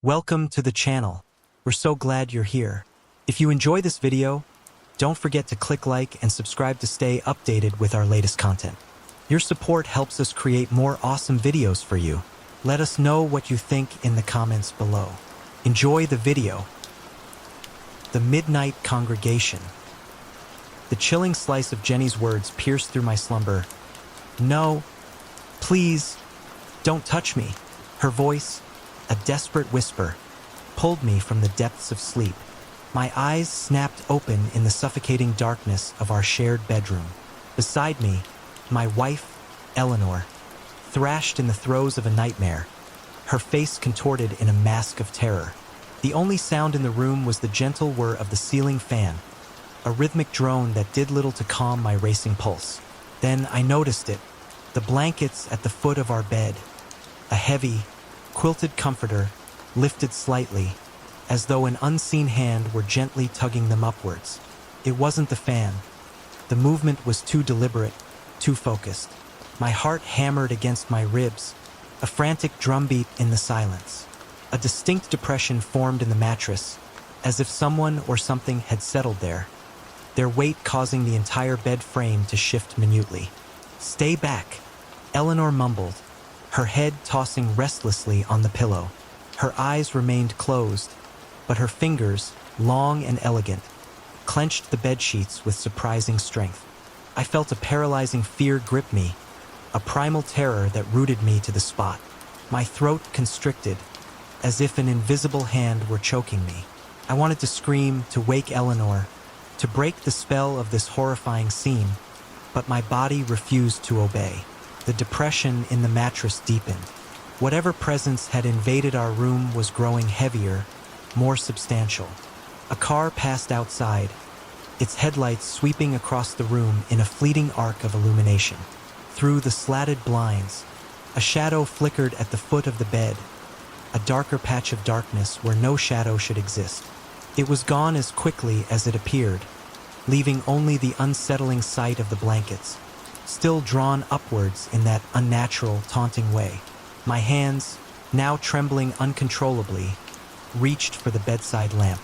Welcome to the channel. We're so glad you're here. If you enjoy this video, don't forget to click like and subscribe to stay updated with our latest content. Your support helps us create more awesome videos for you. Let us know what you think in the comments below. Enjoy the video. The Midnight Congregation. The chilling slice of Jenny's words pierced through my slumber. No, please, don't touch me. Her voice, a desperate whisper, pulled me from the depths of sleep. My eyes snapped open in the suffocating darkness of our shared bedroom. Beside me, my wife, Eleanor, thrashed in the throes of a nightmare, her face contorted in a mask of terror. The only sound in the room was the gentle whir of the ceiling fan, a rhythmic drone that did little to calm my racing pulse. Then I noticed it, the blankets at the foot of our bed, a heavy, quilted comforter, lifted slightly, as though an unseen hand were gently tugging them upwards. It wasn't the fan. The movement was too deliberate, too focused. My heart hammered against my ribs, a frantic drumbeat in the silence. A distinct depression formed in the mattress, as if someone or something had settled there, their weight causing the entire bed frame to shift minutely. "Stay back," Eleanor mumbled, her head tossing restlessly on the pillow. Her eyes remained closed, but her fingers, long and elegant, clenched the bedsheets with surprising strength. I felt a paralyzing fear grip me, a primal terror that rooted me to the spot. My throat constricted, as if an invisible hand were choking me. I wanted to scream, to wake Eleanor, to break the spell of this horrifying scene, but my body refused to obey. The depression in the mattress deepened. Whatever presence had invaded our room was growing heavier, more substantial. A car passed outside, its headlights sweeping across the room in a fleeting arc of illumination. Through the slatted blinds, a shadow flickered at the foot of the bed, a darker patch of darkness where no shadow should exist. It was gone as quickly as it appeared, leaving only the unsettling sight of the blankets, still drawn upwards in that unnatural, taunting way. My hands, now trembling uncontrollably, reached for the bedside lamp.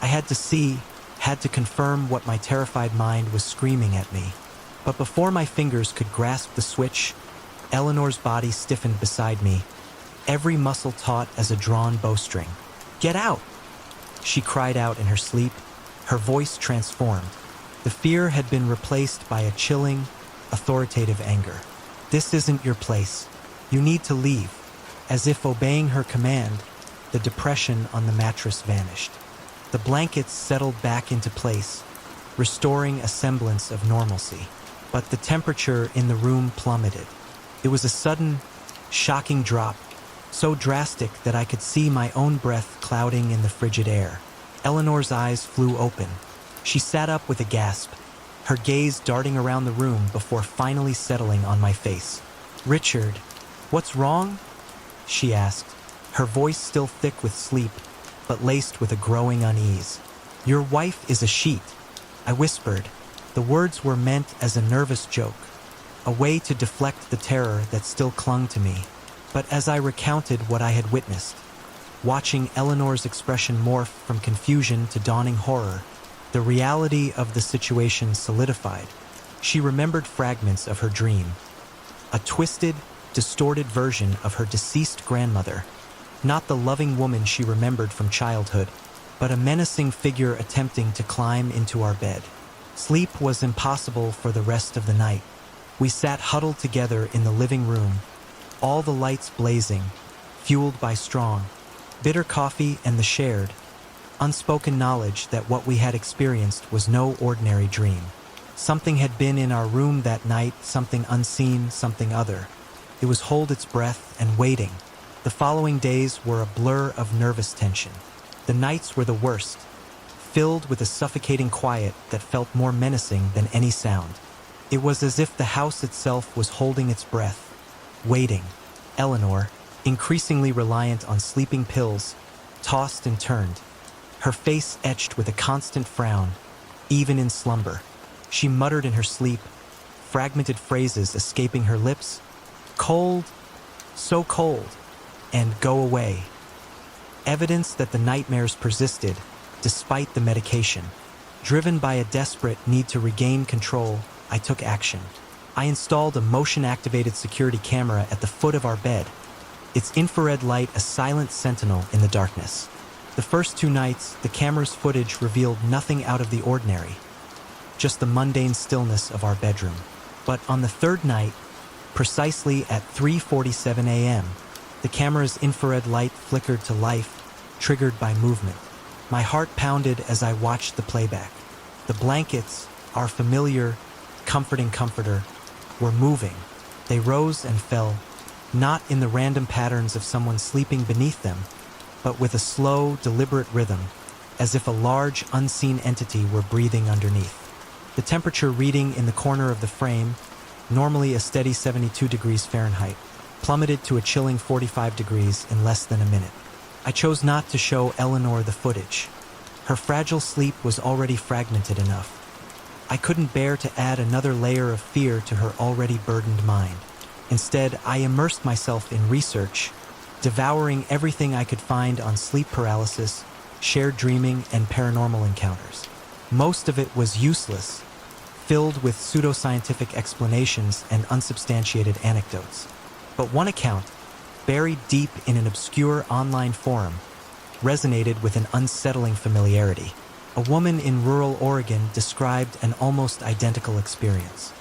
I had to confirm what my terrified mind was screaming at me. But before my fingers could grasp the switch, Eleanor's body stiffened beside me, every muscle taut as a drawn bowstring. "Get out!" she cried out in her sleep, her voice transformed. The fear had been replaced by a chilling, authoritative anger. "This isn't your place. You need to leave." As if obeying her command, the depression on the mattress vanished. The blankets settled back into place, restoring a semblance of normalcy. But the temperature in the room plummeted. It was a sudden, shocking drop, so drastic that I could see my own breath clouding in the frigid air. Eleanor's eyes flew open. She sat up with a gasp, her gaze darting around the room before finally settling on my face. "Richard, what's wrong?" she asked, her voice still thick with sleep, but laced with a growing unease. "Your wife is a sheet," I whispered. The words were meant as a nervous joke, a way to deflect the terror that still clung to me. But as I recounted what I had witnessed, watching Eleanor's expression morph from confusion to dawning horror, the reality of the situation solidified. She remembered fragments of her dream, a twisted, distorted version of her deceased grandmother, not the loving woman she remembered from childhood, but a menacing figure attempting to climb into our bed. Sleep was impossible for the rest of the night. We sat huddled together in the living room, all the lights blazing, fueled by strong, bitter coffee and the shared, unspoken knowledge that what we had experienced was no ordinary dream. Something had been in our room that night, something unseen, something other. It was hold its breath and waiting. The following days were a blur of nervous tension. The nights were the worst, filled with a suffocating quiet that felt more menacing than any sound. It was as if the house itself was holding its breath, waiting. Eleanor, increasingly reliant on sleeping pills, tossed and turned, her face etched with a constant frown, even in slumber. She muttered in her sleep, fragmented phrases escaping her lips. "Cold, so cold," and "go away." evidence that the nightmares persisted despite the medication. Driven by a desperate need to regain control, I took action. I installed a motion-activated security camera at the foot of our bed, its infrared light a silent sentinel in the darkness. The first 2 nights, the camera's footage revealed nothing out of the ordinary, just the mundane stillness of our bedroom. But on the 3rd night, precisely at 3:47 a.m., the camera's infrared light flickered to life, triggered by movement. My heart pounded as I watched the playback. The blankets, our familiar, comforting comforter, were moving. They rose and fell, not in the random patterns of someone sleeping beneath them, but with a slow, deliberate rhythm, as if a large, unseen entity were breathing underneath. The temperature reading in the corner of the frame, normally a steady 72 degrees Fahrenheit, plummeted to a chilling 45 degrees in less than a minute. I chose not to show Eleanor the footage. Her fragile sleep was already fragmented enough. I couldn't bear to add another layer of fear to her already burdened mind. Instead, I immersed myself in research, devouring everything I could find on sleep paralysis, shared dreaming, and paranormal encounters. Most of it was useless, filled with pseudoscientific explanations and unsubstantiated anecdotes. But one account, buried deep in an obscure online forum, resonated with an unsettling familiarity. A woman in rural Oregon described an almost identical experience.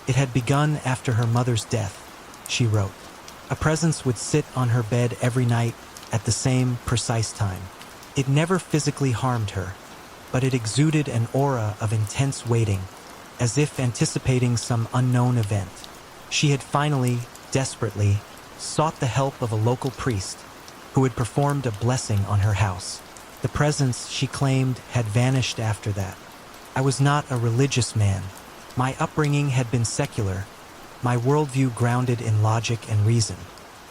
It had begun after her mother's death, she wrote. A presence would sit on her bed every night at the same precise time. It never physically harmed her, but it exuded an aura of intense waiting, as if anticipating some unknown event. She had finally, desperately, sought the help of a local priest who had performed a blessing on her house. The presence, she claimed, had vanished after that. I was not a religious man. My upbringing had been secular, my worldview grounded in logic and reason.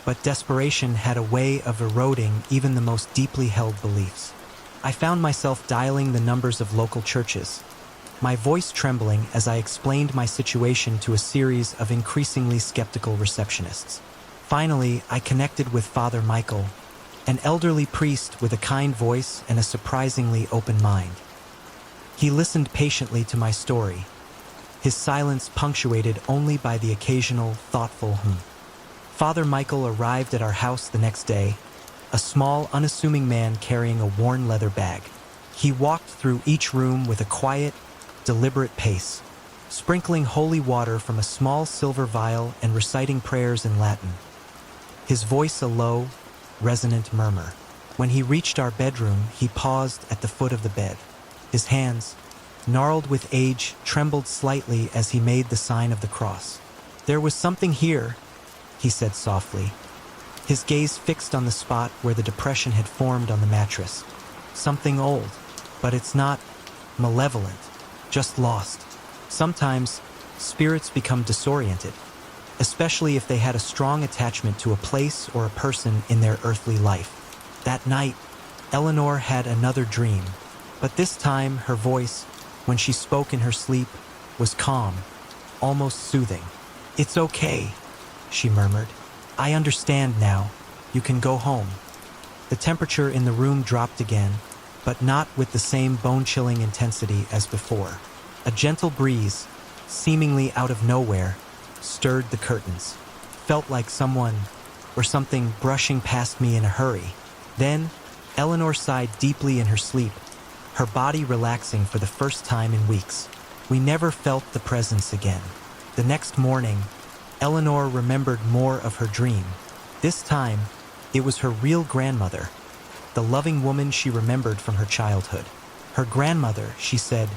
But desperation had a way of eroding even the most deeply held beliefs. I found myself dialing the numbers of local churches, my voice trembling as I explained my situation to a series of increasingly skeptical receptionists. Finally, I connected with Father Michael, an elderly priest with a kind voice and a surprisingly open mind. He listened patiently to my story, his silence punctuated only by the occasional, thoughtful Father Michael arrived at our house the next day, a small, unassuming man carrying a worn leather bag. He walked through each room with a quiet, deliberate pace, sprinkling holy water from a small silver vial and reciting prayers in Latin. His voice a low, resonant murmur. When he reached our bedroom, he paused at the foot of the bed. His hands, gnarled with age, trembled slightly as he made the sign of the cross. "There was something here," he said softly, his gaze fixed on the spot where the depression had formed on the mattress. "Something old, but it's not malevolent, just lost." Sometimes, spirits become disoriented, especially if they had a strong attachment to a place or a person in their earthly life. That night, Eleanor had another dream, but this time her voice, when she spoke in her sleep, was calm, almost soothing. "It's okay," she murmured. "I understand now. You can go home." The temperature in the room dropped again, but not with the same bone-chilling intensity as before. A gentle breeze, seemingly out of nowhere, stirred the curtains. Felt like someone or something brushing past me in a hurry. Then, Eleanor sighed deeply in her sleep, her body relaxing for the first time in weeks. We never felt the presence again. The next morning, Eleanor remembered more of her dream. This time, it was her real grandmother, the loving woman she remembered from her childhood. Her grandmother, she said,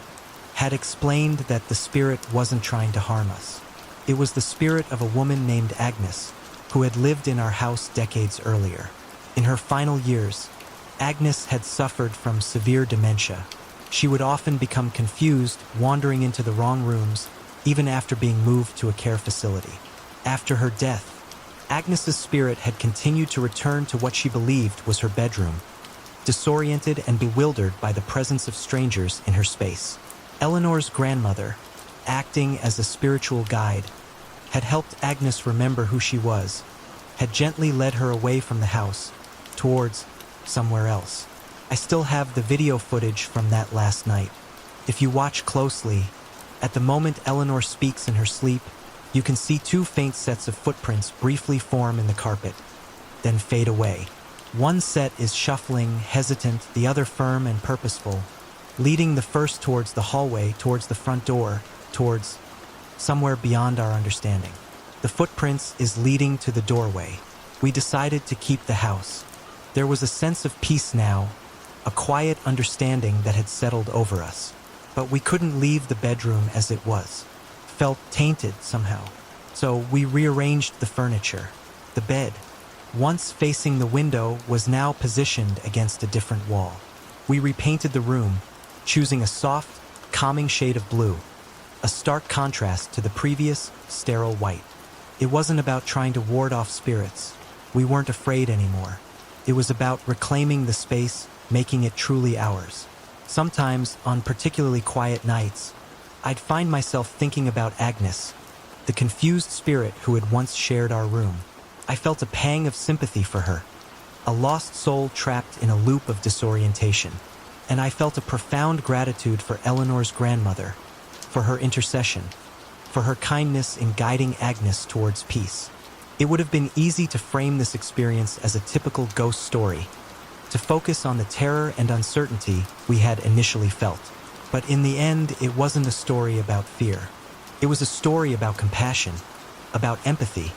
had explained that the spirit wasn't trying to harm us. It was the spirit of a woman named Agnes, who had lived in our house decades earlier. In her final years, Agnes had suffered from severe dementia. She would often become confused, wandering into the wrong rooms, even after being moved to a care facility. After her death, Agnes's spirit had continued to return to what she believed was her bedroom, disoriented and bewildered by the presence of strangers in her space. Eleanor's grandmother, acting as a spiritual guide, had helped Agnes remember who she was, had gently led her away from the house, towards somewhere else. I still have the video footage from that last night. If you watch closely, at the moment Eleanor speaks in her sleep, you can see two faint sets of footprints briefly form in the carpet, then fade away. One set is shuffling, hesitant, the other firm and purposeful, leading the first towards the hallway, towards the front door, towards somewhere beyond our understanding. The footprints is leading to the doorway. We decided to keep the house. There was a sense of peace now, a quiet understanding that had settled over us. But we couldn't leave the bedroom as it was. Felt tainted somehow. So we rearranged the furniture. The bed, once facing the window, was now positioned against a different wall. We repainted the room, choosing a soft, calming shade of blue, a stark contrast to the previous, sterile white. It wasn't about trying to ward off spirits. We weren't afraid anymore. It was about reclaiming the space, making it truly ours. Sometimes, on particularly quiet nights, I'd find myself thinking about Agnes, the confused spirit who had once shared our room. I felt a pang of sympathy for her, a lost soul trapped in a loop of disorientation. And I felt a profound gratitude for Eleanor's grandmother, for her intercession, for her kindness in guiding Agnes towards peace. It would have been easy to frame this experience as a typical ghost story, to focus on the terror and uncertainty we had initially felt. But in the end, it wasn't a story about fear. It was a story about compassion, about empathy,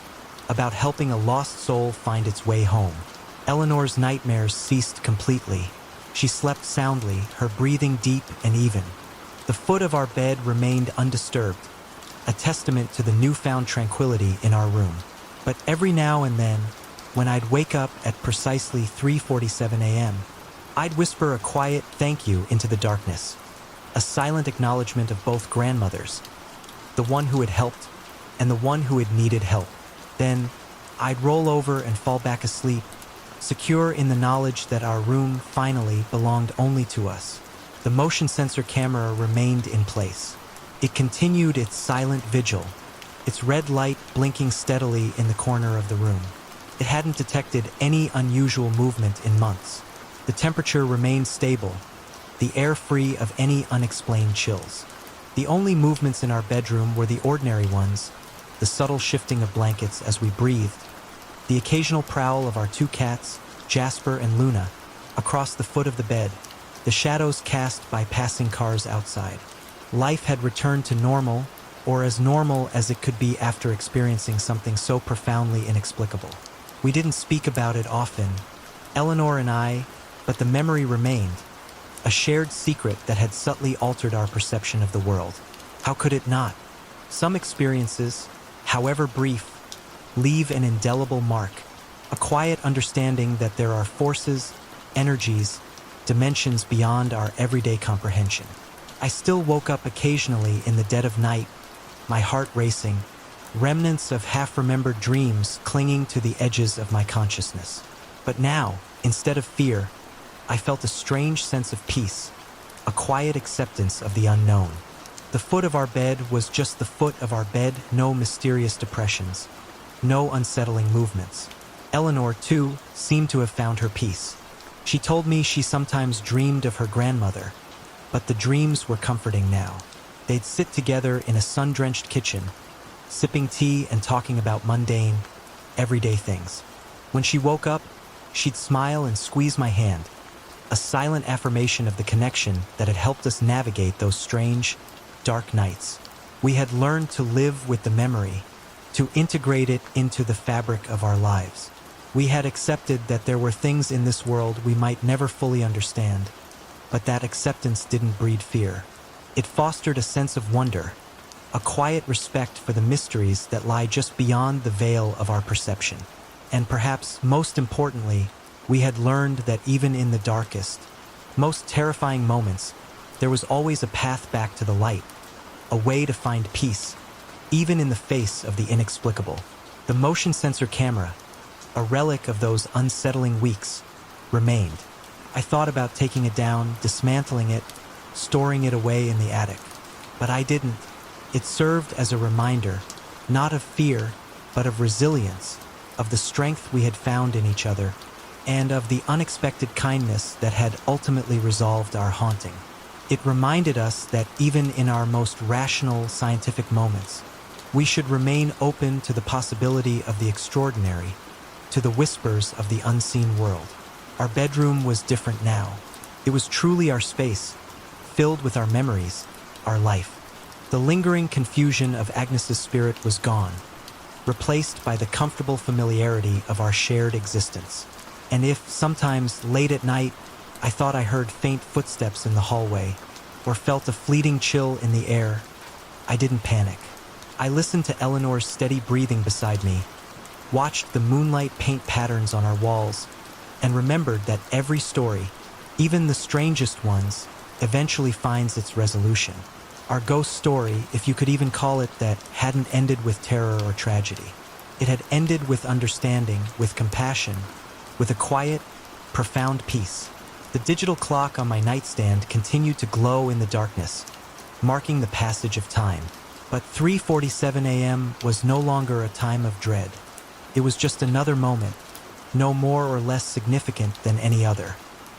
about helping a lost soul find its way home. Eleanor's nightmares ceased completely. She slept soundly, her breathing deep and even. The foot of our bed remained undisturbed, a testament to the newfound tranquility in our room. But every now and then, when I'd wake up at precisely 3:47 a.m., I'd whisper a quiet thank you into the darkness, a silent acknowledgement of both grandmothers, the one who had helped and the one who had needed help. Then, I'd roll over and fall back asleep, secure in the knowledge that our room finally belonged only to us. The motion sensor camera remained in place. It continued its silent vigil, its red light blinking steadily in the corner of the room. It hadn't detected any unusual movement in months. The temperature remained stable, the air free of any unexplained chills. The only movements in our bedroom were the ordinary ones, the subtle shifting of blankets as we breathed, the occasional prowl of our two cats, Jasper and Luna, across the foot of the bed, the shadows cast by passing cars outside. Life had returned to normal, or as normal as it could be after experiencing something so profoundly inexplicable. We didn't speak about it often, Eleanor and I, but the memory remained, a shared secret that had subtly altered our perception of the world. How could it not? Some experiences, however brief, leave an indelible mark, a quiet understanding that there are forces, energies, dimensions beyond our everyday comprehension. I still woke up occasionally in the dead of night, my heart racing, remnants of half-remembered dreams clinging to the edges of my consciousness. But now, instead of fear, I felt a strange sense of peace, a quiet acceptance of the unknown. The foot of our bed was just the foot of our bed, no mysterious depressions, no unsettling movements. Eleanor, too, seemed to have found her peace. She told me she sometimes dreamed of her grandmother, but the dreams were comforting now. They'd sit together in a sun-drenched kitchen, sipping tea and talking about mundane, everyday things. When she woke up, she'd smile and squeeze my hand, a silent affirmation of the connection that had helped us navigate those strange, dark nights. We had learned to live with the memory, to integrate it into the fabric of our lives. We had accepted that there were things in this world we might never fully understand, but that acceptance didn't breed fear. It fostered a sense of wonder, a quiet respect for the mysteries that lie just beyond the veil of our perception. And perhaps most importantly, we had learned that even in the darkest, most terrifying moments, there was always a path back to the light, a way to find peace, even in the face of the inexplicable. The motion sensor camera, a relic of those unsettling weeks, remained. I thought about taking it down, dismantling it, storing it away in the attic. But I didn't. It served as a reminder, not of fear, but of resilience, of the strength we had found in each other, and of the unexpected kindness that had ultimately resolved our haunting. It reminded us that even in our most rational scientific moments, we should remain open to the possibility of the extraordinary, to the whispers of the unseen world. Our bedroom was different now. It was truly our space, filled with our memories, our life. The lingering confusion of Agnes's spirit was gone, replaced by the comfortable familiarity of our shared existence. And if, sometimes late at night, I thought I heard faint footsteps in the hallway, or felt a fleeting chill in the air, I didn't panic. I listened to Eleanor's steady breathing beside me, watched the moonlight paint patterns on our walls, and remembered that every story, even the strangest ones, eventually finds its resolution. Our ghost story, if you could even call it that, hadn't ended with terror or tragedy. It had ended with understanding, with compassion, with a quiet, profound peace. The digital clock on my nightstand continued to glow in the darkness, marking the passage of time. But 3:47 a.m. was no longer a time of dread. It was just another moment, no more or less significant than any other.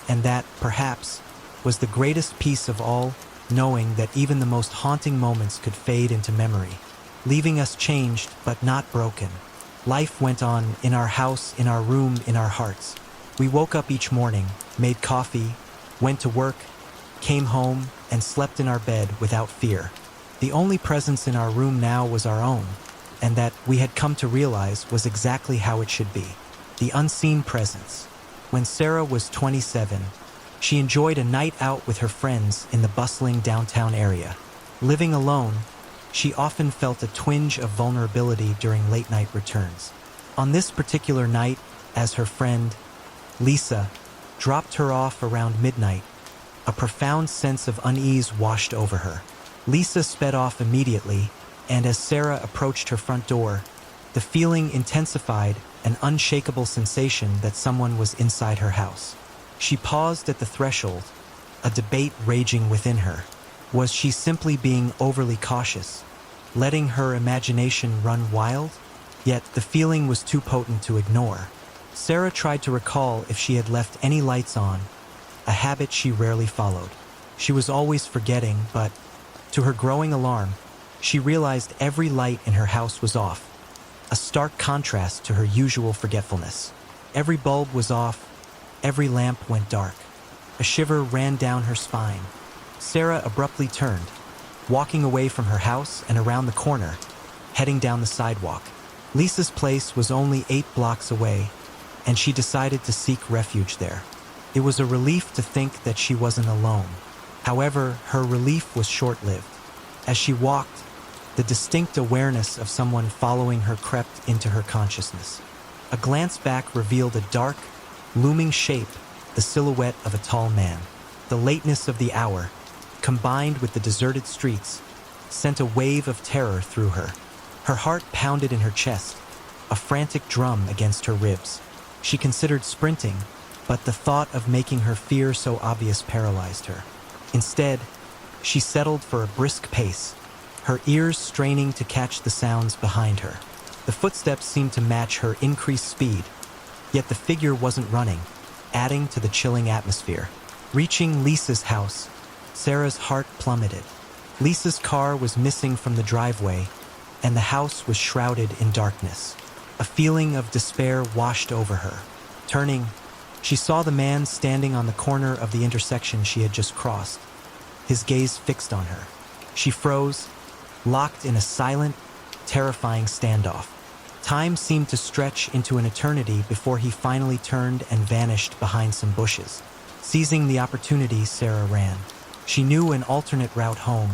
And that, perhaps, was the greatest peace of all, knowing that even the most haunting moments could fade into memory, leaving us changed but not broken. Life went on in our house, in our room, in our hearts. We woke up each morning, made coffee, went to work, came home, and slept in our bed without fear. The only presence in our room now was our own, and that, we had come to realize, was exactly how it should be. The unseen presence. When Sarah was 27, she enjoyed a night out with her friends in the bustling downtown area. Living alone, she often felt a twinge of vulnerability during late-night returns. On this particular night, as her friend, Lisa, dropped her off around midnight, a profound sense of unease washed over her. Lisa sped off immediately, and as Sarah approached her front door, the feeling intensified, an unshakable sensation that someone was inside her house. She paused at the threshold, a debate raging within her. Was she simply being overly cautious, letting her imagination run wild? Yet the feeling was too potent to ignore. Sarah tried to recall if she had left any lights on, a habit she rarely followed. She was always forgetting, but, to her growing alarm, she realized every light in her house was off, a stark contrast to her usual forgetfulness. Every bulb was off, every lamp went dark. A shiver ran down her spine. Sarah abruptly turned, walking away from her house and around the corner, heading down the sidewalk. Lisa's place was only 8 blocks away, and she decided to seek refuge there. It was a relief to think that she wasn't alone. However, her relief was short-lived. As she walked, the distinct awareness of someone following her crept into her consciousness. A glance back revealed a dark, looming shape, the silhouette of a tall man. The lateness of the hour, combined with the deserted streets, sent a wave of terror through her. Her heart pounded in her chest, a frantic drum against her ribs. She considered sprinting, but the thought of making her fear so obvious paralyzed her. Instead, she settled for a brisk pace, her ears straining to catch the sounds behind her. The footsteps seemed to match her increased speed, yet the figure wasn't running, adding to the chilling atmosphere. Reaching Lisa's house, Sarah's heart plummeted. Lisa's car was missing from the driveway, and the house was shrouded in darkness. A feeling of despair washed over her. Turning, she saw the man standing on the corner of the intersection she had just crossed, his gaze fixed on her. She froze, locked in a silent, terrifying standoff. Time seemed to stretch into an eternity before he finally turned and vanished behind some bushes. Seizing the opportunity, Sarah ran. She knew an alternate route home,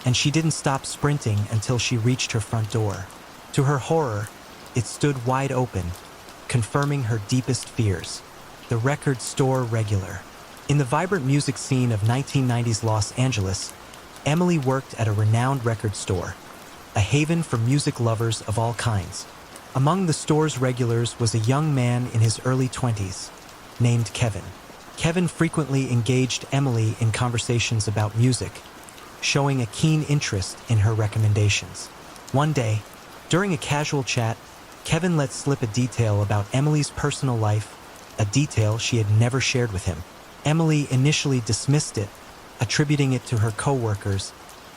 and she didn't stop sprinting until she reached her front door. To her horror, it stood wide open, confirming her deepest fears. The record store regular. In the vibrant music scene of 1990s Los Angeles, Emily worked at a renowned record store, a haven for music lovers of all kinds. Among the store's regulars was a young man in his early 20s, named Kevin. Kevin frequently engaged Emily in conversations about music, showing a keen interest in her recommendations. One day, during a casual chat, Kevin let slip a detail about Emily's personal life a detail she had never shared with him. Emily initially dismissed it, attributing it to her co-workers,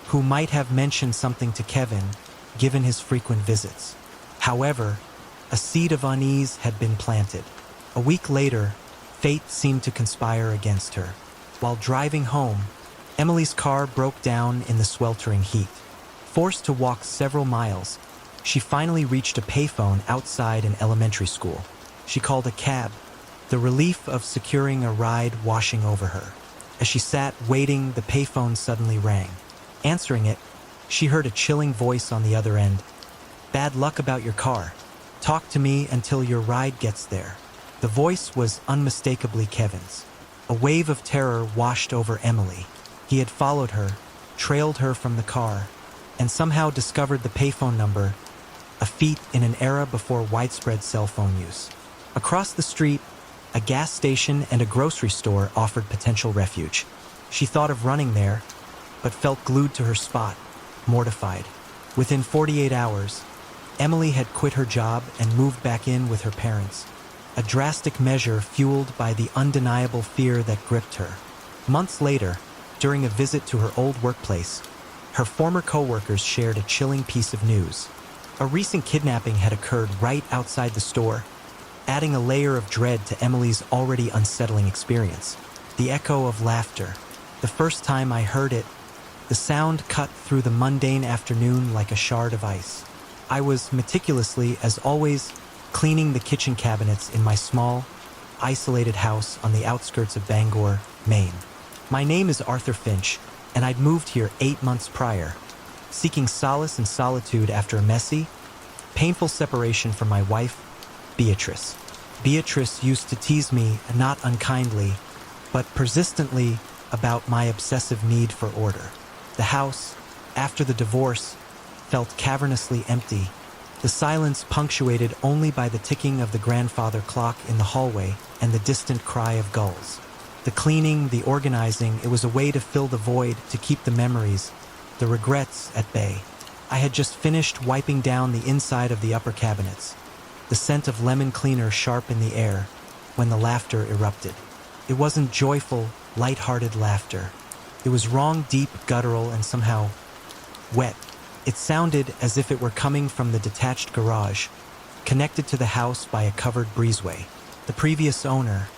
who might have mentioned something to Kevin, given his frequent visits. However, a seed of unease had been planted. A week later, fate seemed to conspire against her. While driving home, Emily's car broke down in the sweltering heat. Forced to walk several miles, she finally reached a payphone outside an elementary school. She called a cab, the relief of securing a ride washing over her. As she sat waiting, the payphone suddenly rang. Answering it, she heard a chilling voice on the other end. "Bad luck about your car. Talk to me until your ride gets there." The voice was unmistakably Kevin's. A wave of terror washed over Emily. He had followed her, trailed her from the car, and somehow discovered the payphone number, a feat in an era before widespread cell phone use. Across the street, a gas station and a grocery store offered potential refuge. She thought of running there, but felt glued to her spot, mortified. Within 48 hours, Emily had quit her job and moved back in with her parents, a drastic measure fueled by the undeniable fear that gripped her. Months later, during a visit to her old workplace, her former co-workers shared a chilling piece of news. A recent kidnapping had occurred right outside the store, adding a layer of dread to Emily's already unsettling experience. The echo of laughter. The first time I heard it, the sound cut through the mundane afternoon like a shard of ice. I was meticulously, as always, cleaning the kitchen cabinets in my small, isolated house on the outskirts of Bangor, Maine. My name is Arthur Finch, and I'd moved here 8 months prior, seeking solace and solitude after a messy, painful separation from my wife, Beatrice. Beatrice used to tease me, not unkindly, but persistently, about my obsessive need for order. The house, after the divorce, felt cavernously empty, the silence punctuated only by the ticking of the grandfather clock in the hallway and the distant cry of gulls. The cleaning, the organizing, it was a way to fill the void, to keep the memories, the regrets at bay. I had just finished wiping down the inside of the upper cabinets, the scent of lemon cleaner sharp in the air, when the laughter erupted. It wasn't joyful, light-hearted laughter. It was wrong, deep, guttural, and somehow wet. It sounded as if it were coming from the detached garage, connected to the house by a covered breezeway. The previous owner,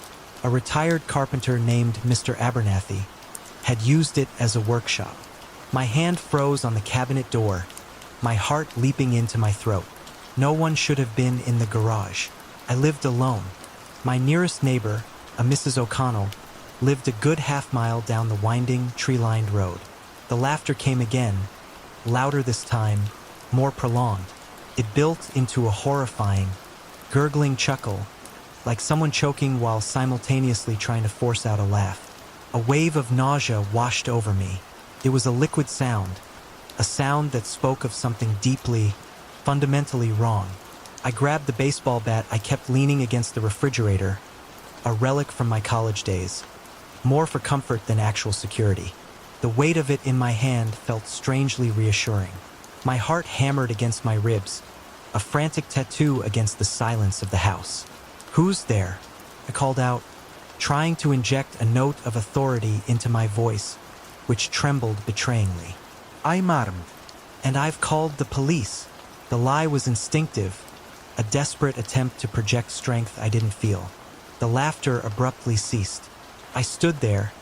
a retired carpenter named Mr. Abernathy, had used it as a workshop. My hand froze on the cabinet door, my heart leaping into my throat. No one should have been in the garage. I lived alone. My nearest neighbor, a Mrs. O'Connell, lived a good half-mile down the winding, tree-lined road. The laughter came again, louder this time, more prolonged. It built into a horrifying, gurgling chuckle, like someone choking while simultaneously trying to force out a laugh. A wave of nausea washed over me. It was a liquid sound, a sound that spoke of something deeply, fundamentally wrong. I grabbed the baseball bat I kept leaning against the refrigerator, a relic from my college days, more for comfort than actual security. The weight of it in my hand felt strangely reassuring. My heart hammered against my ribs, a frantic tattoo against the silence of the house. "Who's there?" I called out, trying to inject a note of authority into my voice, which trembled betrayingly. "I'm armed." "And I've called the police." The lie was instinctive, a desperate attempt to project strength I didn't feel. The laughter abruptly ceased. I stood there,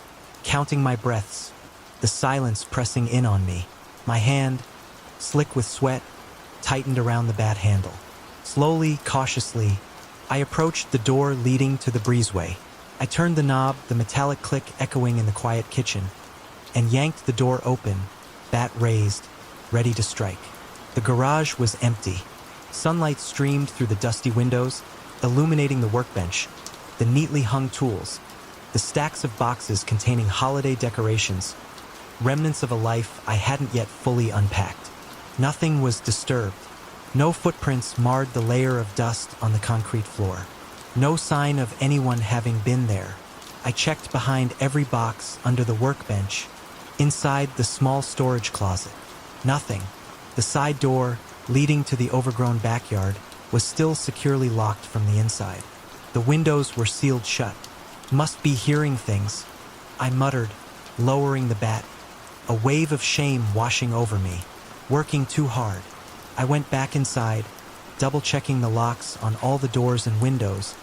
counting my breaths, the silence pressing in on me. My hand, slick with sweat, tightened around the bat handle. Slowly, cautiously, I approached the door leading to the breezeway. I turned the knob, the metallic click echoing in the quiet kitchen, and yanked the door open, bat raised, ready to strike. The garage was empty. Sunlight streamed through the dusty windows, illuminating the workbench, the neatly hung tools, the stacks of boxes containing holiday decorations, remnants of a life I hadn't yet fully unpacked. Nothing was disturbed. No footprints marred the layer of dust on the concrete floor. No sign of anyone having been there. I checked behind every box under the workbench, inside the small storage closet. Nothing. The side door, leading to the overgrown backyard, was still securely locked from the inside. The windows were sealed shut. Must be hearing things, I muttered, lowering the bat. A wave of shame washing over me. Working too hard. I went back inside, double-checking the locks on all the doors and windows,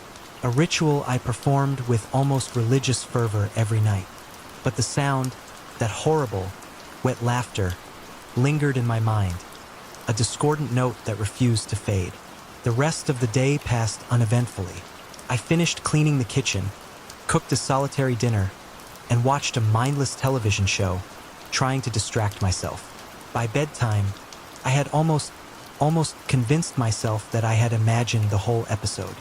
a ritual I performed with almost religious fervor every night. But the sound, that horrible, wet laughter, lingered in my mind, a discordant note that refused to fade. The rest of the day passed uneventfully. I finished cleaning the kitchen, cooked a solitary dinner, and watched a mindless television show, trying to distract myself. By bedtime, I had almost convinced myself that I had imagined the whole episode.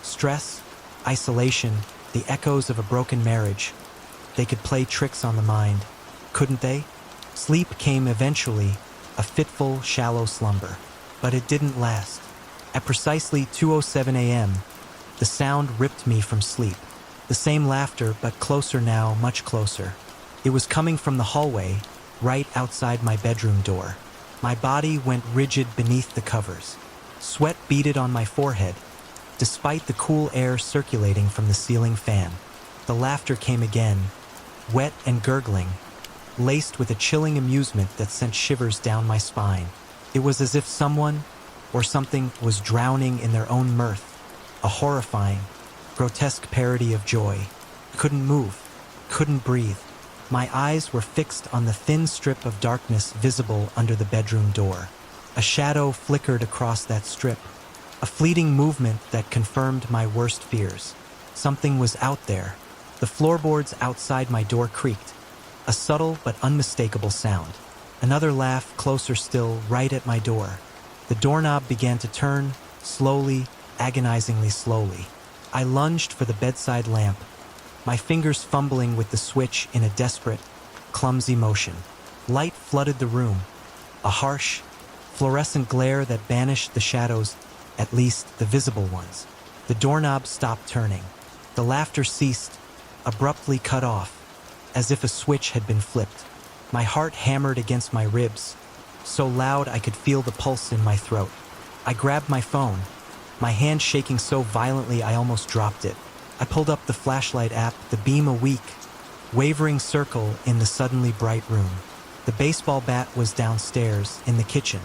Stress, isolation, the echoes of a broken marriage. They could play tricks on the mind, couldn't they? Sleep came eventually, a fitful, shallow slumber. But it didn't last. At precisely 2:07 a.m., the sound ripped me from sleep. The same laughter, but closer now, much closer. It was coming from the hallway, right outside my bedroom door. My body went rigid beneath the covers. Sweat beaded on my forehead, despite the cool air circulating from the ceiling fan. The laughter came again, wet and gurgling, laced with a chilling amusement that sent shivers down my spine. It was as if someone or something was drowning in their own mirth, a horrifying, grotesque parody of joy. Couldn't move, couldn't breathe. My eyes were fixed on the thin strip of darkness visible under the bedroom door. A shadow flickered across that strip, a fleeting movement that confirmed my worst fears. Something was out there. The floorboards outside my door creaked, a subtle but unmistakable sound. Another laugh, closer still, right at my door. The doorknob began to turn, slowly, agonizingly slowly. I lunged for the bedside lamp, my fingers fumbling with the switch in a desperate, clumsy motion. Light flooded the room, a harsh, fluorescent glare that banished the shadows, at least the visible ones. The doorknob stopped turning. The laughter ceased, abruptly cut off, as if a switch had been flipped. My heart hammered against my ribs, so loud I could feel the pulse in my throat. I grabbed my phone, my hand shaking so violently I almost dropped it. I pulled up the flashlight app, the beam a weak, wavering circle in the suddenly bright room. The baseball bat was downstairs, in the kitchen.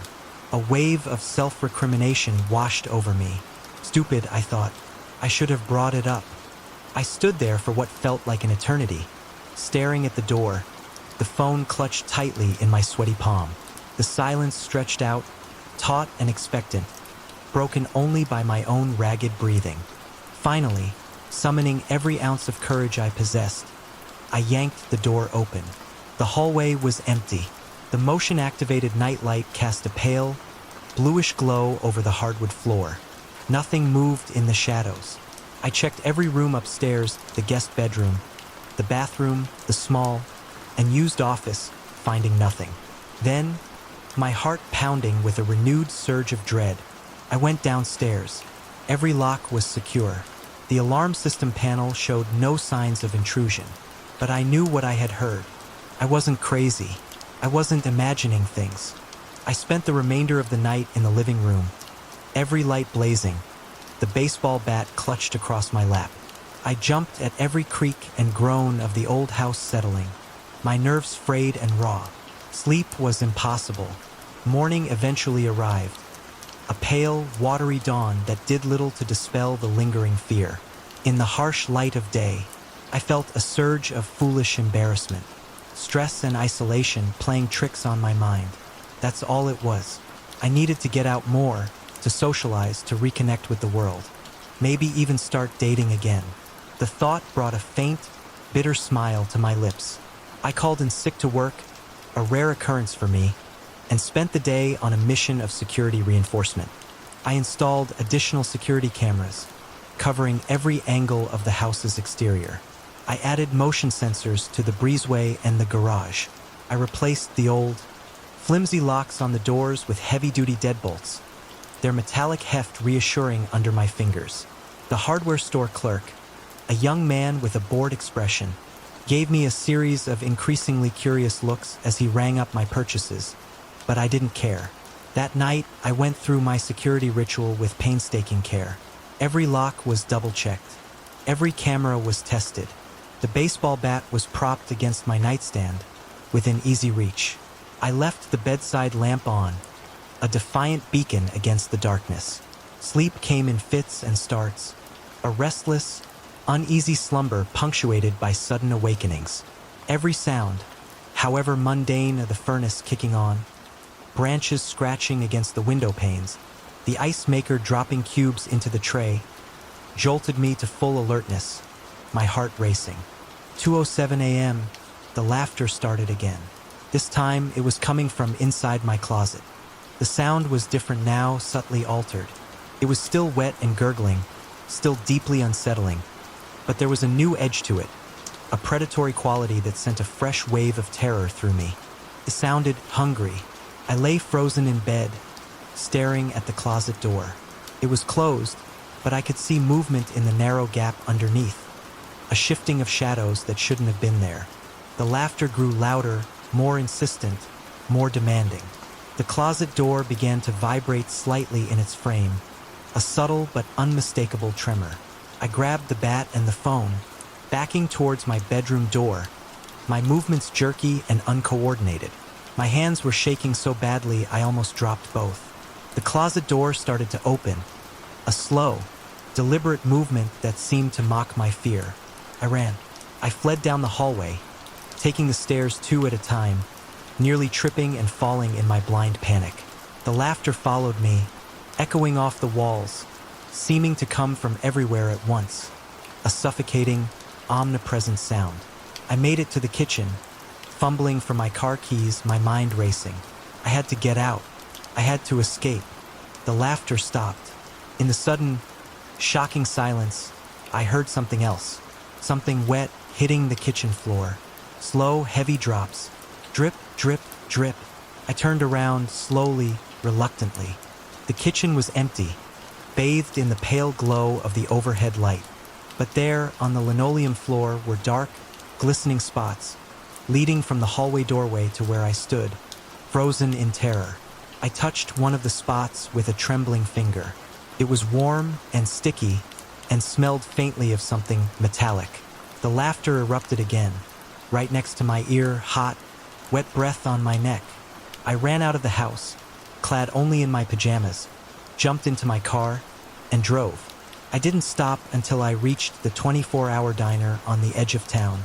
A wave of self-recrimination washed over me. Stupid, I thought. I should have brought it up. I stood there for what felt like an eternity, staring at the door, the phone clutched tightly in my sweaty palm. The silence stretched out, taut and expectant, broken only by my own ragged breathing. Finally, summoning every ounce of courage I possessed, I yanked the door open. The hallway was empty. The motion-activated nightlight cast a pale, bluish glow over the hardwood floor. Nothing moved in the shadows. I checked every room upstairs, the guest bedroom, the bathroom, the small, and used office, finding nothing. Then, my heart pounding with a renewed surge of dread, I went downstairs. Every lock was secure. The alarm system panel showed no signs of intrusion. But I knew what I had heard. I wasn't crazy. I wasn't imagining things. I spent the remainder of the night in the living room, every light blazing, the baseball bat clutched across my lap. I jumped at every creak and groan of the old house settling, my nerves frayed and raw. Sleep was impossible. Morning eventually arrived, a pale, watery dawn that did little to dispel the lingering fear. In the harsh light of day, I felt a surge of foolish embarrassment, stress and isolation playing tricks on my mind. That's all it was. I needed to get out more, to socialize, to reconnect with the world. Maybe even start dating again. The thought brought a faint, bitter smile to my lips. I called in sick to work, a rare occurrence for me, and spent the day on a mission of security reinforcement. I installed additional security cameras, covering every angle of the house's exterior. I added motion sensors to the breezeway and the garage. I replaced the old, flimsy locks on the doors with heavy-duty deadbolts, their metallic heft reassuring under my fingers. The hardware store clerk, a young man with a bored expression, gave me a series of increasingly curious looks as he rang up my purchases, but I didn't care. That night, I went through my security ritual with painstaking care. Every lock was double-checked. Every camera was tested. The baseball bat was propped against my nightstand, within easy reach. I left the bedside lamp on, a defiant beacon against the darkness. Sleep came in fits and starts, a restless, uneasy slumber punctuated by sudden awakenings. Every sound, however mundane, of the furnace kicking on, branches scratching against the window panes, the ice maker dropping cubes into the tray, jolted me to full alertness, my heart racing. 2:07 a.m., the laughter started again. This time, it was coming from inside my closet. The sound was different now, subtly altered. It was still wet and gurgling, still deeply unsettling, but there was a new edge to it, a predatory quality that sent a fresh wave of terror through me. It sounded hungry. I lay frozen in bed, staring at the closet door. It was closed, but I could see movement in the narrow gap underneath, a shifting of shadows that shouldn't have been there. The laughter grew louder, more insistent, more demanding. The closet door began to vibrate slightly in its frame, a subtle but unmistakable tremor. I grabbed the bat and the phone, backing towards my bedroom door, my movements jerky and uncoordinated. My hands were shaking so badly I almost dropped both. The closet door started to open, a slow, deliberate movement that seemed to mock my fear. I ran. I fled down the hallway, taking the stairs two at a time, nearly tripping and falling in my blind panic. The laughter followed me, echoing off the walls, seeming to come from everywhere at once, a suffocating, omnipresent sound. I made it to the kitchen, fumbling for my car keys, my mind racing. I had to get out. I had to escape. The laughter stopped. In the sudden, shocking silence, I heard something else. Something wet hitting the kitchen floor. Slow, heavy drops. Drip, drip, drip. I turned around slowly, reluctantly. The kitchen was empty, bathed in the pale glow of the overhead light. But there, on the linoleum floor, were dark, glistening spots, leading from the hallway doorway to where I stood, frozen in terror. I touched one of the spots with a trembling finger. It was warm and sticky, and smelled faintly of something metallic. The laughter erupted again, right next to my ear, hot, wet breath on my neck. I ran out of the house, clad only in my pajamas, jumped into my car, and drove. I didn't stop until I reached the 24-hour diner on the edge of town,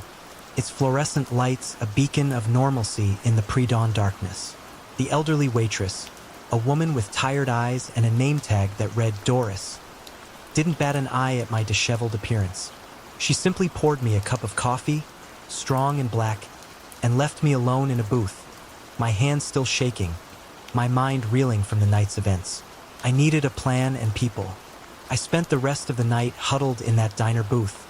its fluorescent lights a beacon of normalcy in the pre-dawn darkness. The elderly waitress, a woman with tired eyes and a name tag that read Doris, didn't bat an eye at my disheveled appearance. She simply poured me a cup of coffee, strong and black, and left me alone in a booth, my hands still shaking, my mind reeling from the night's events. I needed a plan and people. I spent the rest of the night huddled in that diner booth,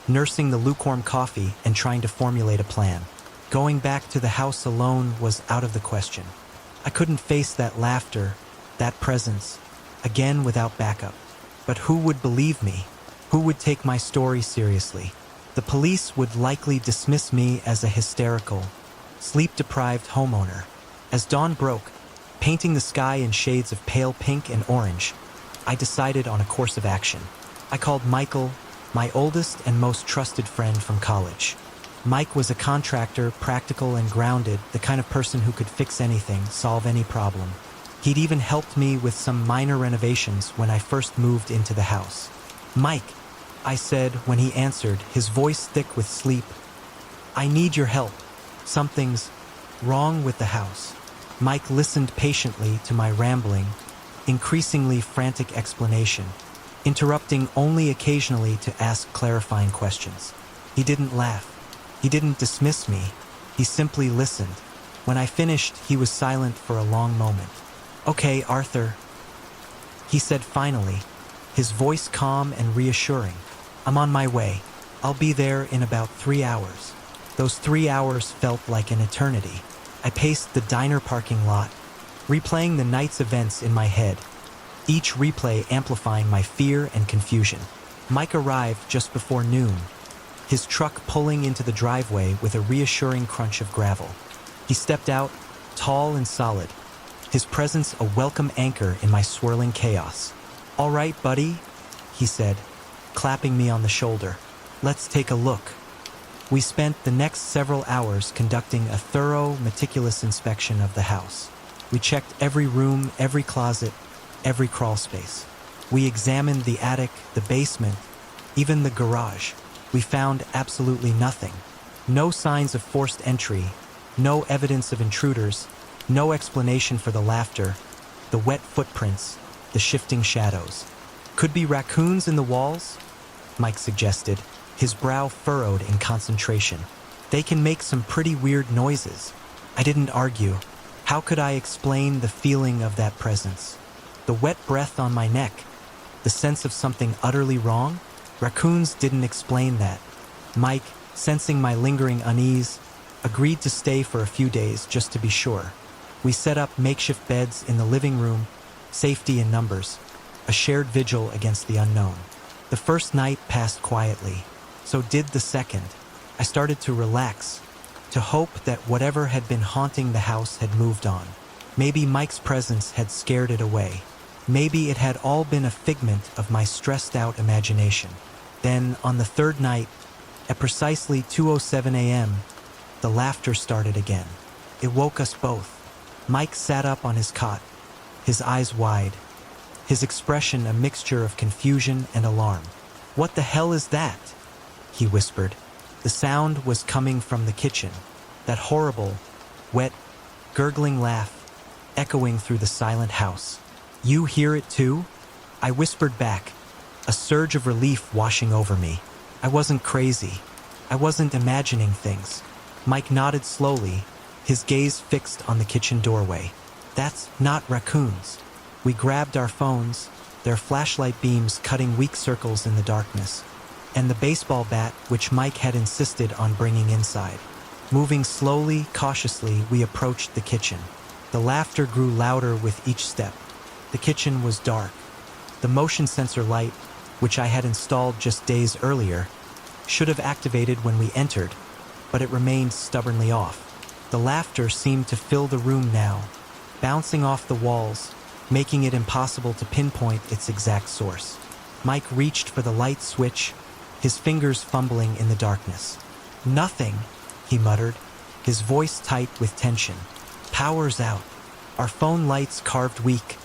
nursing the lukewarm coffee and trying to formulate a plan. Going back to the house alone was out of the question. I couldn't face that laughter, that presence, again without backup. But who would believe me? Who would take my story seriously? The police would likely dismiss me as a hysterical, sleep-deprived homeowner. As dawn broke, painting the sky in shades of pale pink and orange, I decided on a course of action. I called Michael, my oldest and most trusted friend from college. Mike was a contractor, practical and grounded, the kind of person who could fix anything, solve any problem. He'd even helped me with some minor renovations when I first moved into the house. "Mike," I said when he answered, his voice thick with sleep, "I need your help. Something's wrong with the house." Mike listened patiently to my rambling, increasingly frantic explanation, interrupting only occasionally to ask clarifying questions. He didn't laugh. He didn't dismiss me. He simply listened. When I finished, he was silent for a long moment. "Okay, Arthur," he said finally, his voice calm and reassuring. "I'm on my way. I'll be there in about 3 hours." Those 3 hours felt like an eternity. I paced the diner parking lot, replaying the night's events in my head, each replay amplifying my fear and confusion. Mike arrived just before noon, his truck pulling into the driveway with a reassuring crunch of gravel. He stepped out, tall and solid, his presence a welcome anchor in my swirling chaos. "All right, buddy," he said, clapping me on the shoulder. Let's take a look. We spent the next several hours conducting a thorough, meticulous inspection of the house. We checked every room, every closet, every crawl space. We examined the attic, the basement, even the garage. We found absolutely nothing. No signs of forced entry, no evidence of intruders, no explanation for the laughter, the wet footprints, the shifting shadows. Could be raccoons in the walls? Mike suggested, his brow furrowed in concentration. They can make some pretty weird noises. I didn't argue. How could I explain the feeling of that presence? The wet breath on my neck, the sense of something utterly wrong? Raccoons didn't explain that. Mike, sensing my lingering unease, agreed to stay for a few days just to be sure. We set up makeshift beds in the living room, safety in numbers, a shared vigil against the unknown. The first night passed quietly. So did the second. I started to relax, to hope that whatever had been haunting the house had moved on. Maybe Mike's presence had scared it away. Maybe it had all been a figment of my stressed-out imagination. Then, on the third night, at precisely 2:07 a.m., the laughter started again. It woke us both. Mike sat up on his cot, his eyes wide, his expression a mixture of confusion and alarm. "What the hell is that?" he whispered. The sound was coming from the kitchen, that horrible, wet, gurgling laugh echoing through the silent house. "You hear it too?" I whispered back, a surge of relief washing over me. I wasn't crazy. I wasn't imagining things. Mike nodded slowly, his gaze fixed on the kitchen doorway. "That's not raccoons." We grabbed our phones, their flashlight beams cutting weak circles in the darkness, and the baseball bat which Mike had insisted on bringing inside. Moving slowly, cautiously, we approached the kitchen. The laughter grew louder with each step. The kitchen was dark. The motion sensor light, which I had installed just days earlier, should have activated when we entered, but it remained stubbornly off. The laughter seemed to fill the room now, bouncing off the walls, making it impossible to pinpoint its exact source. Mike reached for the light switch, his fingers fumbling in the darkness. "Nothing," he muttered, his voice tight with tension. "Power's out." Our phone lights carved weak,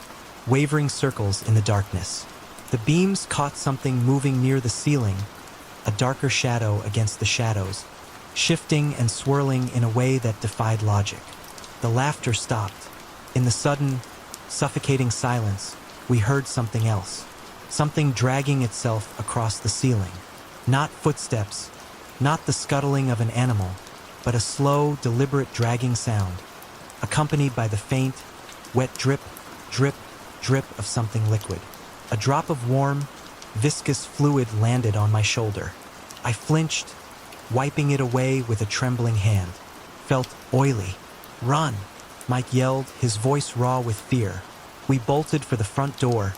wavering circles in the darkness. The beams caught something moving near the ceiling, a darker shadow against the shadows, shifting and swirling in a way that defied logic. The laughter stopped. In the sudden, suffocating silence, we heard something else, something dragging itself across the ceiling. Not footsteps, not the scuttling of an animal, but a slow, deliberate dragging sound, accompanied by the faint, wet drip, drip, drip of something liquid. A drop of warm, viscous fluid landed on my shoulder. I flinched, wiping it away with a trembling hand. Felt oily. "Run!" Mike yelled, his voice raw with fear. We bolted for the front door,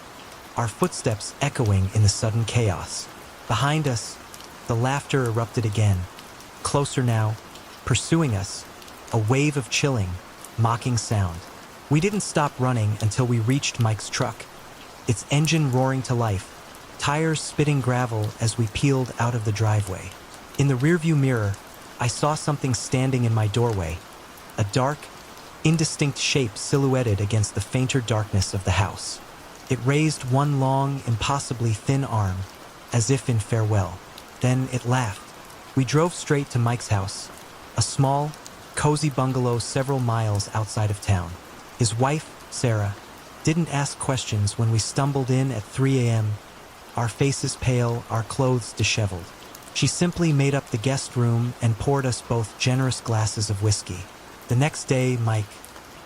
our footsteps echoing in the sudden chaos. Behind us, the laughter erupted again, closer now, pursuing us, a wave of chilling, mocking sound. We didn't stop running until we reached Mike's truck, its engine roaring to life, tires spitting gravel as we peeled out of the driveway. In the rearview mirror, I saw something standing in my doorway, a dark, indistinct shape silhouetted against the fainter darkness of the house. It raised one long, impossibly thin arm, as if in farewell. Then it laughed. We drove straight to Mike's house, a small, cozy bungalow several miles outside of town. His wife, Sarah, didn't ask questions when we stumbled in at 3 a.m., our faces pale, our clothes disheveled. She simply made up the guest room and poured us both generous glasses of whiskey. The next day, Mike,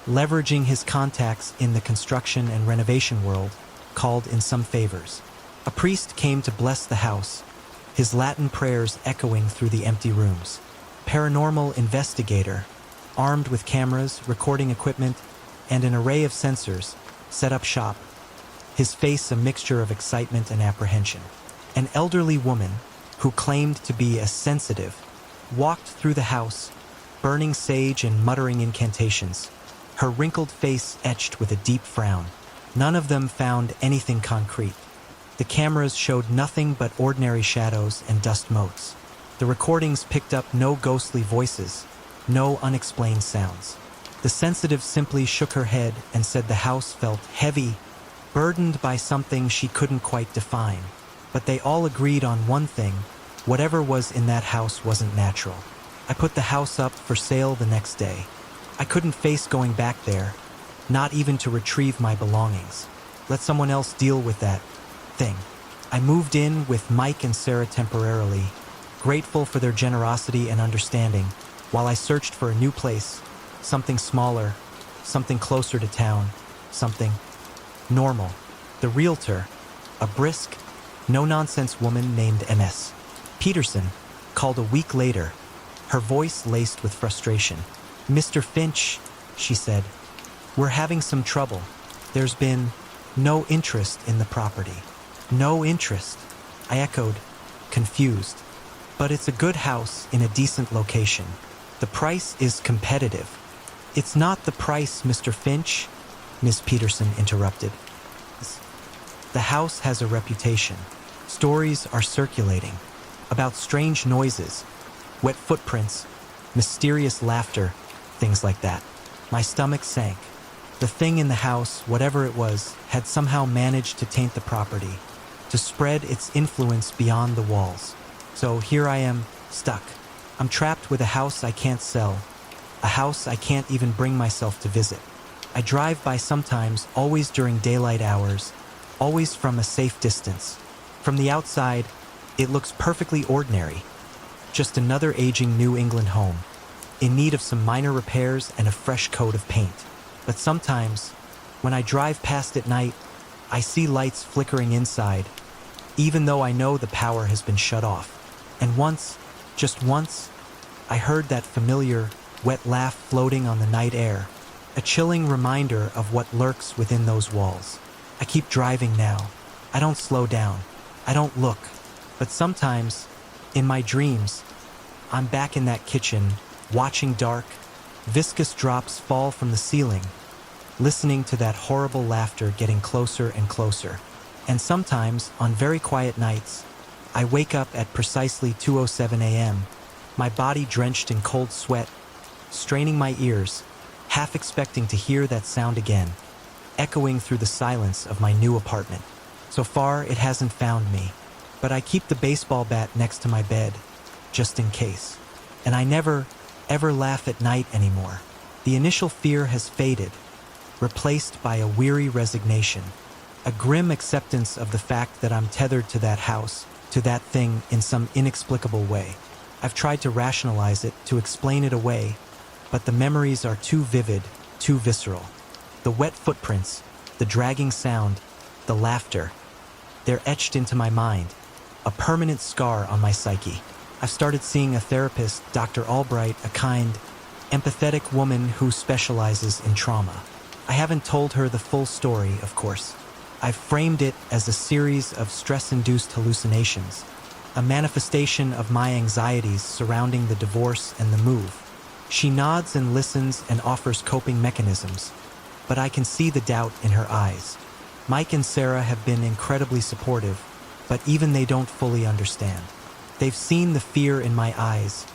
leveraging his contacts in the construction and renovation world, called in some favors. A priest came to bless the house, his Latin prayers echoing through the empty rooms. Paranormal investigator, armed with cameras, recording equipment, and an array of sensors, set up shop, his face a mixture of excitement and apprehension. An elderly woman, who claimed to be a sensitive, walked through the house, burning sage and muttering incantations, her wrinkled face etched with a deep frown. None of them found anything concrete. The cameras showed nothing but ordinary shadows and dust motes. The recordings picked up no ghostly voices, no unexplained sounds. The sensitive simply shook her head and said the house felt heavy, burdened by something she couldn't quite define. But they all agreed on one thing: whatever was in that house wasn't natural. I put the house up for sale the next day. I couldn't face going back there, not even to retrieve my belongings. Let someone else deal with that thing. I moved in with Mike and Sarah temporarily, grateful for their generosity and understanding, while I searched for a new place, something smaller, something closer to town, something normal. The realtor, a brisk, no-nonsense woman named MS Peterson, called a week later, her voice laced with frustration. "Mr. Finch," she said, "we're having some trouble. There's been no interest in the property." "No interest?" I echoed, confused. "But it's a good house in a decent location. The price is competitive." "It's not the price, Mr. Finch," Miss Peterson interrupted. "The house has a reputation. Stories are circulating about strange noises, wet footprints, mysterious laughter, things like that." My stomach sank. The thing in the house, whatever it was, had somehow managed to taint the property, to spread its influence beyond the walls. So here I am, stuck. I'm trapped with a house I can't sell, a house I can't even bring myself to visit. I drive by sometimes, always during daylight hours, always from a safe distance. From the outside, it looks perfectly ordinary. Just another aging New England home, in need of some minor repairs and a fresh coat of paint. But sometimes, when I drive past at night, I see lights flickering inside, even though I know the power has been shut off. And once, just once, I heard that familiar, wet laugh floating on the night air, a chilling reminder of what lurks within those walls. I keep driving now. I don't slow down. I don't look. But sometimes, in my dreams, I'm back in that kitchen, watching dark, viscous drops fall from the ceiling, listening to that horrible laughter getting closer and closer. And sometimes, on very quiet nights, I wake up at precisely 2:07 a.m., my body drenched in cold sweat, straining my ears, half expecting to hear that sound again, echoing through the silence of my new apartment. So far, it hasn't found me, but I keep the baseball bat next to my bed, just in case. And I never, ever laugh at night anymore. The initial fear has faded, replaced by a weary resignation, a grim acceptance of the fact that I'm tethered to that house, to that thing in some inexplicable way. I've tried to rationalize it, to explain it away, but the memories are too vivid, too visceral. The wet footprints, the dragging sound, the laughter, they're etched into my mind, a permanent scar on my psyche. I've started seeing a therapist, Dr. Albright, a kind, empathetic woman who specializes in trauma. I haven't told her the full story, of course. I've framed it as a series of stress-induced hallucinations, a manifestation of my anxieties surrounding the divorce and the move. She nods and listens and offers coping mechanisms, but I can see the doubt in her eyes. Mike and Sarah have been incredibly supportive, but even they don't fully understand. They've seen the fear in my eyes,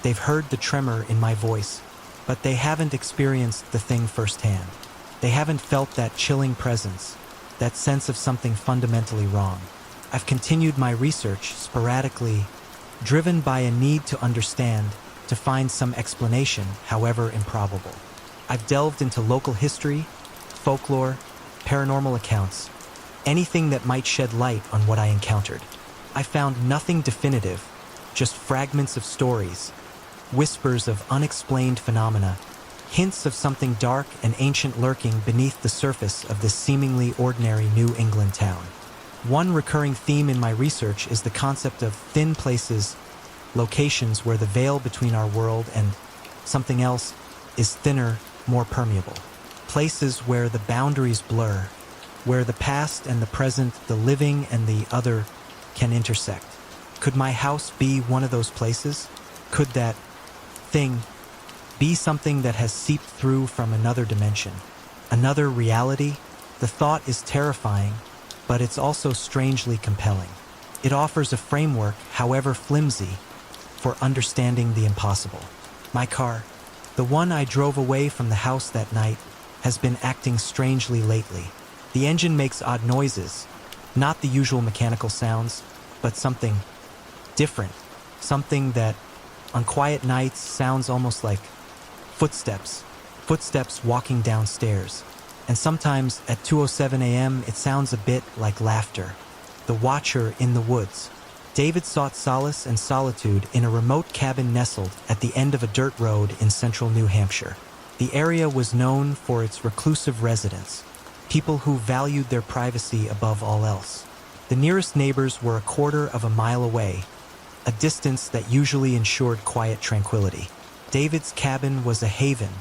they've heard the tremor in my voice, but they haven't experienced the thing firsthand. They haven't felt that chilling presence, that sense of something fundamentally wrong. I've continued my research sporadically, driven by a need to understand, to find some explanation, however improbable. I've delved into local history, folklore, paranormal accounts, anything that might shed light on what I encountered. I found nothing definitive, just fragments of stories, whispers of unexplained phenomena, hints of something dark and ancient lurking beneath the surface of this seemingly ordinary New England town. One recurring theme in my research is the concept of thin places, locations where the veil between our world and something else is thinner, more permeable. Places where the boundaries blur, where the past and the present, the living and the other, can intersect. Could my house be one of those places? Could that thing be something that has seeped through from another dimension, another reality? The thought is terrifying, but it's also strangely compelling. It offers a framework, however flimsy, for understanding the impossible. My car, the one I drove away from the house that night, has been acting strangely lately. The engine makes odd noises, not the usual mechanical sounds, but something different. Something that, on quiet nights, sounds almost like footsteps. Footsteps walking downstairs. And sometimes at 2:07 a.m. it sounds a bit like laughter. The Watcher in the Woods. David sought solace and solitude in a remote cabin nestled at the end of a dirt road in central New Hampshire. The area was known for its reclusive residents, people who valued their privacy above all else. The nearest neighbors were a quarter of a mile away, a distance that usually ensured quiet tranquility. David's cabin was a haven,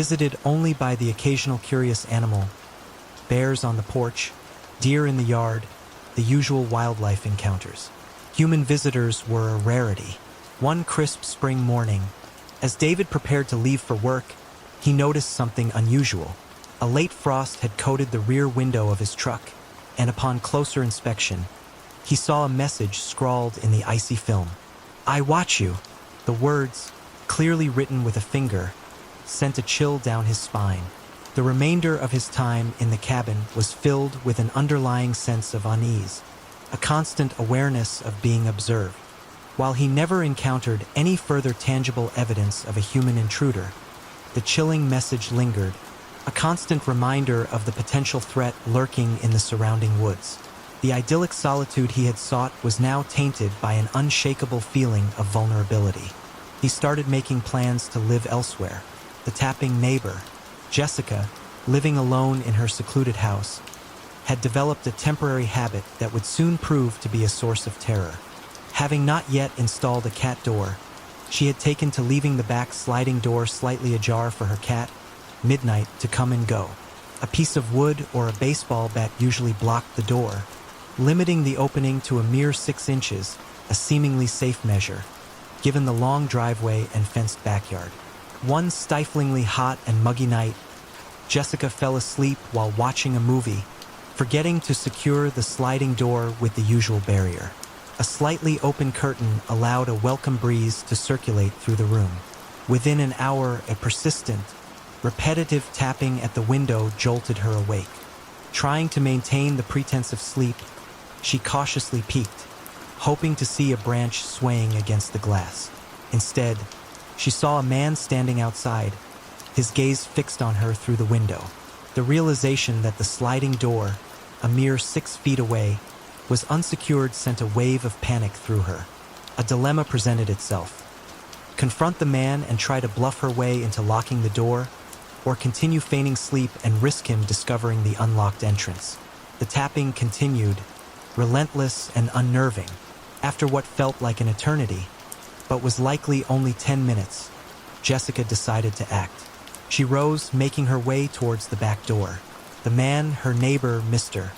visited only by the occasional curious animal, bears on the porch, deer in the yard, the usual wildlife encounters. Human visitors were a rarity. One crisp spring morning, as David prepared to leave for work, he noticed something unusual. A late frost had coated the rear window of his truck, and upon closer inspection, he saw a message scrawled in the icy film. "I watch you." The words, clearly written with a finger, sent a chill down his spine. The remainder of his time in the cabin was filled with an underlying sense of unease, a constant awareness of being observed. While he never encountered any further tangible evidence of a human intruder, the chilling message lingered, a constant reminder of the potential threat lurking in the surrounding woods. The idyllic solitude he had sought was now tainted by an unshakable feeling of vulnerability. He started making plans to live elsewhere. The tapping neighbor, Jessica, living alone in her secluded house, had developed a temporary habit that would soon prove to be a source of terror. Having not yet installed a cat door, she had taken to leaving the back sliding door slightly ajar for her cat, Midnight, to come and go. A piece of wood or a baseball bat usually blocked the door, limiting the opening to a mere 6 inches, a seemingly safe measure, given the long driveway and fenced backyard. One stiflingly hot and muggy night, Jessica fell asleep while watching a movie, forgetting to secure the sliding door with the usual barrier. A slightly open curtain allowed a welcome breeze to circulate through the room. Within an hour, a persistent, repetitive tapping at the window jolted her awake. Trying to maintain the pretense of sleep, she cautiously peeked, hoping to see a branch swaying against the glass. Instead, she saw a man standing outside, his gaze fixed on her through the window. The realization that the sliding door, a mere 6 feet away, was unsecured sent a wave of panic through her. A dilemma presented itself. Confront the man and try to bluff her way into locking the door, or continue feigning sleep and risk him discovering the unlocked entrance. The tapping continued, relentless and unnerving, after what felt like an eternity, but was likely only 10 minutes. Jessica decided to act. She rose, making her way towards the back door. The man, her neighbor, Mr.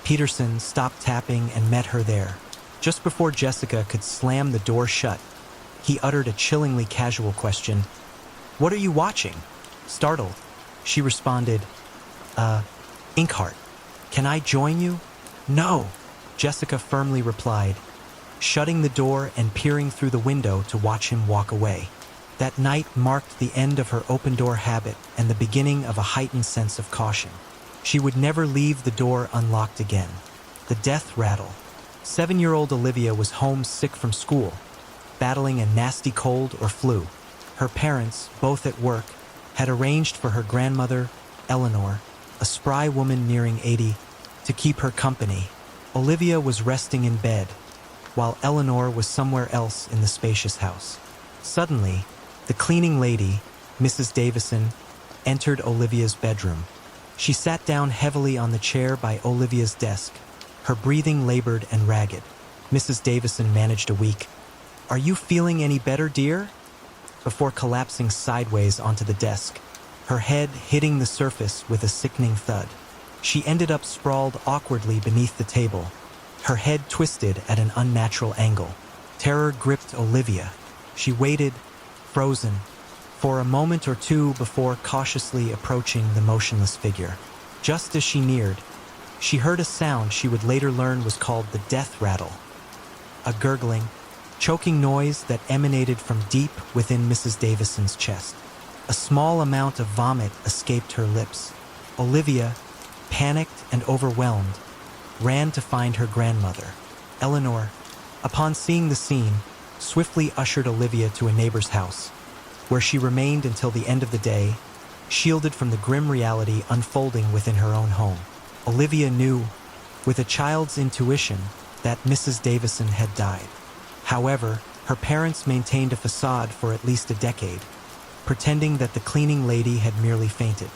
Peterson, stopped tapping and met her there. Just before Jessica could slam the door shut, he uttered a chillingly casual question. "What are you watching?" Startled, she responded, Inkheart. Can I join you?" "No," Jessica firmly replied, shutting the door and peering through the window to watch him walk away. That night marked the end of her open-door habit and the beginning of a heightened sense of caution. She would never leave the door unlocked again. The death rattle. 7-year-old Olivia was home sick from school, battling a nasty cold or flu. Her parents, both at work, had arranged for her grandmother, Eleanor, a spry woman nearing 80, to keep her company. Olivia was resting in bed, while Eleanor was somewhere else in the spacious house. Suddenly, the cleaning lady, Mrs. Davison, entered Olivia's bedroom. She sat down heavily on the chair by Olivia's desk, her breathing labored and ragged. Mrs. Davison managed a weak, "Are you feeling any better, dear?" before collapsing sideways onto the desk, her head hitting the surface with a sickening thud. She ended up sprawled awkwardly beneath the table, her head twisted at an unnatural angle. Terror gripped Olivia. She waited, frozen, for a moment or two before cautiously approaching the motionless figure. Just as she neared, She heard a sound she would later learn was called the death rattle, a gurgling, choking noise that emanated from deep within Mrs. Davison's chest. A small amount of vomit escaped her lips. Olivia, panicked and overwhelmed, ran to find her grandmother. Eleanor, upon seeing the scene, swiftly ushered Olivia to a neighbor's house, where she remained until the end of the day, shielded from the grim reality unfolding within her own home. Olivia knew, with a child's intuition, that Mrs. Davison had died. However, her parents maintained a facade for at least a decade, pretending that the cleaning lady had merely fainted.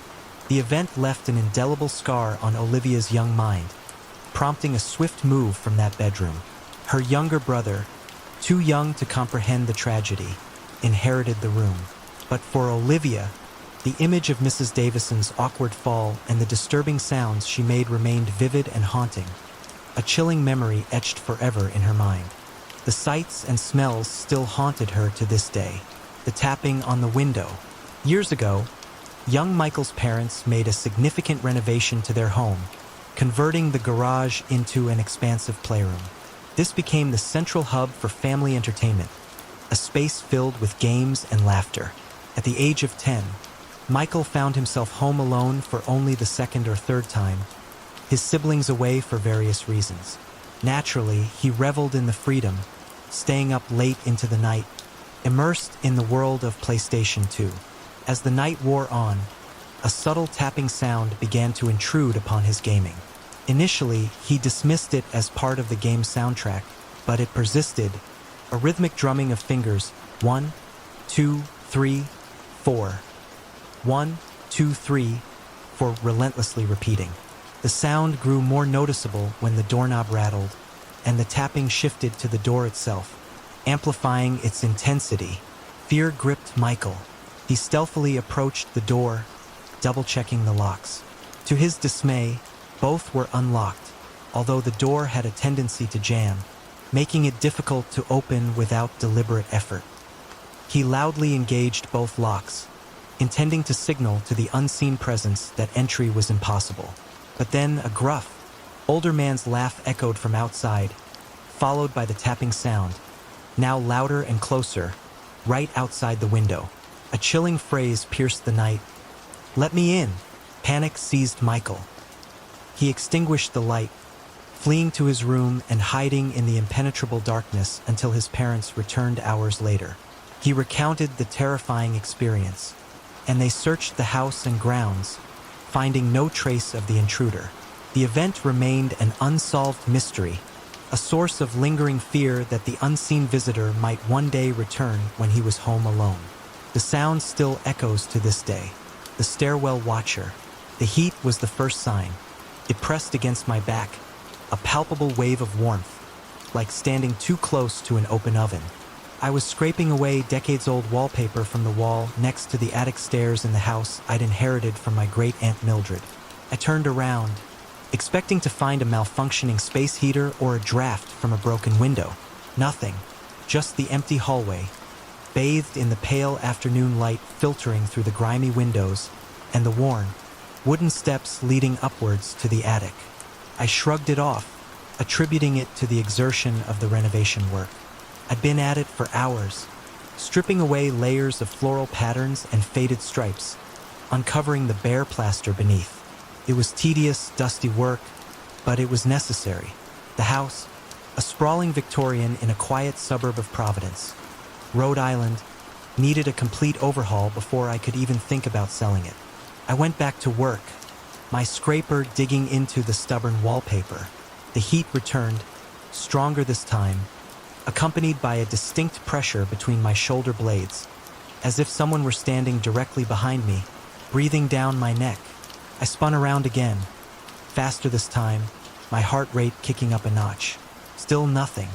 The event left an indelible scar on Olivia's young mind, prompting a swift move from that bedroom. Her younger brother, too young to comprehend the tragedy, inherited the room. But for Olivia, the image of Mrs. Davison's awkward fall and the disturbing sounds she made remained vivid and haunting, a chilling memory etched forever in her mind. The sights and smells still haunted her to this day. The tapping on the window. Years ago, young Michael's parents made a significant renovation to their home, converting the garage into an expansive playroom. This became the central hub for family entertainment, a space filled with games and laughter. At the age of 10, Michael found himself home alone for only the second or third time, his siblings away for various reasons. Naturally, he reveled in the freedom, staying up late into the night, immersed in the world of PlayStation 2. As the night wore on, a subtle tapping sound began to intrude upon his gaming. Initially, he dismissed it as part of the game's soundtrack, but it persisted, a rhythmic drumming of fingers, 1, 2, 3, 4. 1, 2, 3, for relentlessly repeating. The sound grew more noticeable when the doorknob rattled, and the tapping shifted to the door itself, amplifying its intensity. Fear gripped Michael. He stealthily approached the door, double-checking the locks. To his dismay, both were unlocked, although the door had a tendency to jam, making it difficult to open without deliberate effort. He loudly engaged both locks, intending to signal to the unseen presence that entry was impossible. But then a gruff, older man's laugh echoed from outside, followed by the tapping sound, now louder and closer, right outside the window. A chilling phrase pierced the night. "Let me in!" Panic seized Michael. He extinguished the light, fleeing to his room and hiding in the impenetrable darkness until his parents returned hours later. He recounted the terrifying experience, and they searched the house and grounds, finding no trace of the intruder. The event remained an unsolved mystery, a source of lingering fear that the unseen visitor might one day return when he was home alone. The sound still echoes to this day. The stairwell watcher. The heat was the first sign. It pressed against my back, a palpable wave of warmth, like standing too close to an open oven. I was scraping away decades-old wallpaper from the wall next to the attic stairs in the house I'd inherited from my great-aunt Mildred. I turned around, expecting to find a malfunctioning space heater or a draft from a broken window. Nothing, just the empty hallway, bathed in the pale afternoon light filtering through the grimy windows and the worn, wooden steps leading upwards to the attic. I shrugged it off, attributing it to the exertion of the renovation work. I'd been at it for hours, stripping away layers of floral patterns and faded stripes, uncovering the bare plaster beneath. It was tedious, dusty work, but it was necessary. The house, a sprawling Victorian in a quiet suburb of Providence, Rhode Island, needed a complete overhaul before I could even think about selling it. I went back to work, my scraper digging into the stubborn wallpaper. The heat returned, stronger this time, accompanied by a distinct pressure between my shoulder blades, as if someone were standing directly behind me, breathing down my neck. I spun around again, faster this time, my heart rate kicking up a notch. Still nothing.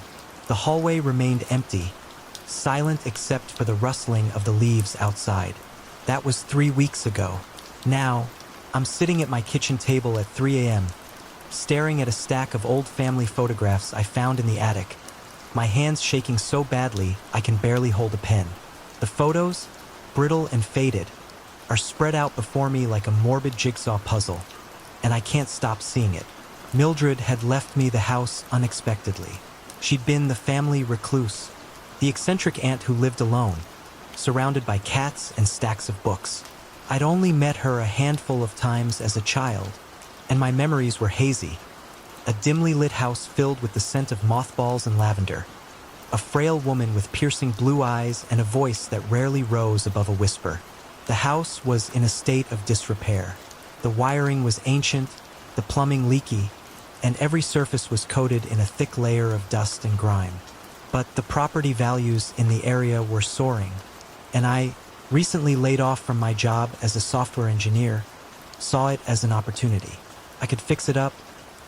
The hallway remained empty, silent except for the rustling of the leaves outside. That was 3 weeks ago. Now, I'm sitting at my kitchen table at 3 a.m., staring at a stack of old family photographs I found in the attic, my hands shaking so badly I can barely hold a pen. The photos, brittle and faded, are spread out before me like a morbid jigsaw puzzle, and I can't stop seeing it. Mildred had left me the house unexpectedly. She'd been the family recluse, the eccentric aunt who lived alone, surrounded by cats and stacks of books. I'd only met her a handful of times as a child, and my memories were hazy. A dimly lit house filled with the scent of mothballs and lavender. A frail woman with piercing blue eyes and a voice that rarely rose above a whisper. The house was in a state of disrepair. The wiring was ancient, the plumbing leaky, and every surface was coated in a thick layer of dust and grime. But the property values in the area were soaring, and I, recently laid off from my job as a software engineer, saw it as an opportunity. I could fix it up,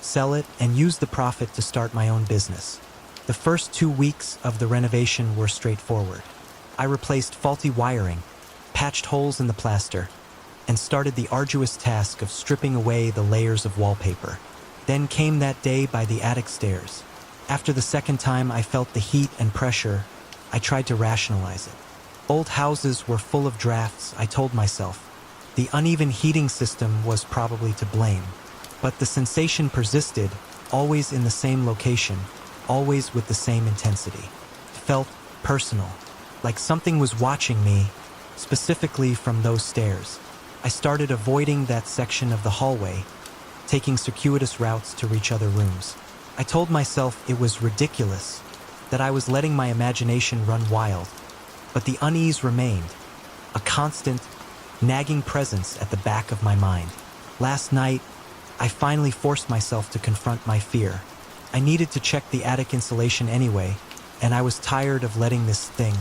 sell it, and use the profit to start my own business. The first 2 weeks of the renovation were straightforward. I replaced faulty wiring, patched holes in the plaster, and started the arduous task of stripping away the layers of wallpaper. Then came that day by the attic stairs. After the second time I felt the heat and pressure, I tried to rationalize it. Old houses were full of drafts, I told myself. The uneven heating system was probably to blame. But the sensation persisted, always in the same location, always with the same intensity. It felt personal, like something was watching me, specifically from those stairs. I started avoiding that section of the hallway, taking circuitous routes to reach other rooms. I told myself it was ridiculous, that I was letting my imagination run wild. But the unease remained, a constant, nagging presence at the back of my mind. Last night, I finally forced myself to confront my fear. I needed to check the attic insulation anyway, and I was tired of letting this thing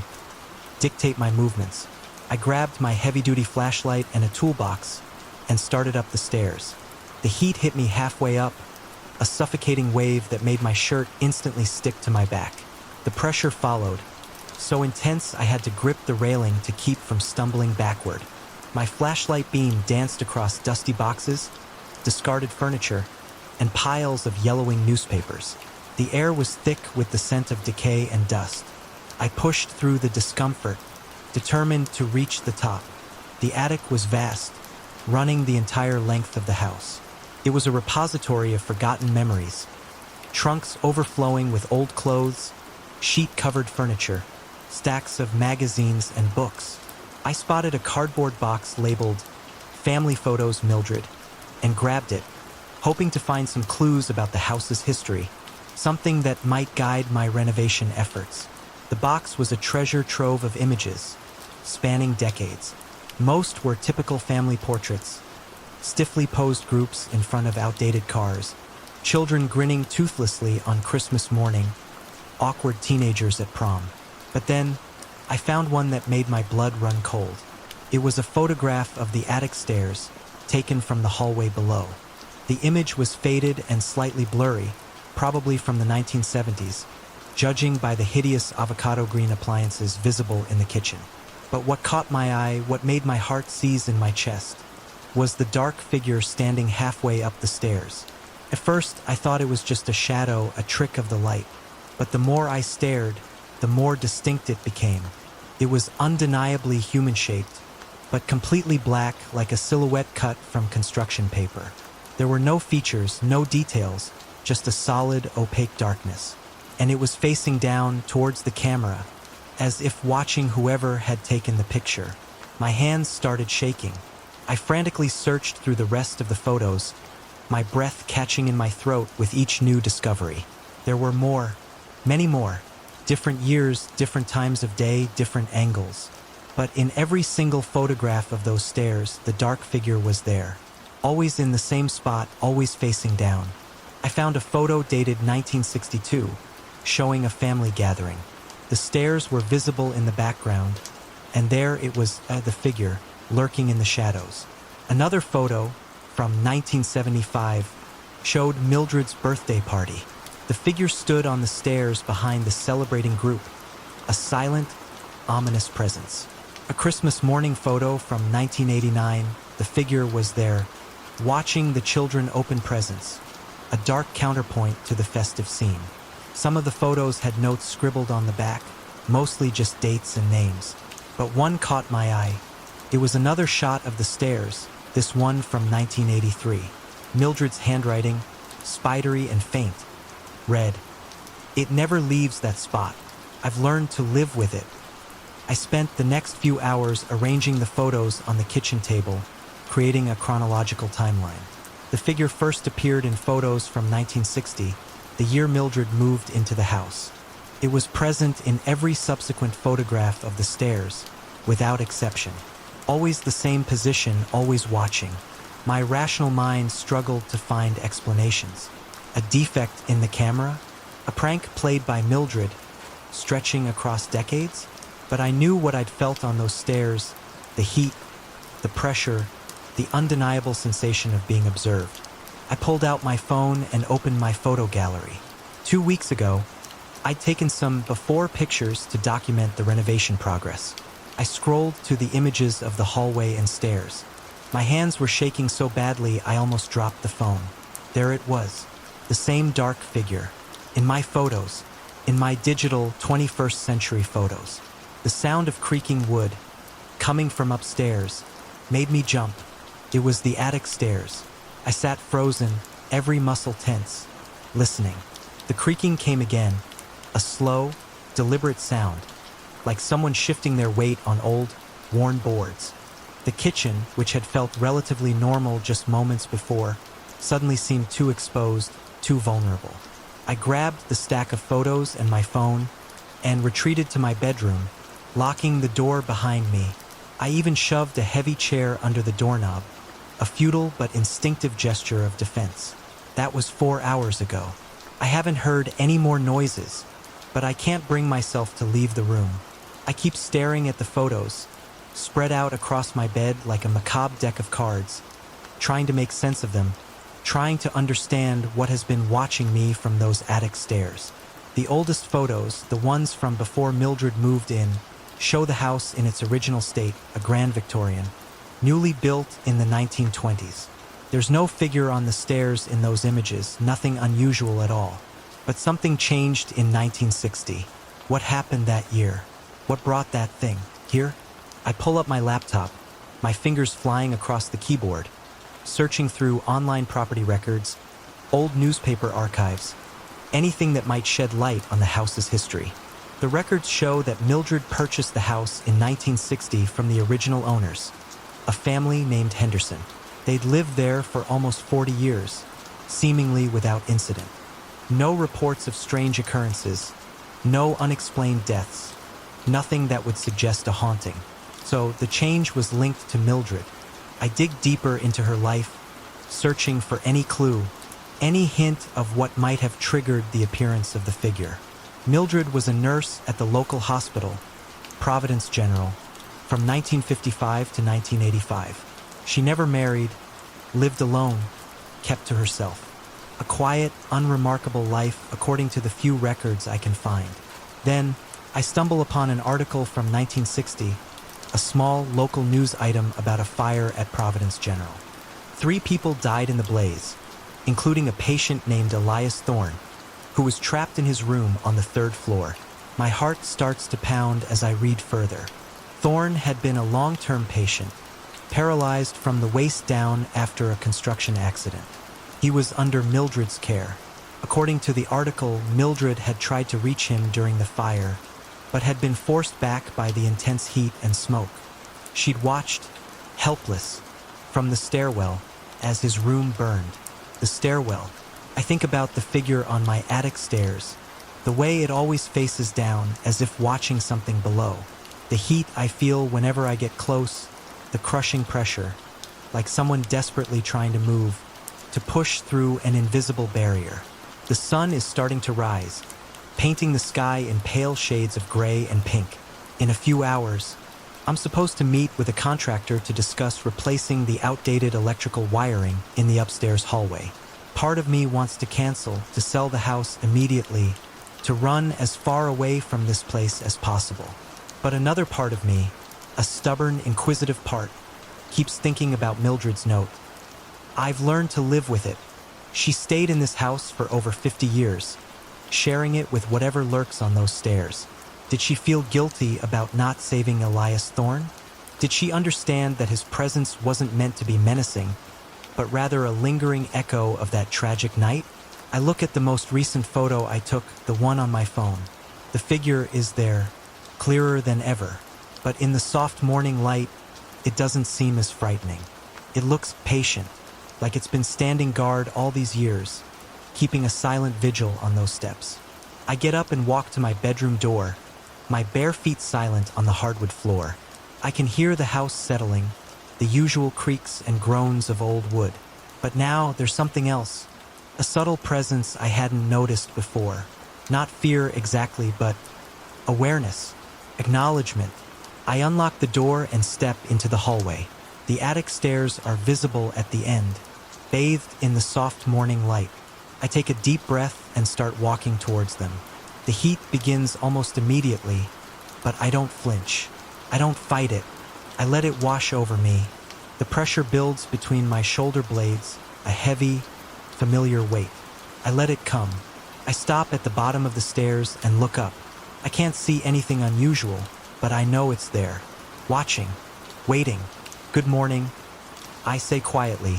dictate my movements. I grabbed my heavy-duty flashlight and a toolbox and started up the stairs. The heat hit me halfway up, a suffocating wave that made my shirt instantly stick to my back. The pressure followed, so intense I had to grip the railing to keep from stumbling backward. My flashlight beam danced across dusty boxes, discarded furniture, and piles of yellowing newspapers. The air was thick with the scent of decay and dust. I pushed through the discomfort, determined to reach the top. The attic was vast, running the entire length of the house. It was a repository of forgotten memories, trunks overflowing with old clothes, sheet-covered furniture, stacks of magazines and books. I spotted a cardboard box labeled "Family Photos Mildred" and grabbed it, hoping to find some clues about the house's history, something that might guide my renovation efforts. The box was a treasure trove of images, spanning decades. Most were typical family portraits, stiffly posed groups in front of outdated cars, children grinning toothlessly on Christmas morning, awkward teenagers at prom. But then, I found one that made my blood run cold. It was a photograph of the attic stairs, taken from the hallway below. The image was faded and slightly blurry, probably from the 1970s, judging by the hideous avocado green appliances visible in the kitchen. But what caught my eye, what made my heart seize in my chest, was the dark figure standing halfway up the stairs. At first, I thought it was just a shadow, a trick of the light. But the more I stared, the more distinct it became. It was undeniably human-shaped, but completely black, like a silhouette cut from construction paper. There were no features, no details, just a solid, opaque darkness. And it was facing down towards the camera, as if watching whoever had taken the picture. My hands started shaking. I frantically searched through the rest of the photos, my breath catching in my throat with each new discovery. There were more, many more. Different years, different times of day, different angles. But in every single photograph of those stairs, the dark figure was there. Always in the same spot, always facing down. I found a photo dated 1962, showing a family gathering. The stairs were visible in the background, and there it was, the figure, lurking in the shadows. Another photo, from 1975, showed Mildred's birthday party. The figure stood on the stairs behind the celebrating group, a silent, ominous presence. A Christmas morning photo from 1989, the figure was there, watching the children open presents, a dark counterpoint to the festive scene. Some of the photos had notes scribbled on the back, mostly just dates and names. But one caught my eye. It was another shot of the stairs, this one from 1983. Mildred's handwriting, spidery and faint. Red. It never leaves that spot. I've learned to live with it. I spent the next few hours arranging the photos on the kitchen table, creating a chronological timeline. The figure first appeared in photos from 1960, the year Mildred moved into the house. It was present in every subsequent photograph of the stairs, without exception. Always the same position, always watching. My rational mind struggled to find explanations. A defect in the camera? A prank played by Mildred, stretching across decades? But I knew what I'd felt on those stairs, the heat, the pressure, the undeniable sensation of being observed. I pulled out my phone and opened my photo gallery. 2 weeks ago, I'd taken some before pictures to document the renovation progress. I scrolled to the images of the hallway and stairs. My hands were shaking so badly I almost dropped the phone. There it was, the same dark figure. In my photos, in my digital 21st century photos. The sound of creaking wood, coming from upstairs, made me jump. It was the attic stairs. I sat frozen, every muscle tense, listening. The creaking came again, a slow, deliberate sound, like someone shifting their weight on old, worn boards. The kitchen, which had felt relatively normal just moments before, suddenly seemed too exposed, too vulnerable. I grabbed the stack of photos and my phone and retreated to my bedroom, locking the door behind me. I even shoved a heavy chair under the doorknob, a futile but instinctive gesture of defense. That was 4 hours ago. I haven't heard any more noises, but I can't bring myself to leave the room. I keep staring at the photos, spread out across my bed like a macabre deck of cards, trying to make sense of them, trying to understand what has been watching me from those attic stairs. The oldest photos, the ones from before Mildred moved in, show the house in its original state, a Grand Victorian, newly built in the 1920s. There's no figure on the stairs in those images, nothing unusual at all. But something changed in 1960. What happened that year? What brought that thing here? I pull up my laptop, my fingers flying across the keyboard, searching through online property records, old newspaper archives, anything that might shed light on the house's history. The records show that Mildred purchased the house in 1960 from the original owners, a family named Henderson. They'd lived there for almost 40 years, seemingly without incident. No reports of strange occurrences, no unexplained deaths, nothing that would suggest a haunting. So the change was linked to Mildred. I dig deeper into her life, searching for any clue, any hint of what might have triggered the appearance of the figure. Mildred was a nurse at the local hospital, Providence General, from 1955 to 1985. She never married, lived alone, kept to herself. A quiet, unremarkable life according to the few records I can find. Then, I stumble upon an article from 1960, a small local news item about a fire at Providence General. 3 people died in the blaze, including a patient named Elias Thorne, who was trapped in his room on the 3rd floor. My heart starts to pound as I read further. Thorne had been a long-term patient, paralyzed from the waist down after a construction accident. He was under Mildred's care. According to the article, Mildred had tried to reach him during the fire, but had been forced back by the intense heat and smoke. She'd watched, helpless, from the stairwell as his room burned. The stairwell. I think about the figure on my attic stairs, the way it always faces down as if watching something below. The heat I feel whenever I get close, the crushing pressure, like someone desperately trying to move, to push through an invisible barrier. The sun is starting to rise, painting the sky in pale shades of gray and pink. In a few hours, I'm supposed to meet with a contractor to discuss replacing the outdated electrical wiring in the upstairs hallway. Part of me wants to cancel, to sell the house immediately, to run as far away from this place as possible. But another part of me, a stubborn, inquisitive part, keeps thinking about Mildred's note. I've learned to live with it. She stayed in this house for over 50 years, sharing it with whatever lurks on those stairs. Did she feel guilty about not saving Elias Thorne? Did she understand that his presence wasn't meant to be menacing, but rather a lingering echo of that tragic night? I look at the most recent photo I took, the one on my phone. The figure is there, clearer than ever. But in the soft morning light, it doesn't seem as frightening. It looks patient, like it's been standing guard all these years, keeping a silent vigil on those steps. I get up and walk to my bedroom door, my bare feet silent on the hardwood floor. I can hear the house settling, the usual creaks and groans of old wood. But now there's something else, a subtle presence I hadn't noticed before. Not fear exactly, but awareness, acknowledgement. I unlock the door and step into the hallway. The attic stairs are visible at the end, bathed in the soft morning light. I take a deep breath and start walking towards them. The heat begins almost immediately, but I don't flinch. I don't fight it. I let it wash over me. The pressure builds between my shoulder blades, a heavy, familiar weight. I let it come. I stop at the bottom of the stairs and look up. I can't see anything unusual, but I know it's there. Watching. Waiting. Good morning, I say quietly,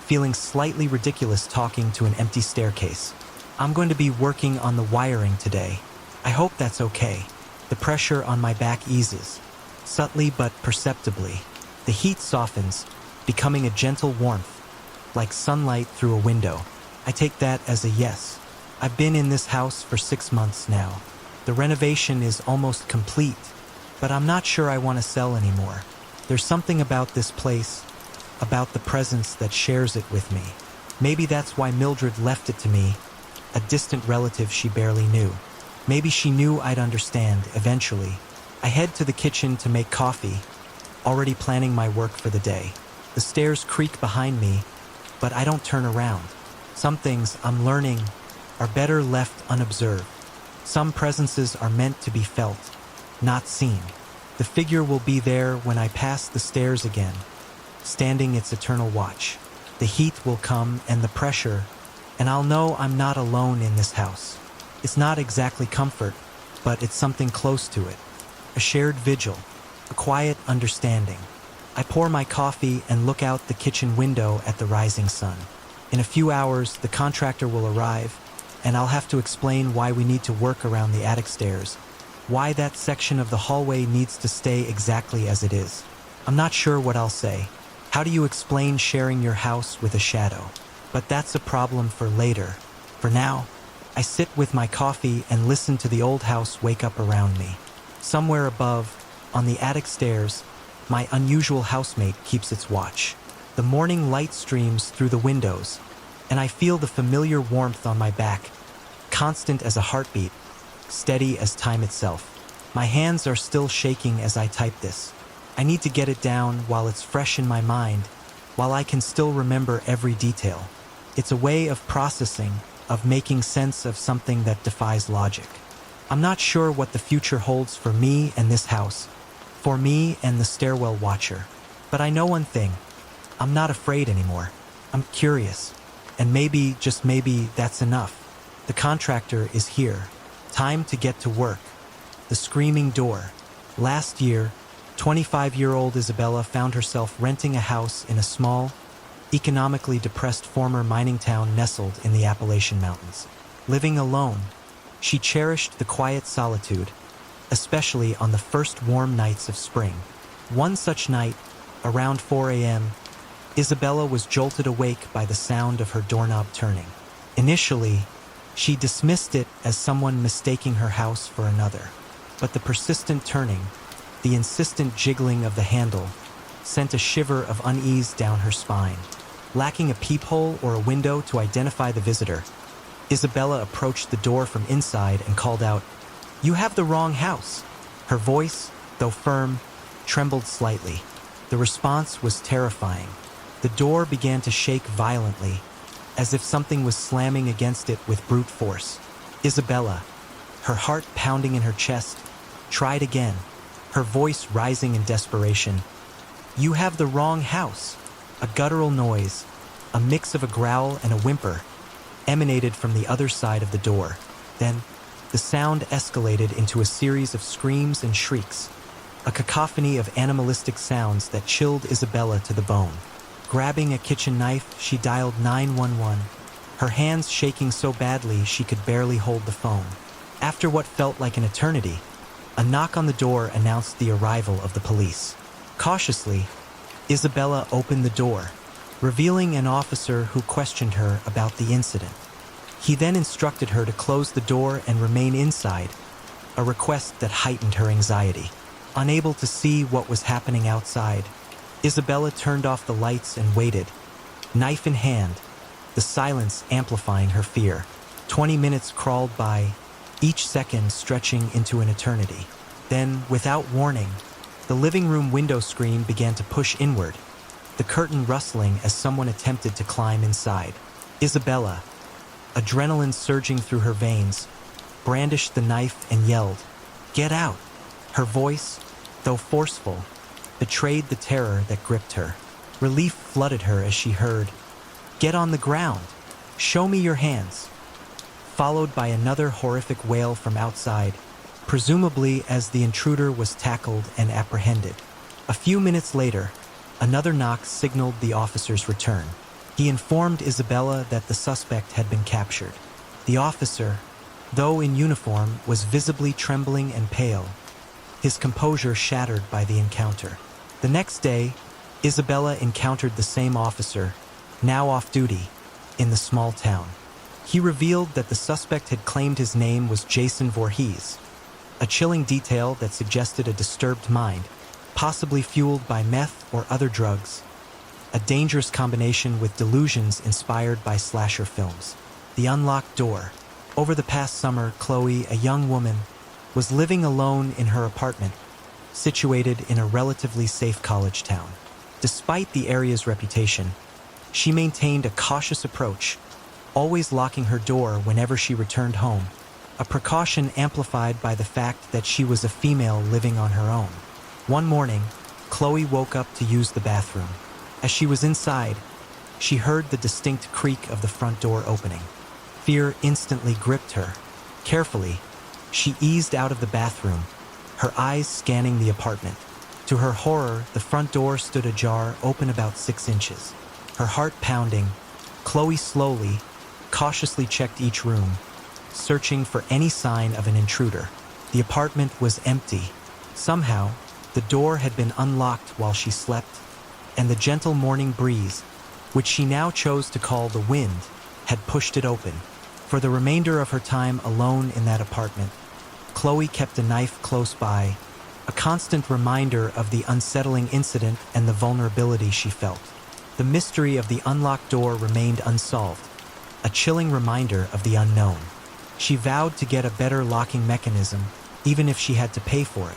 feeling slightly ridiculous talking to an empty staircase. I'm going to be working on the wiring today. I hope that's okay. The pressure on my back eases, subtly but perceptibly. The heat softens, becoming a gentle warmth, like sunlight through a window. I take that as a yes. I've been in this house for 6 months now. The renovation is almost complete, but I'm not sure I want to sell anymore. There's something about this place, about the presence that shares it with me. Maybe that's why Mildred left it to me, a distant relative she barely knew. Maybe she knew I'd understand eventually. I head to the kitchen to make coffee, already planning my work for the day. The stairs creak behind me, but I don't turn around. Some things I'm learning are better left unobserved. Some presences are meant to be felt, not seen. The figure will be there when I pass the stairs again, standing its eternal watch. The heat will come and the pressure, and I'll know I'm not alone in this house. It's not exactly comfort, but it's something close to it. A shared vigil, a quiet understanding. I pour my coffee and look out the kitchen window at the rising sun. In a few hours, the contractor will arrive, and I'll have to explain why we need to work around the attic stairs, why that section of the hallway needs to stay exactly as it is. I'm not sure what I'll say. How do you explain sharing your house with a shadow? But that's a problem for later. For now, I sit with my coffee and listen to the old house wake up around me. Somewhere above, on the attic stairs, my unusual housemate keeps its watch. The morning light streams through the windows, and I feel the familiar warmth on my back, constant as a heartbeat, steady as time itself. My hands are still shaking as I type this. I need to get it down while it's fresh in my mind, while I can still remember every detail. It's a way of processing, of making sense of something that defies logic. I'm not sure what the future holds for me and this house, for me and the stairwell watcher. But I know one thing. I'm not afraid anymore. I'm curious. And maybe, just maybe, that's enough. The contractor is here. Time to get to work. The screaming door. Last year, 25-year-old Isabella found herself renting a house in a small, economically depressed former mining town nestled in the Appalachian Mountains. Living alone, she cherished the quiet solitude, especially on the first warm nights of spring. One such night, around 4 a.m., Isabella was jolted awake by the sound of her doorknob turning. Initially, she dismissed it as someone mistaking her house for another. But the persistent turning, the insistent jiggling of the handle, sent a shiver of unease down her spine. Lacking a peephole or a window to identify the visitor, Isabella approached the door from inside and called out, "You have the wrong house." Her voice, though firm, trembled slightly. The response was terrifying. The door began to shake violently, as if something was slamming against it with brute force. Isabella, her heart pounding in her chest, tried again, her voice rising in desperation. "You have the wrong house." A guttural noise, a mix of a growl and a whimper, emanated from the other side of the door. Then, the sound escalated into a series of screams and shrieks, a cacophony of animalistic sounds that chilled Isabella to the bone. Grabbing a kitchen knife, she dialed 911, her hands shaking so badly she could barely hold the phone. After what felt like an eternity, a knock on the door announced the arrival of the police. Cautiously, Isabella opened the door, revealing an officer who questioned her about the incident. He then instructed her to close the door and remain inside, a request that heightened her anxiety. Unable to see what was happening outside, Isabella turned off the lights and waited, knife in hand, the silence amplifying her fear. 20 minutes crawled by, each second stretching into an eternity. Then, without warning, the living room window screen began to push inward, the curtain rustling as someone attempted to climb inside. Isabella, adrenaline surging through her veins, brandished the knife and yelled, "Get out!" Her voice, though forceful, betrayed the terror that gripped her. Relief flooded her as she heard, "Get on the ground! Show me your hands!" Followed by another horrific wail from outside, presumably as the intruder was tackled and apprehended. A few minutes later, another knock signaled the officer's return. He informed Isabella that the suspect had been captured. The officer, though in uniform, was visibly trembling and pale, his composure shattered by the encounter. The next day, Isabella encountered the same officer, now off duty, in the small town. He revealed that the suspect had claimed his name was Jason Voorhees, a chilling detail that suggested a disturbed mind, possibly fueled by meth or other drugs, a dangerous combination with delusions inspired by slasher films. The unlocked door. Over the past summer, Chloe, a young woman, was living alone in her apartment, situated in a relatively safe college town. Despite the area's reputation, she maintained a cautious approach, always locking her door whenever she returned home, a precaution amplified by the fact that she was a female living on her own. One morning, Chloe woke up to use the bathroom. As she was inside, she heard the distinct creak of the front door opening. Fear instantly gripped her. Carefully, she eased out of the bathroom, her eyes scanning the apartment. To her horror, the front door stood ajar, open about 6 inches. Her heart pounding, Chloe slowly, cautiously checked each room, searching for any sign of an intruder. The apartment was empty. Somehow, the door had been unlocked while she slept, and the gentle morning breeze, which she now chose to call the wind, had pushed it open. For the remainder of her time alone in that apartment, Chloe kept a knife close by, a constant reminder of the unsettling incident and the vulnerability she felt. The mystery of the unlocked door remained unsolved, a chilling reminder of the unknown. She vowed to get a better locking mechanism, even if she had to pay for it.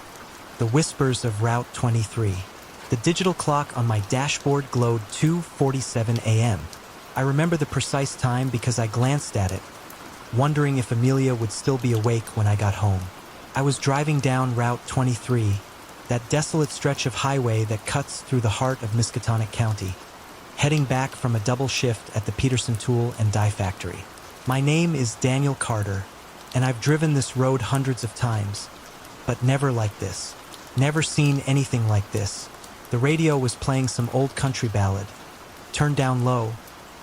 The whispers of Route 23. The digital clock on my dashboard glowed 2:47 a.m. I remember the precise time because I glanced at it, wondering if Amelia would still be awake when I got home. I was driving down Route 23, that desolate stretch of highway that cuts through the heart of Miskatonic County, heading back from a double shift at the Peterson Tool and Die Factory. My name is Daniel Carter, and I've driven this road hundreds of times, but never like this. Never seen anything like this. The radio was playing some old country ballad, turned down low,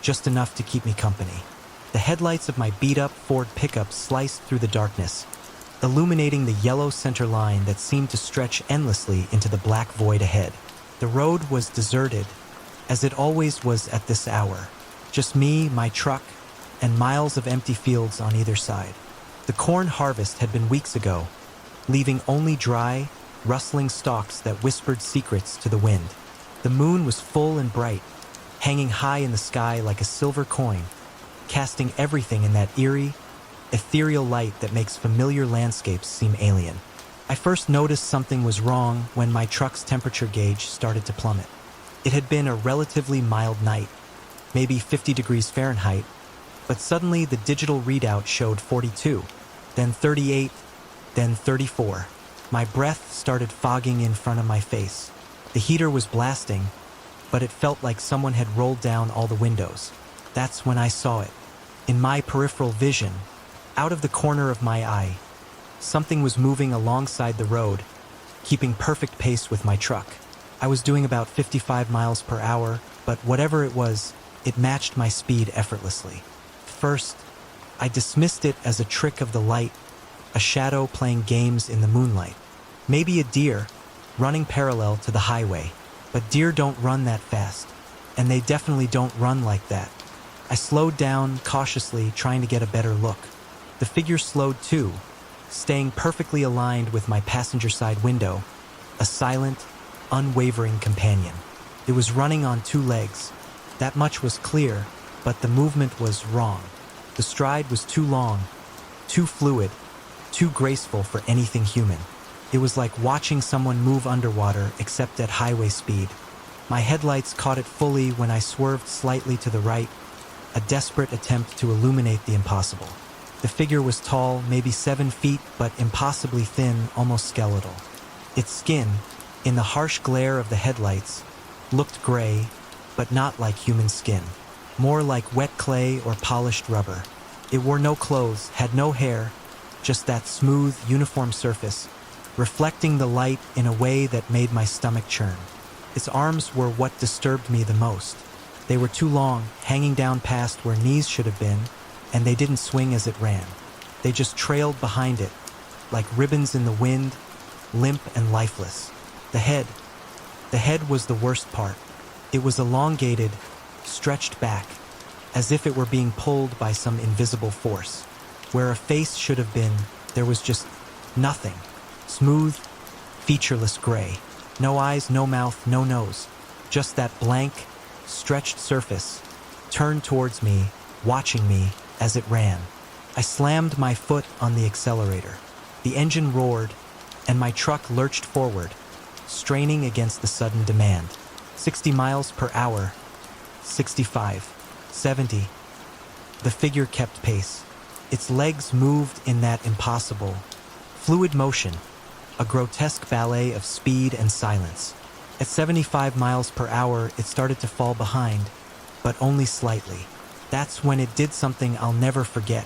just enough to keep me company. The headlights of my beat-up Ford pickup sliced through the darkness, illuminating the yellow center line that seemed to stretch endlessly into the black void ahead. The road was deserted, as it always was at this hour. Just me, my truck, and miles of empty fields on either side. The corn harvest had been weeks ago, leaving only dry, rustling stalks that whispered secrets to the wind. The moon was full and bright, hanging high in the sky like a silver coin, casting everything in that eerie, ethereal light that makes familiar landscapes seem alien. I first noticed something was wrong when my truck's temperature gauge started to plummet. It had been a relatively mild night, maybe 50 degrees Fahrenheit, but suddenly the digital readout showed 42, then 38, then 34. My breath started fogging in front of my face. The heater was blasting, but it felt like someone had rolled down all the windows. That's when I saw it. In my peripheral vision, out of the corner of my eye, something was moving alongside the road, keeping perfect pace with my truck. I was doing about 55 miles per hour, but whatever it was, it matched my speed effortlessly. first, I dismissed it as a trick of the light, a shadow playing games in the moonlight. Maybe a deer, running parallel to the highway. But deer don't run that fast, and they definitely don't run like that. I slowed down, cautiously, trying to get a better look. The figure slowed too, staying perfectly aligned with my passenger side window, a silent, unwavering companion. It was running on two legs. That much was clear, but the movement was wrong. The stride was too long, too fluid, too graceful for anything human. It was like watching someone move underwater, except at highway speed. My headlights caught it fully when I swerved slightly to the right, a desperate attempt to illuminate the impossible. The figure was tall, maybe 7 feet, but impossibly thin, almost skeletal. Its skin, in the harsh glare of the headlights, looked gray, but not like human skin. More like wet clay or polished rubber. It wore no clothes, had no hair, just that smooth, uniform surface, reflecting the light in a way that made my stomach churn. Its arms were what disturbed me the most. They were too long, hanging down past where knees should have been, and they didn't swing as it ran. They just trailed behind it, like ribbons in the wind, limp and lifeless. The head was the worst part. It was elongated, stretched back, as if it were being pulled by some invisible force. Where a face should have been, there was just nothing. Smooth, featureless gray. No eyes, no mouth, no nose. Just that blank, stretched surface, turned towards me, watching me as it ran. I slammed my foot on the accelerator. The engine roared, and my truck lurched forward, straining against the sudden demand. 60 miles per hour, 65, 70. The figure kept pace. Its legs moved in that impossible, fluid motion, a grotesque ballet of speed and silence. At 75 miles per hour, it started to fall behind, but only slightly. That's when it did something I'll never forget.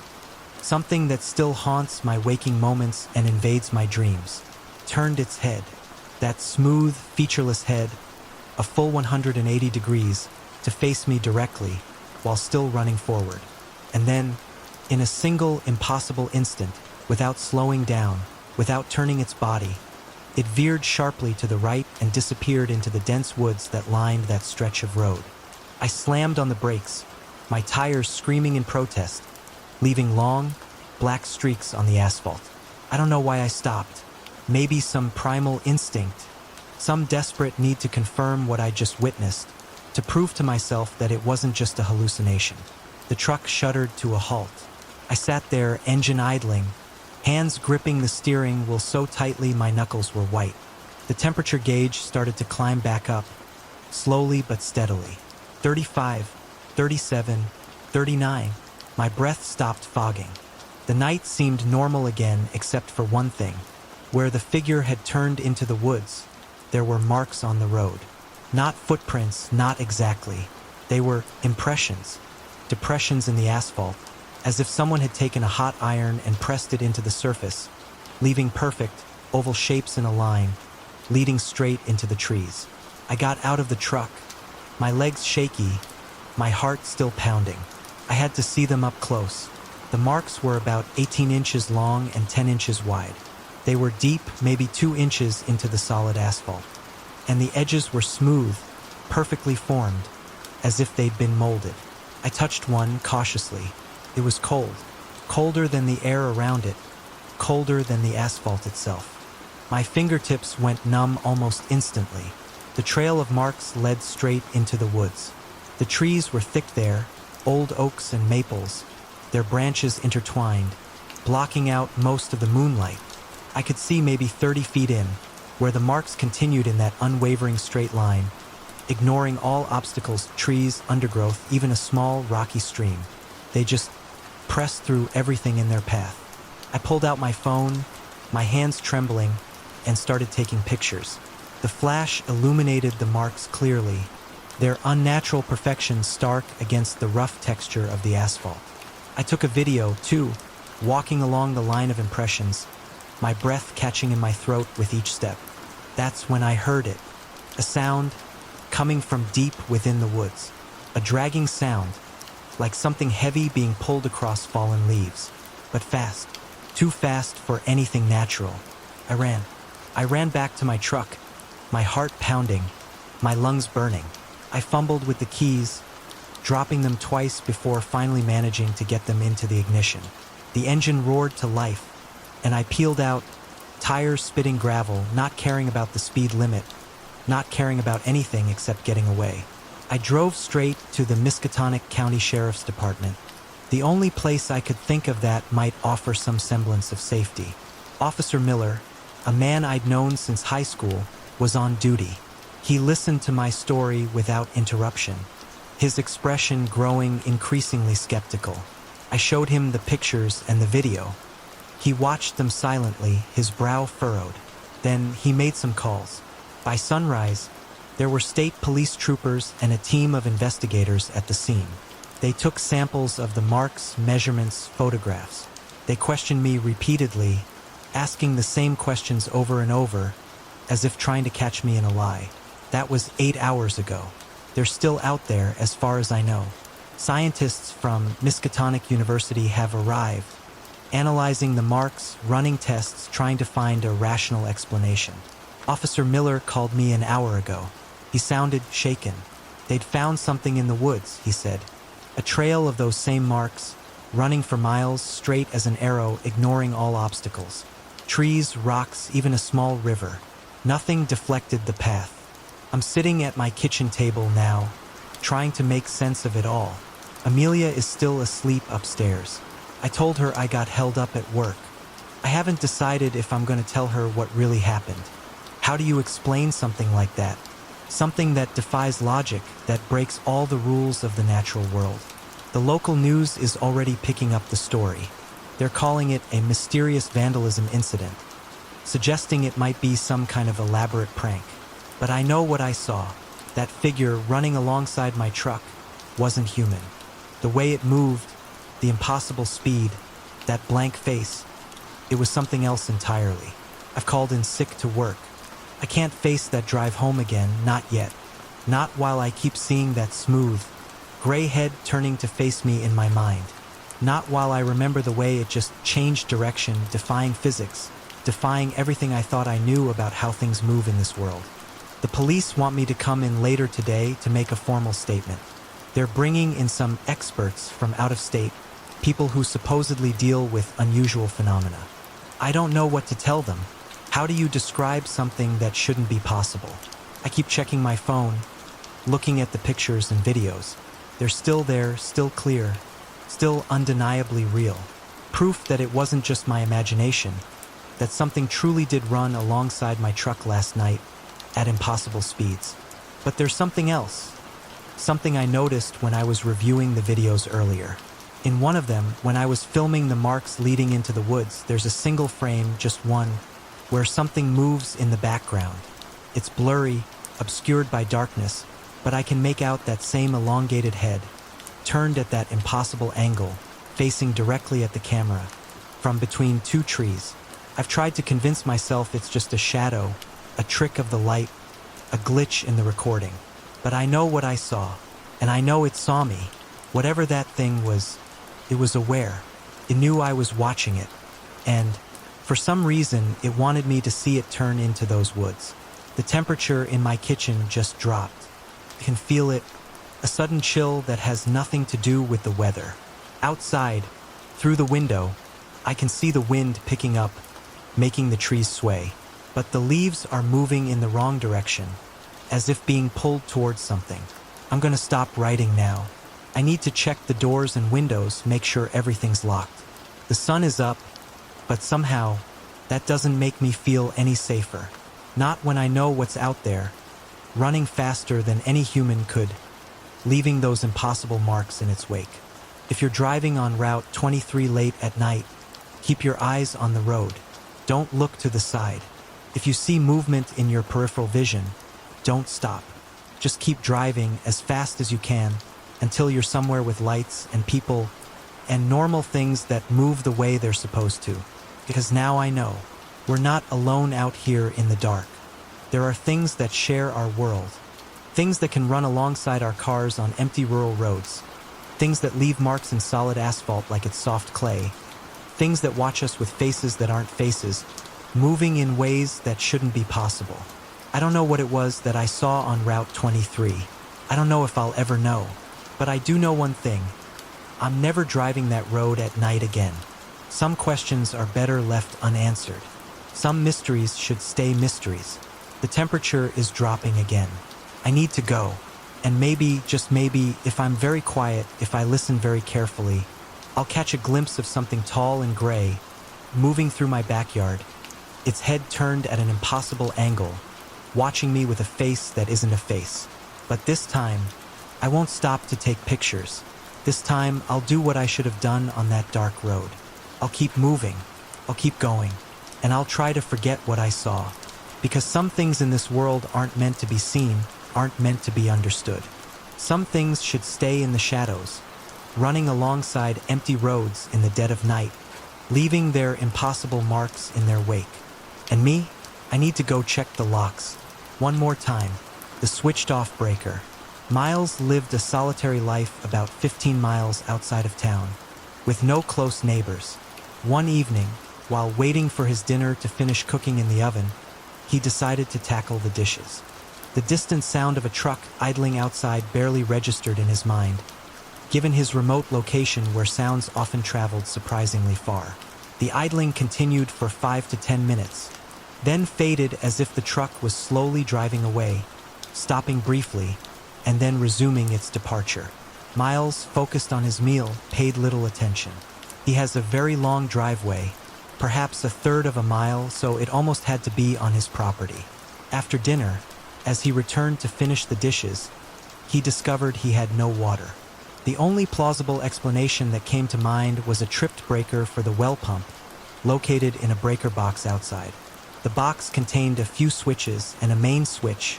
Something that still haunts my waking moments and invades my dreams. Turned its head, that smooth, featureless head, a full 180 degrees, to face me directly, while still running forward. And then, in a single, impossible instant, without slowing down, without turning its body, it veered sharply to the right and disappeared into the dense woods that lined that stretch of road. I slammed on the brakes, my tires screaming in protest, leaving long, black streaks on the asphalt. I don't know why I stopped. Maybe some primal instinct, some desperate need to confirm what I just witnessed, to prove to myself that it wasn't just a hallucination. The truck shuddered to a halt. I sat there, engine idling, hands gripping the steering wheel so tightly my knuckles were white. The temperature gauge started to climb back up, slowly but steadily. 35, 37, 39. My breath stopped fogging. The night seemed normal again except for one thing. Where the figure had turned into the woods, there were marks on the road. Not footprints, not exactly. They were impressions, depressions in the asphalt, as if someone had taken a hot iron and pressed it into the surface, leaving perfect, oval shapes in a line, leading straight into the trees. I got out of the truck, my legs shaky, my heart still pounding. I had to see them up close. The marks were about 18 inches long and 10 inches wide. They were deep, maybe 2 inches into the solid asphalt. And the edges were smooth, perfectly formed, as if they'd been molded. I touched one cautiously. It was cold, colder than the air around it, colder than the asphalt itself. My fingertips went numb almost instantly. The trail of marks led straight into the woods. The trees were thick there, old oaks and maples, their branches intertwined, blocking out most of the moonlight. I could see maybe 30 feet in, where the marks continued in that unwavering straight line, ignoring all obstacles, trees, undergrowth, even a small, rocky stream. They just pressed through everything in their path. I pulled out my phone, my hands trembling, and started taking pictures. The flash illuminated the marks clearly, their unnatural perfection stark against the rough texture of the asphalt. I took a video, too, walking along the line of impressions, my breath catching in my throat with each step. That's when I heard it, a sound coming from deep within the woods, a dragging sound, like something heavy being pulled across fallen leaves. But fast. Too fast for anything natural. I ran. I ran back to my truck, my heart pounding, my lungs burning. I fumbled with the keys, dropping them twice before finally managing to get them into the ignition. The engine roared to life, and I peeled out, tires spitting gravel, not caring about the speed limit, not caring about anything except getting away. I drove straight to the Miskatonic County Sheriff's Department, the only place I could think of that might offer some semblance of safety. Officer Miller, a man I'd known since high school, was on duty. He listened to my story without interruption, his expression growing increasingly skeptical. I showed him the pictures and the video. He watched them silently, his brow furrowed. Then he made some calls. By sunrise, there were state police troopers and a team of investigators at the scene. They took samples of the marks, measurements, photographs. They questioned me repeatedly, asking the same questions over and over, as if trying to catch me in a lie. That was 8 hours ago. They're still out there, as far as I know. Scientists from Miskatonic University have arrived, analyzing the marks, running tests, trying to find a rational explanation. Officer Miller called me an hour ago. He sounded shaken. They'd found something in the woods, he said. A trail of those same marks, running for miles, straight as an arrow, ignoring all obstacles. Trees, rocks, even a small river. Nothing deflected the path. I'm sitting at my kitchen table now, trying to make sense of it all. Amelia is still asleep upstairs. I told her I got held up at work. I haven't decided if I'm going to tell her what really happened. How do you explain something like that? Something that defies logic, that breaks all the rules of the natural world. The local news is already picking up the story. They're calling it a mysterious vandalism incident, suggesting it might be some kind of elaborate prank. But I know what I saw. That figure running alongside my truck wasn't human. The way it moved, the impossible speed, that blank face, it was something else entirely. I've called in sick to work. I can't face that drive home again, not yet. Not while I keep seeing that smooth, gray head turning to face me in my mind. Not while I remember the way it just changed direction, defying physics, defying everything I thought I knew about how things move in this world. The police want me to come in later today to make a formal statement. They're bringing in some experts from out of state, people who supposedly deal with unusual phenomena. I don't know what to tell them. How do you describe something that shouldn't be possible? I keep checking my phone, looking at the pictures and videos. They're still there, still clear, still undeniably real. Proof that it wasn't just my imagination, that something truly did run alongside my truck last night at impossible speeds. But there's something else. Something I noticed when I was reviewing the videos earlier. In one of them, when I was filming the marks leading into the woods, there's a single frame, just one, where something moves in the background. It's blurry, obscured by darkness, but I can make out that same elongated head, turned at that impossible angle, facing directly at the camera, from between two trees. I've tried to convince myself it's just a shadow, a trick of the light, a glitch in the recording. But I know what I saw, and I know it saw me. Whatever that thing was, it was aware. It knew I was watching it, and for some reason, it wanted me to see it turn into those woods. The temperature in my kitchen just dropped. I can feel it, a sudden chill that has nothing to do with the weather. Outside, through the window, I can see the wind picking up, making the trees sway. But the leaves are moving in the wrong direction, as if being pulled towards something. I'm gonna stop writing now. I need to check the doors and windows, make sure everything's locked. The sun is up, but somehow, that doesn't make me feel any safer. Not when I know what's out there, running faster than any human could, leaving those impossible marks in its wake. If you're driving on Route 23 late at night, keep your eyes on the road. Don't look to the side. If you see movement in your peripheral vision, don't stop. Just keep driving as fast as you can until you're somewhere with lights and people and normal things that move the way they're supposed to. Because now I know, we're not alone out here in the dark. There are things that share our world. Things that can run alongside our cars on empty rural roads. things that leave marks in solid asphalt like it's soft clay, things that watch us with faces that aren't faces, moving in ways that shouldn't be possible. I don't know what it was that I saw on Route 23. I don't know if I'll ever know. But I do know one thing. I'm never driving that road at night again. Some questions are better left unanswered. Some mysteries should stay mysteries. The temperature is dropping again. I need to go. And maybe, just maybe, if I'm very quiet, if I listen very carefully, I'll catch a glimpse of something tall and gray, moving through my backyard, its head turned at an impossible angle, watching me with a face that isn't a face. But this time, I won't stop to take pictures. This time, I'll do what I should have done on that dark road. I'll keep moving. I'll keep going. And I'll try to forget what I saw. Because some things in this world aren't meant to be seen, aren't meant to be understood. Some things should stay in the shadows, running alongside empty roads in the dead of night, leaving their impossible marks in their wake. And me? I need to go check the locks. One more time. The switched-off breaker. Miles lived a solitary life about 15 miles outside of town, with no close neighbors. One evening, while waiting for his dinner to finish cooking in the oven, he decided to tackle the dishes. The distant sound of a truck idling outside barely registered in his mind, given his remote location where sounds often traveled surprisingly far. The idling continued for 5 to 10 minutes, then faded as if the truck was slowly driving away, stopping briefly, and then resuming its departure. Miles, focused on his meal, paid little attention. He has a very long driveway, perhaps a third of a mile, so it almost had to be on his property. After dinner, as he returned to finish the dishes, he discovered he had no water. The only plausible explanation that came to mind was a tripped breaker for the well pump, located in a breaker box outside. The box contained a few switches and a main switch,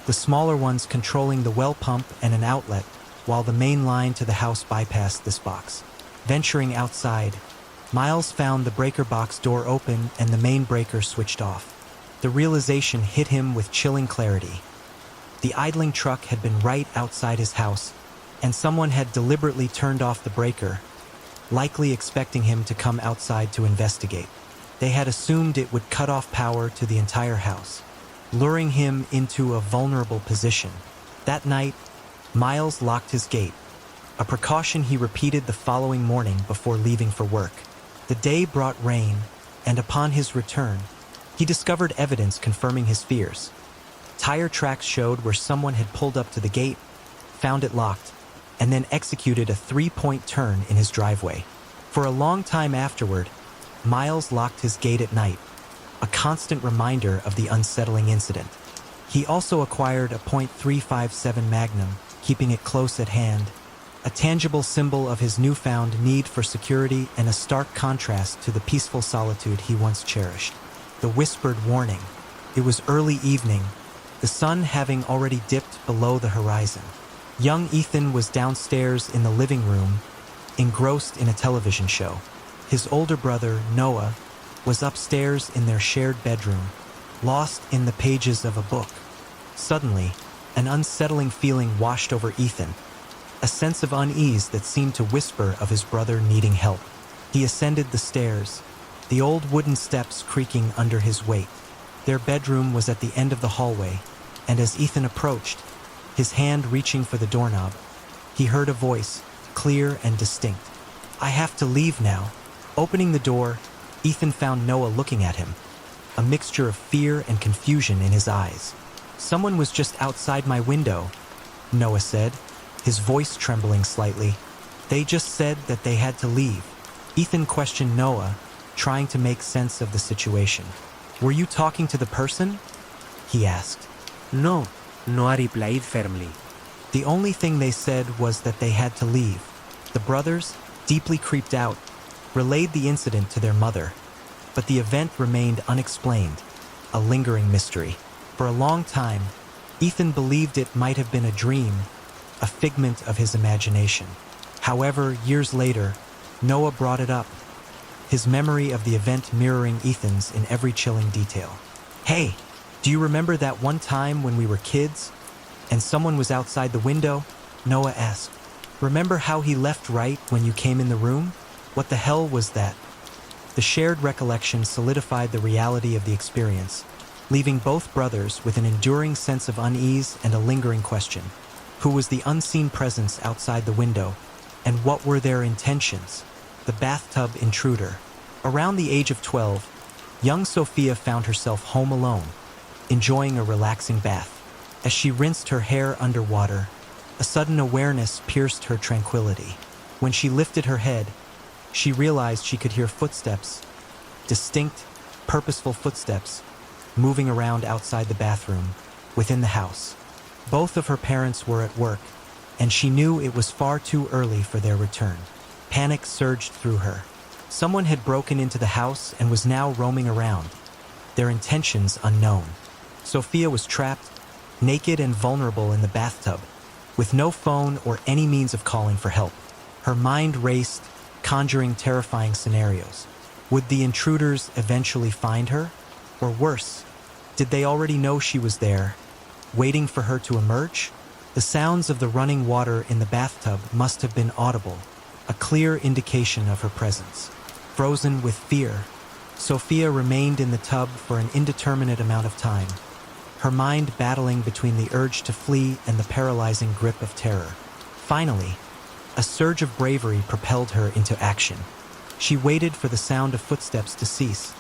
the smaller ones controlling the well pump and an outlet, while the main line to the house bypassed this box. Venturing outside, Miles found the breaker box door open and the main breaker switched off. The realization hit him with chilling clarity. The idling truck had been right outside his house, and someone had deliberately turned off the breaker, likely expecting him to come outside to investigate. They had assumed it would cut off power to the entire house, luring him into a vulnerable position. That night, Miles locked his gate, a precaution he repeated the following morning before leaving for work. The day brought rain, and upon his return, he discovered evidence confirming his fears. Tire tracks showed where someone had pulled up to the gate, found it locked, and then executed a 3-point turn in his driveway. For a long time afterward, Miles locked his gate at night, a constant reminder of the unsettling incident. He also acquired a .357 Magnum, keeping it close at hand, a tangible symbol of his newfound need for security and a stark contrast to the peaceful solitude he once cherished. The whispered warning. It was early evening, the sun having already dipped below the horizon. Young Ethan was downstairs in the living room, engrossed in a television show. His older brother, Noah, was upstairs in their shared bedroom, lost in the pages of a book. Suddenly, an unsettling feeling washed over Ethan, a sense of unease that seemed to whisper of his brother needing help. He ascended the stairs, the old wooden steps creaking under his weight. Their bedroom was at the end of the hallway, and as Ethan approached, his hand reaching for the doorknob, he heard a voice, clear and distinct. "I have to leave now." Opening the door, Ethan found Noah looking at him, a mixture of fear and confusion in his eyes. "Someone was just outside my window," Noah said, his voice trembling slightly. "They just said that they had to leave." Ethan questioned Noah, trying to make sense of the situation. "Were you talking to the person?" he asked. No, Noah replied firmly. The only thing they said was that they had to leave. The brothers, deeply creeped out, relayed the incident to their mother, but the event remained unexplained, a lingering mystery. For a long time, Ethan believed it might have been a dream, a figment of his imagination. However, years later, Noah brought it up, his memory of the event mirroring Ethan's in every chilling detail. "Hey, do you remember that one time when we were kids, and someone was outside the window?" Noah asked. Remember how he left right when you came in the room? What the hell was that? The shared recollection solidified the reality of the experience, leaving both brothers with an enduring sense of unease and a lingering question. Who was the unseen presence outside the window, and what were their intentions? The bathtub intruder. Around the age of 12, young Sophia found herself home alone, enjoying a relaxing bath. As she rinsed her hair underwater, a sudden awareness pierced her tranquility. When she lifted her head, she realized she could hear footsteps, distinct, purposeful footsteps, moving around outside the bathroom, within the house. Both of her parents were at work, and she knew it was far too early for their return. Panic surged through her. Someone had broken into the house and was now roaming around, their intentions unknown. Sophia was trapped, naked and vulnerable in the bathtub, with no phone or any means of calling for help. Her mind raced, conjuring terrifying scenarios. Would the intruders eventually find her? Or worse, did they already know she was there, waiting for her to emerge? The sounds of the running water in the bathtub must have been audible, a clear indication of her presence. Frozen with fear, Sophia remained in the tub for an indeterminate amount of time, her mind battling between the urge to flee and the paralyzing grip of terror. Finally, a surge of bravery propelled her into action. She waited for the sound of footsteps to cease,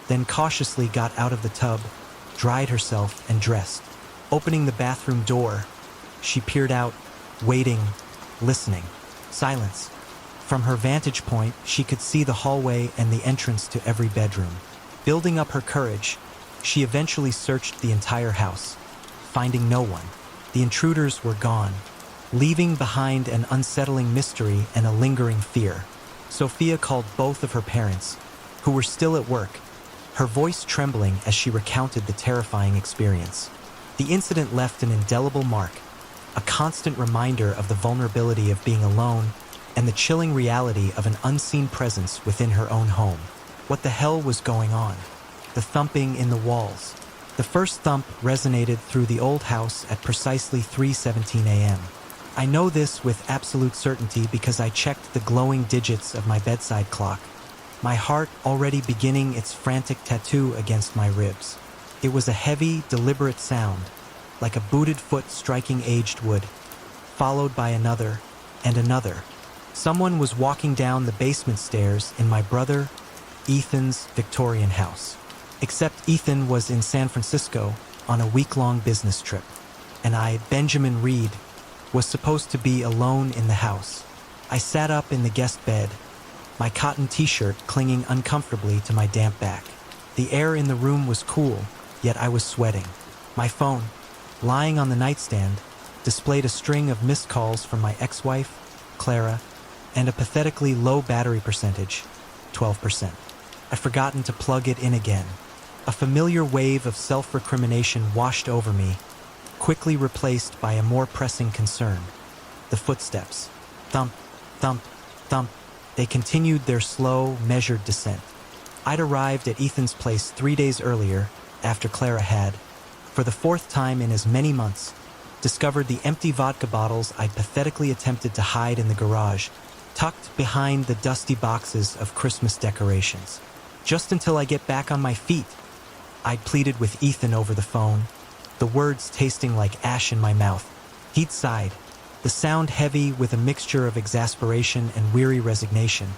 then cautiously got out of the tub, dried herself, and dressed. Opening the bathroom door, she peered out, waiting, listening. Silence. From her vantage point, she could see the hallway and the entrance to every bedroom. Building up her courage, she eventually searched the entire house, finding no one. The intruders were gone, leaving behind an unsettling mystery and a lingering fear. Sophia called both of her parents, who were still at work, her voice trembling as she recounted the terrifying experience. The incident left an indelible mark, a constant reminder of the vulnerability of being alone and the chilling reality of an unseen presence within her own home. What the hell was going on? The thumping in the walls. The first thump resonated through the old house at precisely 3:17 a.m. I know this with absolute certainty because I checked the glowing digits of my bedside clock, my heart already beginning its frantic tattoo against my ribs. It was a heavy, deliberate sound, like a booted foot striking aged wood, followed by another and another. Someone was walking down the basement stairs in my brother Ethan's Victorian house. Except Ethan was in San Francisco on a week-long business trip, and I, Benjamin Reed, was supposed to be alone in the house. I sat up in the guest bed, my cotton t-shirt clinging uncomfortably to my damp back. The air in the room was cool, yet I was sweating. My phone, lying on the nightstand, displayed a string of missed calls from my ex-wife, Clara, and a pathetically low battery percentage, 12%. I'd forgotten to plug it in again. A familiar wave of self-recrimination washed over me, quickly replaced by a more pressing concern. The footsteps. Thump, thump, thump. They continued their slow, measured descent. I'd arrived at Ethan's place 3 days earlier, after Clara had, for the fourth time in as many months, discovered the empty vodka bottles I'd pathetically attempted to hide in the garage, tucked behind the dusty boxes of Christmas decorations. Just until I get back on my feet, I'd pleaded with Ethan over the phone, the words tasting like ash in my mouth. He'd sighed, the sound heavy with a mixture of exasperation and weary resignation.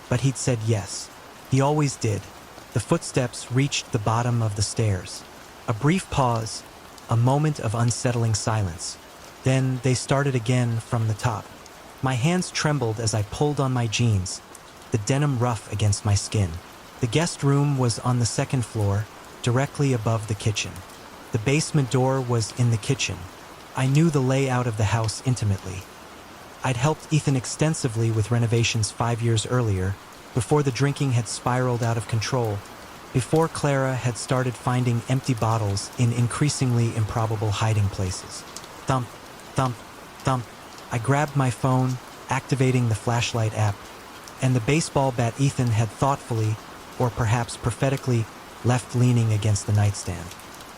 But he'd said yes. He always did. The footsteps reached the bottom of the stairs. A brief pause, a moment of unsettling silence. Then they started again from the top. My hands trembled as I pulled on my jeans, the denim rough against my skin. The guest room was on the second floor, directly above the kitchen. The basement door was in the kitchen. I knew the layout of the house intimately. I'd helped Ethan extensively with renovations 5 years earlier, before the drinking had spiraled out of control, before Clara had started finding empty bottles in increasingly improbable hiding places. Thump, thump, thump. I grabbed my phone, activating the flashlight app, and the baseball bat Ethan had thoughtfully, or perhaps prophetically, left leaning against the nightstand.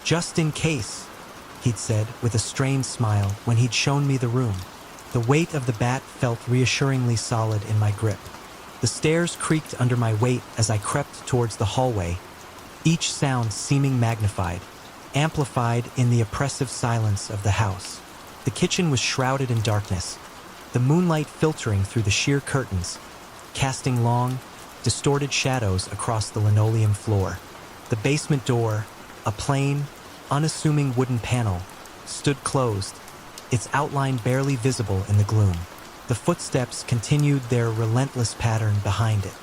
Just in case, he'd said with a strained smile when he'd shown me the room. The weight of the bat felt reassuringly solid in my grip. The stairs creaked under my weight as I crept towards the hallway, each sound seeming magnified, amplified in the oppressive silence of the house. The kitchen was shrouded in darkness, the moonlight filtering through the sheer curtains, casting long, distorted shadows across the linoleum floor. The basement door, a plain, unassuming wooden panel, stood closed, its outline barely visible in the gloom. The footsteps continued their relentless pattern behind it.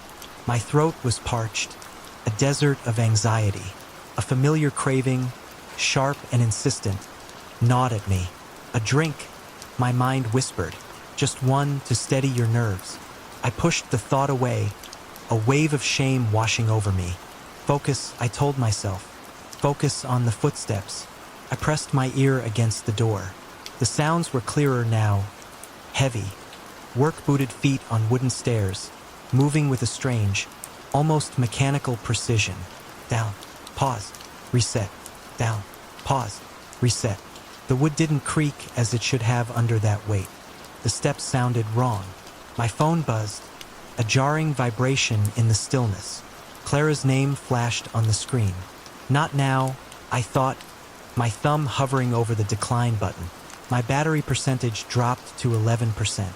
My throat was parched, a desert of anxiety. A familiar craving, sharp and insistent, gnawed at me. A drink, my mind whispered, just one to steady your nerves. I pushed the thought away, a wave of shame washing over me. Focus, I told myself. Focus on the footsteps. I pressed my ear against the door. The sounds were clearer now, heavy. Work-booted feet on wooden stairs, moving with a strange, almost mechanical precision. Down, pause, reset. Down, pause, reset. The wood didn't creak as it should have under that weight. The steps sounded wrong. My phone buzzed, a jarring vibration in the stillness. Clara's name flashed on the screen. Not now, I thought, my thumb hovering over the decline button. My battery percentage dropped to 11%.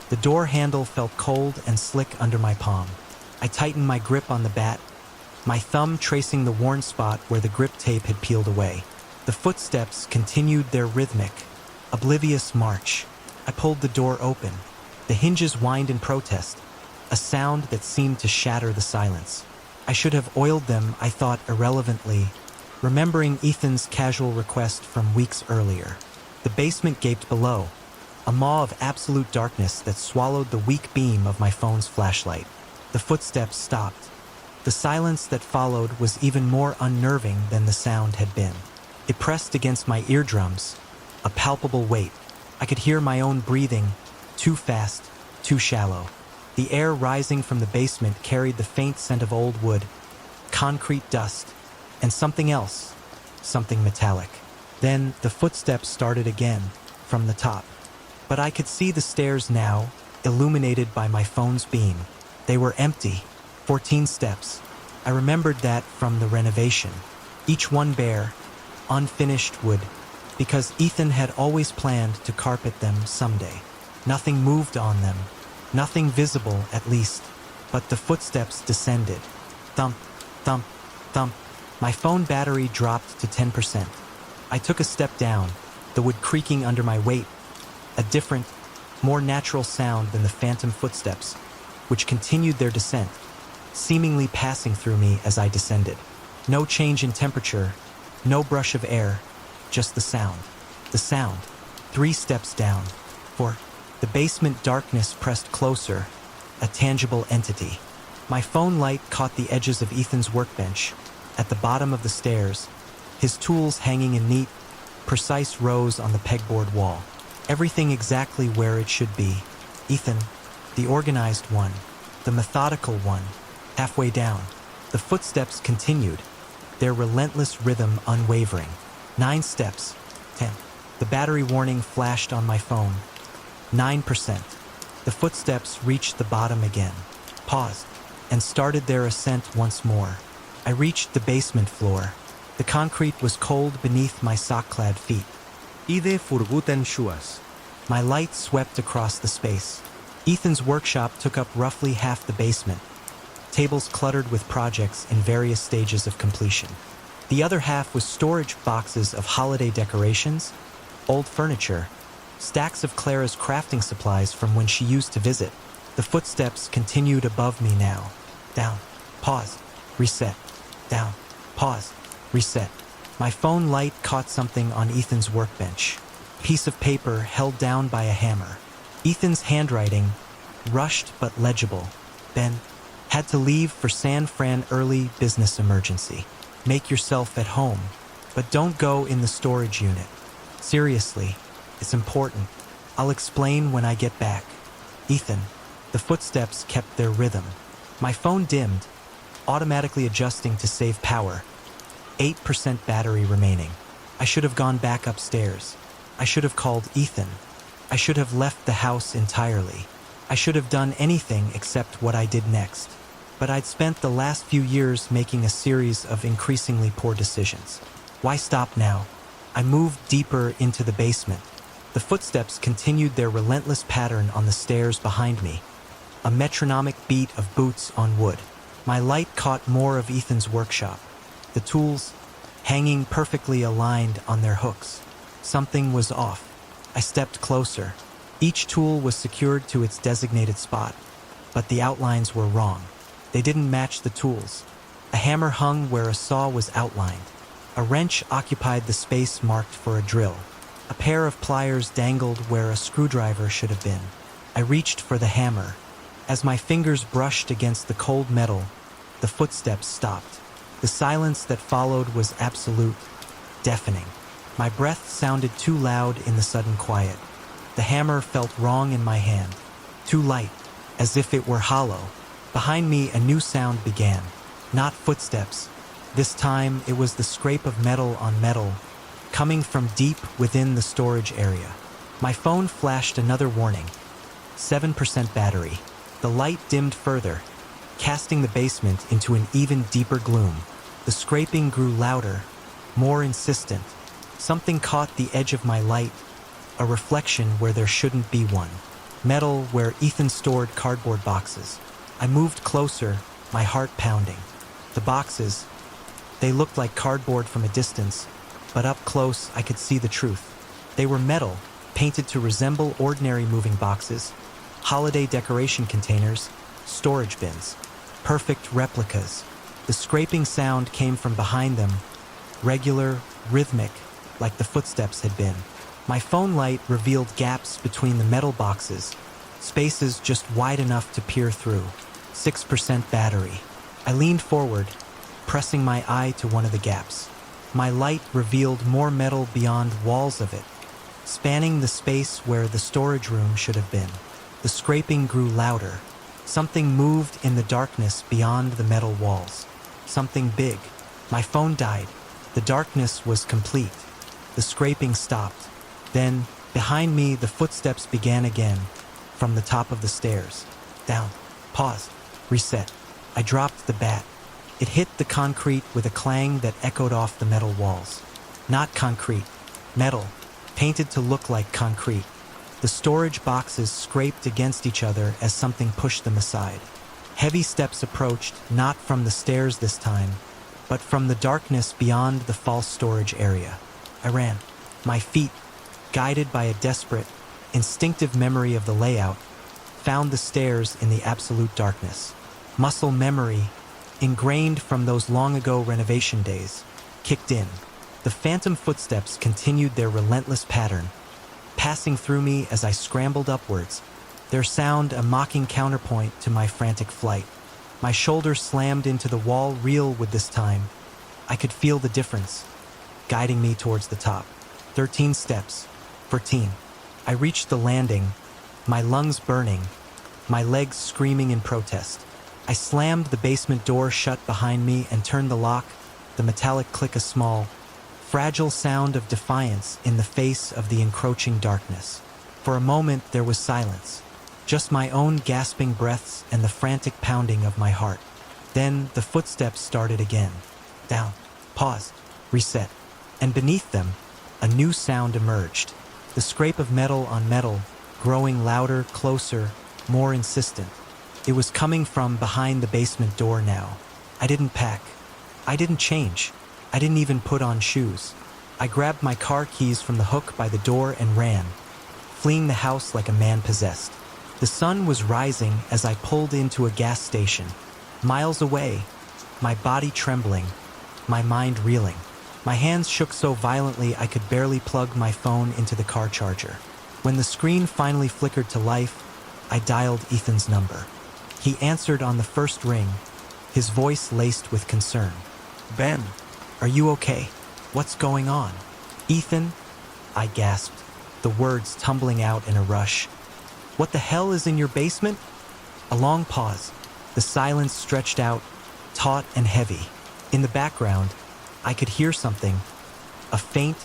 The door handle felt cold and slick under my palm. I tightened my grip on the bat, my thumb tracing the worn spot where the grip tape had peeled away. The footsteps continued their rhythmic, oblivious march. I pulled the door open. The hinges whined in protest, a sound that seemed to shatter the silence. I should have oiled them, I thought irrelevantly, remembering Ethan's casual request from weeks earlier. The basement gaped below, a maw of absolute darkness that swallowed the weak beam of my phone's flashlight. The footsteps stopped. The silence that followed was even more unnerving than the sound had been. It pressed against my eardrums, a palpable weight. I could hear my own breathing, too fast, too shallow. The air rising from the basement carried the faint scent of old wood, concrete dust, and something else, something metallic. Then the footsteps started again, from the top. But I could see the stairs now, illuminated by my phone's beam. They were empty, 14 steps. I remembered that from the renovation. Each one bare, unfinished wood, because Ethan had always planned to carpet them someday. Nothing moved on them, nothing visible at least, but the footsteps descended. Thump, thump, thump. My phone battery dropped to 10%. I took a step down, the wood creaking under my weight, a different, more natural sound than the phantom footsteps, which continued their descent, seemingly passing through me as I descended. No change in temperature, no brush of air, just the sound. The sound. 3 steps down. 4. The basement darkness pressed closer, a tangible entity. My phone light caught the edges of Ethan's workbench, at the bottom of the stairs, his tools hanging in neat, precise rows on the pegboard wall. Everything exactly where it should be. Ethan, the organized one, the methodical one, halfway down. The footsteps continued, their relentless rhythm unwavering. 9 steps. 10. The battery warning flashed on my phone. 9%. The footsteps reached the bottom again, paused, and started their ascent once more. I reached the basement floor. The concrete was cold beneath my sock-clad feet. Είδε φουργούτεν σούας. My light swept across the space. Ethan's workshop took up roughly half the basement, tables cluttered with projects in various stages of completion. The other half was storage boxes of holiday decorations, old furniture, stacks of Clara's crafting supplies from when she used to visit. The footsteps continued above me now. Down, pause, reset. Down, pause, reset. My phone light caught something on Ethan's workbench. Piece of paper held down by a hammer. Ethan's handwriting, rushed but legible. Ben, had to leave for San Fran early business emergency. Make yourself at home, but don't go in the storage unit. Seriously, it's important. I'll explain when I get back. Ethan. The footsteps kept their rhythm. My phone dimmed, automatically adjusting to save power. 8% battery remaining. I should have gone back upstairs. I should have called Ethan. I should have left the house entirely. I should have done anything except what I did next. But I'd spent the last few years making a series of increasingly poor decisions. Why stop now? I moved deeper into the basement. The footsteps continued their relentless pattern on the stairs behind me, a metronomic beat of boots on wood. My light caught more of Ethan's workshop, the tools hanging perfectly aligned on their hooks. Something was off. I stepped closer. Each tool was secured to its designated spot, but the outlines were wrong. They didn't match the tools. A hammer hung where a saw was outlined. A wrench occupied the space marked for a drill. A pair of pliers dangled where a screwdriver should have been. I reached for the hammer. As my fingers brushed against the cold metal, the footsteps stopped. The silence that followed was absolute, deafening. My breath sounded too loud in the sudden quiet. The hammer felt wrong in my hand, too light, as if it were hollow. Behind me, a new sound began. Not footsteps. This time, it was the scrape of metal on metal, coming from deep within the storage area. My phone flashed another warning. 7% battery. The light dimmed further, casting the basement into an even deeper gloom. The scraping grew louder, more insistent. Something caught the edge of my light, a reflection where there shouldn't be one. Metal where Ethan stored cardboard boxes. I moved closer, my heart pounding. The boxes, they looked like cardboard from a distance, but up close I could see the truth. They were metal, painted to resemble ordinary moving boxes, holiday decoration containers, storage bins, perfect replicas. The scraping sound came from behind them, regular, rhythmic, like the footsteps had been. My phone light revealed gaps between the metal boxes, spaces just wide enough to peer through. 6% battery. I leaned forward, pressing my eye to one of the gaps. My light revealed more metal beyond walls of it, spanning the space where the storage room should have been. The scraping grew louder. Something moved in the darkness beyond the metal walls. Something big. My phone died. The darkness was complete. The scraping stopped. Then, behind me, the footsteps began again, from the top of the stairs. Down. Paused. Reset. I dropped the bat. It hit the concrete with a clang that echoed off the metal walls. Not concrete. Metal, painted to look like concrete. The storage boxes scraped against each other as something pushed them aside. Heavy steps approached, not from the stairs this time, but from the darkness beyond the false storage area. I ran. My feet, guided by a desperate, instinctive memory of the layout, found the stairs in the absolute darkness. Muscle memory, ingrained from those long-ago renovation days, kicked in. The phantom footsteps continued their relentless pattern, passing through me as I scrambled upwards, their sound a mocking counterpoint to my frantic flight. My shoulders slammed into the wall, real with this time. I could feel the difference, guiding me towards the top. 13 steps. 14. I reached the landing, my lungs burning, my legs screaming in protest. I slammed the basement door shut behind me and turned the lock, the metallic click a small, fragile sound of defiance in the face of the encroaching darkness. For a moment there was silence, just my own gasping breaths and the frantic pounding of my heart. Then the footsteps started again. Down, paused, reset, and beneath them, a new sound emerged. The scrape of metal on metal, growing louder, closer, more insistent. It was coming from behind the basement door now. I didn't pack. I didn't change. I didn't even put on shoes. I grabbed my car keys from the hook by the door and ran, fleeing the house like a man possessed. The sun was rising as I pulled into a gas station, miles away, my body trembling, my mind reeling. My hands shook so violently I could barely plug my phone into the car charger. When the screen finally flickered to life, I dialed Ethan's number. He answered on the first ring, his voice laced with concern. Ben, "Are you okay? What's going on?" "Ethan?" I gasped, the words tumbling out in a rush. "What the hell is in your basement?" A long pause. The silence stretched out, taut and heavy. In the background, I could hear something, a faint,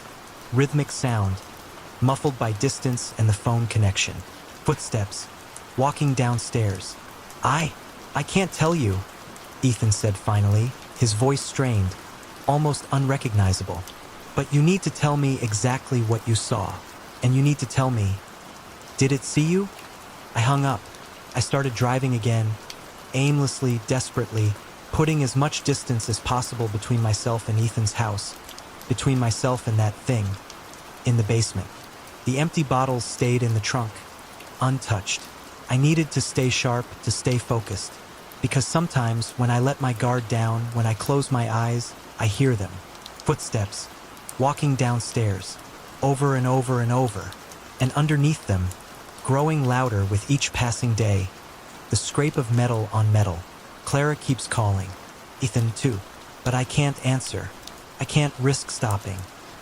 rhythmic sound, muffled by distance and the phone connection. Footsteps, walking downstairs. I can't tell you, Ethan said finally, his voice strained, almost unrecognizable. But you need to tell me exactly what you saw. And you need to tell me, did it see you? I hung up. I started driving again, aimlessly, desperately, putting as much distance as possible between myself and Ethan's house, between myself and that thing, in the basement. The empty bottles stayed in the trunk, untouched. I needed to stay sharp, to stay focused, because sometimes when I let my guard down, when I close my eyes, I hear them. Footsteps, walking downstairs, over and over and over, and underneath them, growing louder with each passing day, the scrape of metal on metal. Clara keeps calling. Ethan too. But I can't answer. I can't risk stopping.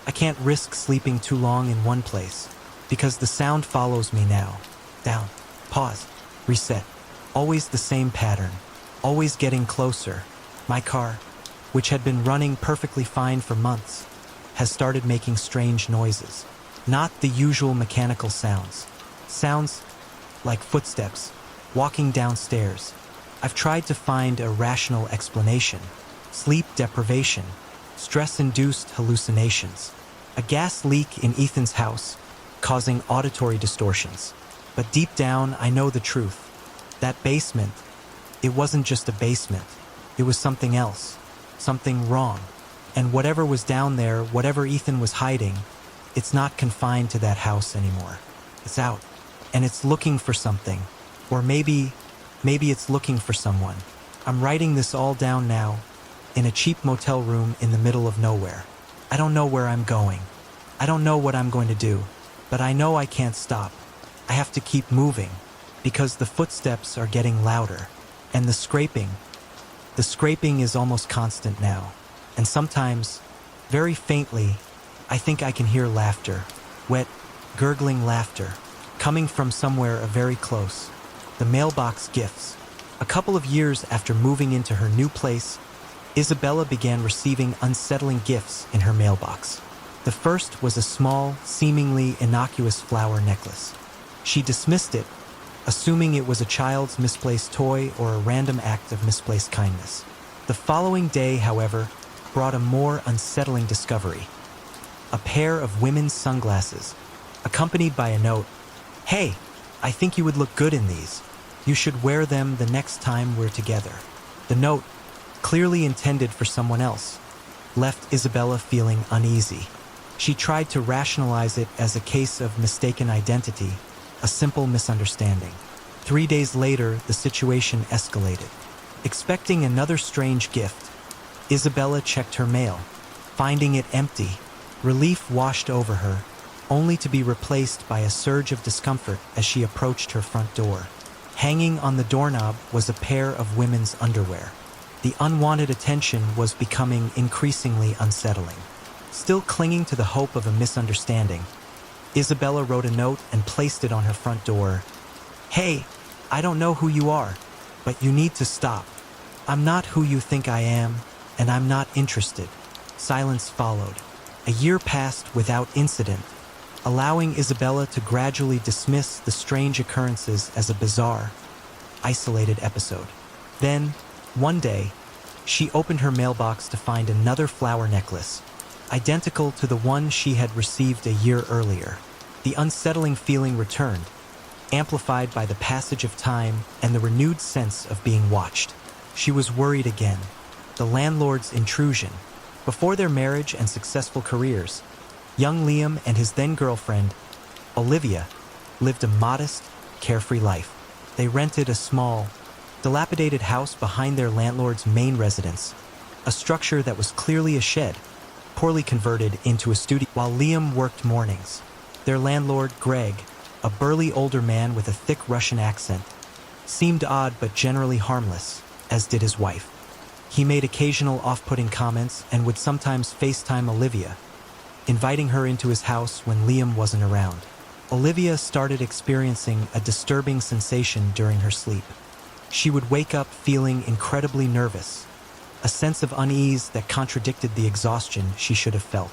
I can't risk sleeping too long in one place, because the sound follows me now. Down, pause, reset. Always the same pattern, always getting closer. My car, which had been running perfectly fine for months, has started making strange noises. Not the usual mechanical sounds. Sounds like footsteps, walking downstairs. I've tried to find a rational explanation. Sleep deprivation, stress-induced hallucinations. A gas leak in Ethan's house, causing auditory distortions. But deep down, I know the truth. That basement, it wasn't just a basement. It was something else, something wrong. And whatever was down there, whatever Ethan was hiding, it's not confined to that house anymore. It's out, and it's looking for something. Or maybe it's looking for someone. I'm writing this all down now, in a cheap motel room in the middle of nowhere. I don't know where I'm going. I don't know what I'm going to do, but I know I can't stop. I have to keep moving, because the footsteps are getting louder, and the scraping is almost constant now. And sometimes, very faintly, I think I can hear laughter, wet, gurgling laughter, coming from somewhere very close. The mailbox gifts. A couple of years after moving into her new place, Isabella began receiving unsettling gifts in her mailbox. The first was a small, seemingly innocuous flower necklace. She dismissed it, assuming it was a child's misplaced toy or a random act of misplaced kindness. The following day, however, brought a more unsettling discovery. A pair of women's sunglasses, accompanied by a note, "Hey, I think you would look good in these. You should wear them the next time we're together." The note, clearly intended for someone else, left Isabella feeling uneasy. She tried to rationalize it as a case of mistaken identity, a simple misunderstanding. 3 days later, the situation escalated. Expecting another strange gift, Isabella checked her mail, finding it empty. Relief washed over her, only to be replaced by a surge of discomfort as she approached her front door. Hanging on the doorknob was a pair of women's underwear. The unwanted attention was becoming increasingly unsettling. Still clinging to the hope of a misunderstanding, Isabella wrote a note and placed it on her front door. "Hey, I don't know who you are, but you need to stop. I'm not who you think I am, and I'm not interested." Silence followed. A year passed without incident, allowing Isabella to gradually dismiss the strange occurrences as a bizarre, isolated episode. Then, one day, she opened her mailbox to find another flower necklace, identical to the one she had received a year earlier. The unsettling feeling returned, amplified by the passage of time and the renewed sense of being watched. She was worried again. The landlord's intrusion. Before their marriage and successful careers, young Liam and his then-girlfriend, Olivia, lived a modest, carefree life. They rented a small, dilapidated house behind their landlord's main residence, a structure that was clearly a shed, poorly converted into a studio. While Liam worked mornings, their landlord, Greg, a burly older man with a thick Russian accent, seemed odd but generally harmless, as did his wife. He made occasional off-putting comments and would sometimes FaceTime Olivia, inviting her into his house when Liam wasn't around. Olivia started experiencing a disturbing sensation during her sleep. She would wake up feeling incredibly nervous, a sense of unease that contradicted the exhaustion she should have felt.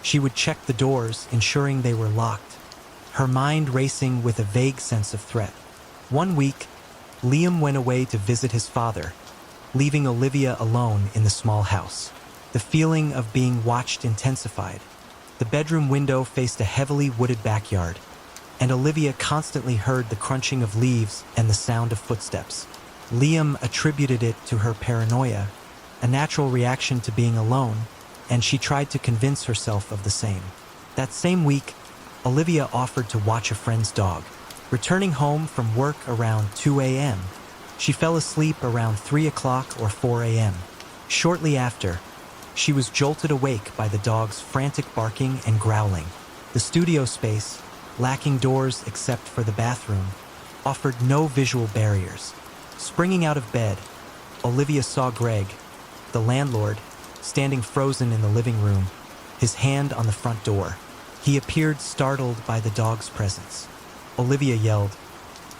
She would check the doors, ensuring they were locked, her mind racing with a vague sense of threat. One week, Liam went away to visit his father, leaving Olivia alone in the small house. The feeling of being watched intensified. The bedroom window faced a heavily wooded backyard, and Olivia constantly heard the crunching of leaves and the sound of footsteps. Liam attributed it to her paranoia, a natural reaction to being alone, and she tried to convince herself of the same. That same week, Olivia offered to watch a friend's dog. Returning home from work around 2 a.m., she fell asleep around 3 o'clock or 4 a.m. Shortly after, she was jolted awake by the dog's frantic barking and growling. The studio space, lacking doors except for the bathroom, offered no visual barriers. Springing out of bed, Olivia saw Greg, the landlord, standing frozen in the living room, his hand on the front door. He appeared startled by the dog's presence. Olivia yelled,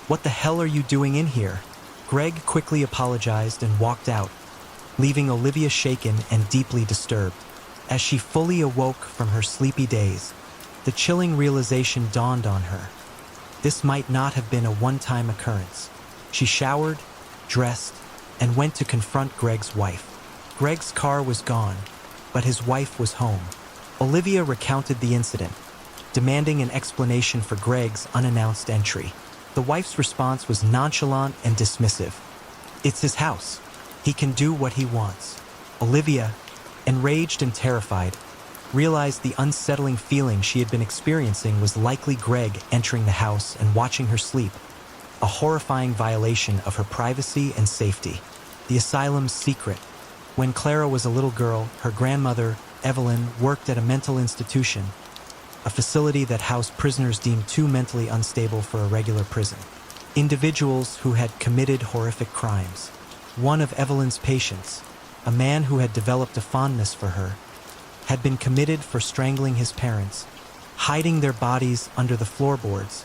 "What the hell are you doing in here?" Greg quickly apologized and walked out, leaving Olivia shaken and deeply disturbed. As she fully awoke from her sleepy daze, the chilling realization dawned on her. This might not have been a one-time occurrence. She showered, dressed, and went to confront Greg's wife. Greg's car was gone, but his wife was home. Olivia recounted the incident, demanding an explanation for Greg's unannounced entry. The wife's response was nonchalant and dismissive. "It's his house. He can do what he wants." Olivia, enraged and terrified, realized the unsettling feeling she had been experiencing was likely Greg entering the house and watching her sleep, a horrifying violation of her privacy and safety. The asylum's secret. When Clara was a little girl, her grandmother, Evelyn, worked at a mental institution, a facility that housed prisoners deemed too mentally unstable for a regular prison. Individuals who had committed horrific crimes. One of Evelyn's patients, a man who had developed a fondness for her, had been committed for strangling his parents, hiding their bodies under the floorboards,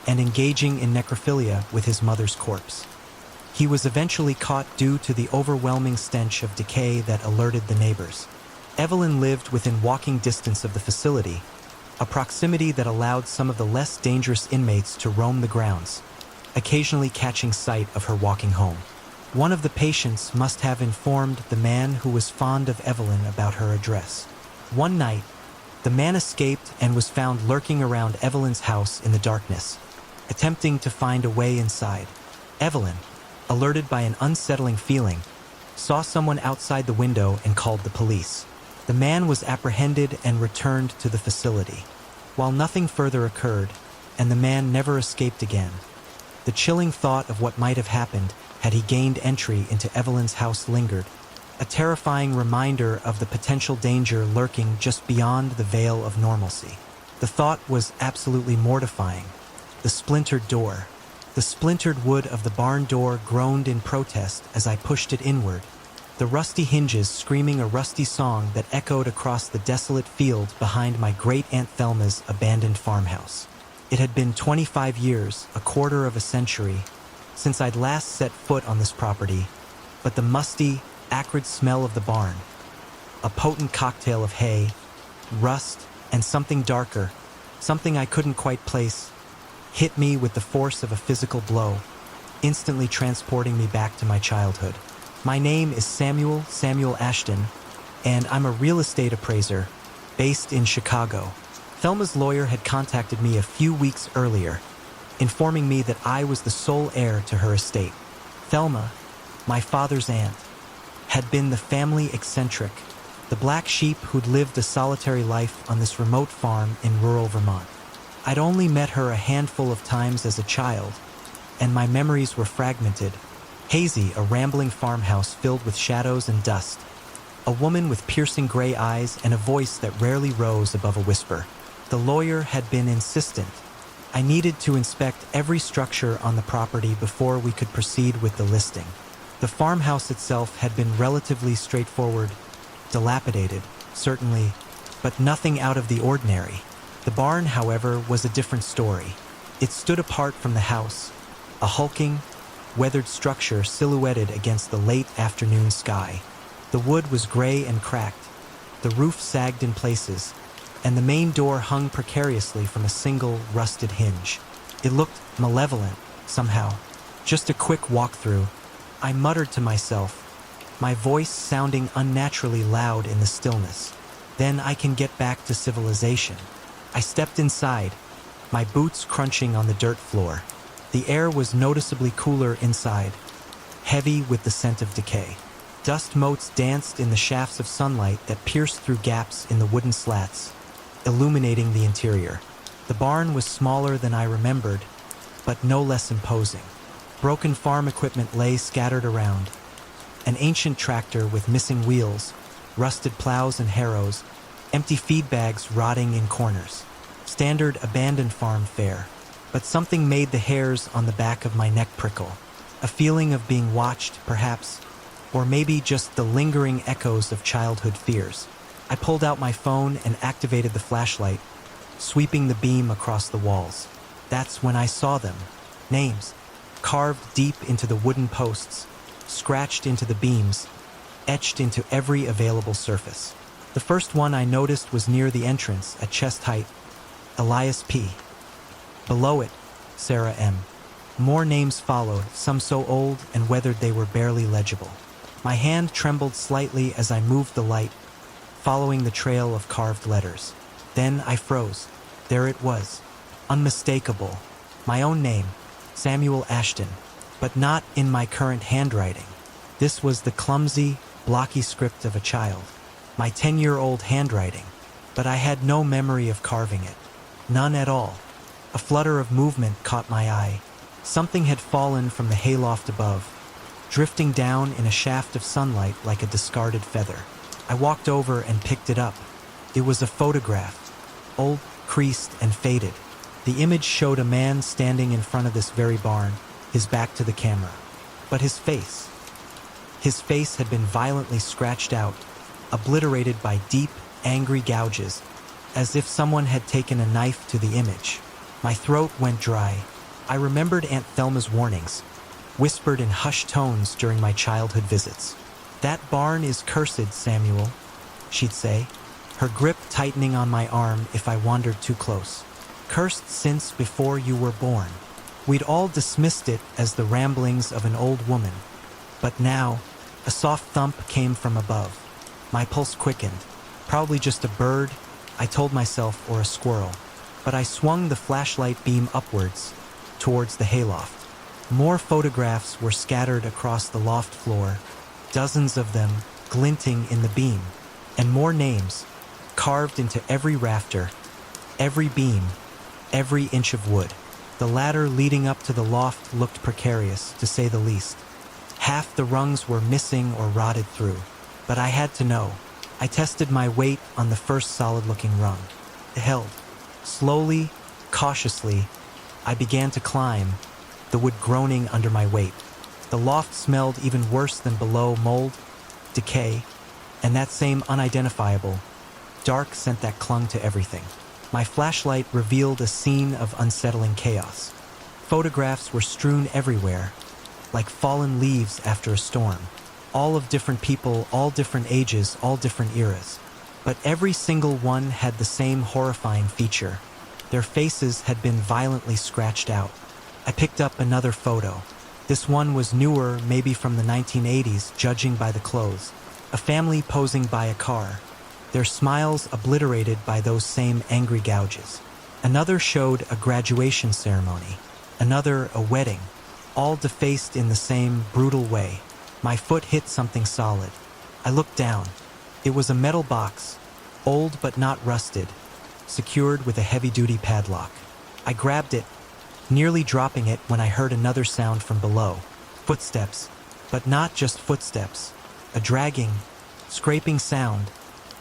and engaging in necrophilia with his mother's corpse. He was eventually caught due to the overwhelming stench of decay that alerted the neighbors. Evelyn lived within walking distance of the facility, a proximity that allowed some of the less dangerous inmates to roam the grounds, occasionally catching sight of her walking home. One of the patients must have informed the man who was fond of Evelyn about her address. One night, the man escaped and was found lurking around Evelyn's house in the darkness, attempting to find a way inside. Evelyn, alerted by an unsettling feeling, saw someone outside the window and called the police. The man was apprehended and returned to the facility. While nothing further occurred, and the man never escaped again, the chilling thought of what might have happened had he gained entry into Evelyn's house lingered, a terrifying reminder of the potential danger lurking just beyond the veil of normalcy. The thought was absolutely mortifying. The splintered door. The splintered wood of the barn door groaned in protest as I pushed it inward, the rusty hinges screaming a rusty song that echoed across the desolate field behind my great-aunt Thelma's abandoned farmhouse. It had been 25 years, a quarter of a century, since I'd last set foot on this property, but the musty, acrid smell of the barn, a potent cocktail of hay, rust, and something darker, something I couldn't quite place, hit me with the force of a physical blow, instantly transporting me back to my childhood. My name is Samuel Ashton, and I'm a real estate appraiser based in Chicago. Thelma's lawyer had contacted me a few weeks earlier, informing me that I was the sole heir to her estate. Thelma, my father's aunt, had been the family eccentric, the black sheep who'd lived a solitary life on this remote farm in rural Vermont. I'd only met her a handful of times as a child, and my memories were fragmented. Hazy, a rambling farmhouse filled with shadows and dust. A woman with piercing gray eyes and a voice that rarely rose above a whisper. The lawyer had been insistent. I needed to inspect every structure on the property before we could proceed with the listing. The farmhouse itself had been relatively straightforward, dilapidated, certainly, but nothing out of the ordinary. The barn, however, was a different story. It stood apart from the house, a hulking, weathered structure silhouetted against the late afternoon sky. The wood was gray and cracked, the roof sagged in places, and the main door hung precariously from a single rusted hinge. It looked malevolent, somehow. Just a quick walkthrough. I muttered to myself, my voice sounding unnaturally loud in the stillness. Then I can get back to civilization. I stepped inside, my boots crunching on the dirt floor. The air was noticeably cooler inside, heavy with the scent of decay. Dust motes danced in the shafts of sunlight that pierced through gaps in the wooden slats, illuminating the interior. The barn was smaller than I remembered, but no less imposing. Broken farm equipment lay scattered around. An ancient tractor with missing wheels, rusted plows and harrows, empty feed bags rotting in corners. Standard abandoned farm fare. But something made the hairs on the back of my neck prickle. A feeling of being watched, perhaps, or maybe just the lingering echoes of childhood fears. I pulled out my phone and activated the flashlight, sweeping the beam across the walls. That's when I saw them. Names, carved deep into the wooden posts, scratched into the beams, etched into every available surface. The first one I noticed was near the entrance at chest height, Elias P. Below it, Sarah M. More names followed, some so old and weathered they were barely legible. My hand trembled slightly as I moved the light, following the trail of carved letters. Then I froze. There it was, unmistakable. My own name, Samuel Ashton, but not in my current handwriting. This was the clumsy, blocky script of a child. My 10-year-old handwriting, but I had no memory of carving it. None at all. A flutter of movement caught my eye. Something had fallen from the hayloft above, drifting down in a shaft of sunlight like a discarded feather. I walked over and picked it up. It was a photograph, old, creased, and faded. The image showed a man standing in front of this very barn, his back to the camera. But his face had been violently scratched out, obliterated by deep, angry gouges, as if someone had taken a knife to the image. My throat went dry. I remembered Aunt Thelma's warnings, whispered in hushed tones during my childhood visits. "That barn is cursed, Samuel," she'd say, her grip tightening on my arm if I wandered too close. "Cursed since before you were born." We'd all dismissed it as the ramblings of an old woman. But now, a soft thump came from above. My pulse quickened. Probably just a bird, I told myself, or a squirrel. But I swung the flashlight beam upwards, towards the hayloft. More photographs were scattered across the loft floor, dozens of them glinting in the beam, and more names, carved into every rafter, every beam, every inch of wood. The ladder leading up to the loft looked precarious, to say the least. Half the rungs were missing or rotted through, but I had to know. I tested my weight on the first solid-looking rung. It held. Slowly, cautiously, I began to climb, the wood groaning under my weight. The loft smelled even worse than below: mold, decay, and that same unidentifiable, dark scent that clung to everything. My flashlight revealed a scene of unsettling chaos. Photographs were strewn everywhere, like fallen leaves after a storm. All of different people, all different ages, all different eras. But every single one had the same horrifying feature. Their faces had been violently scratched out. I picked up another photo. This one was newer, maybe from the 1980s, judging by the clothes. A family posing by a car, their smiles obliterated by those same angry gouges. Another showed a graduation ceremony. Another a wedding, all defaced in the same brutal way. My foot hit something solid. I looked down. It was a metal box, old but not rusted, secured with a heavy-duty padlock. I grabbed it, nearly dropping it when I heard another sound from below. Footsteps, but not just footsteps. A dragging, scraping sound,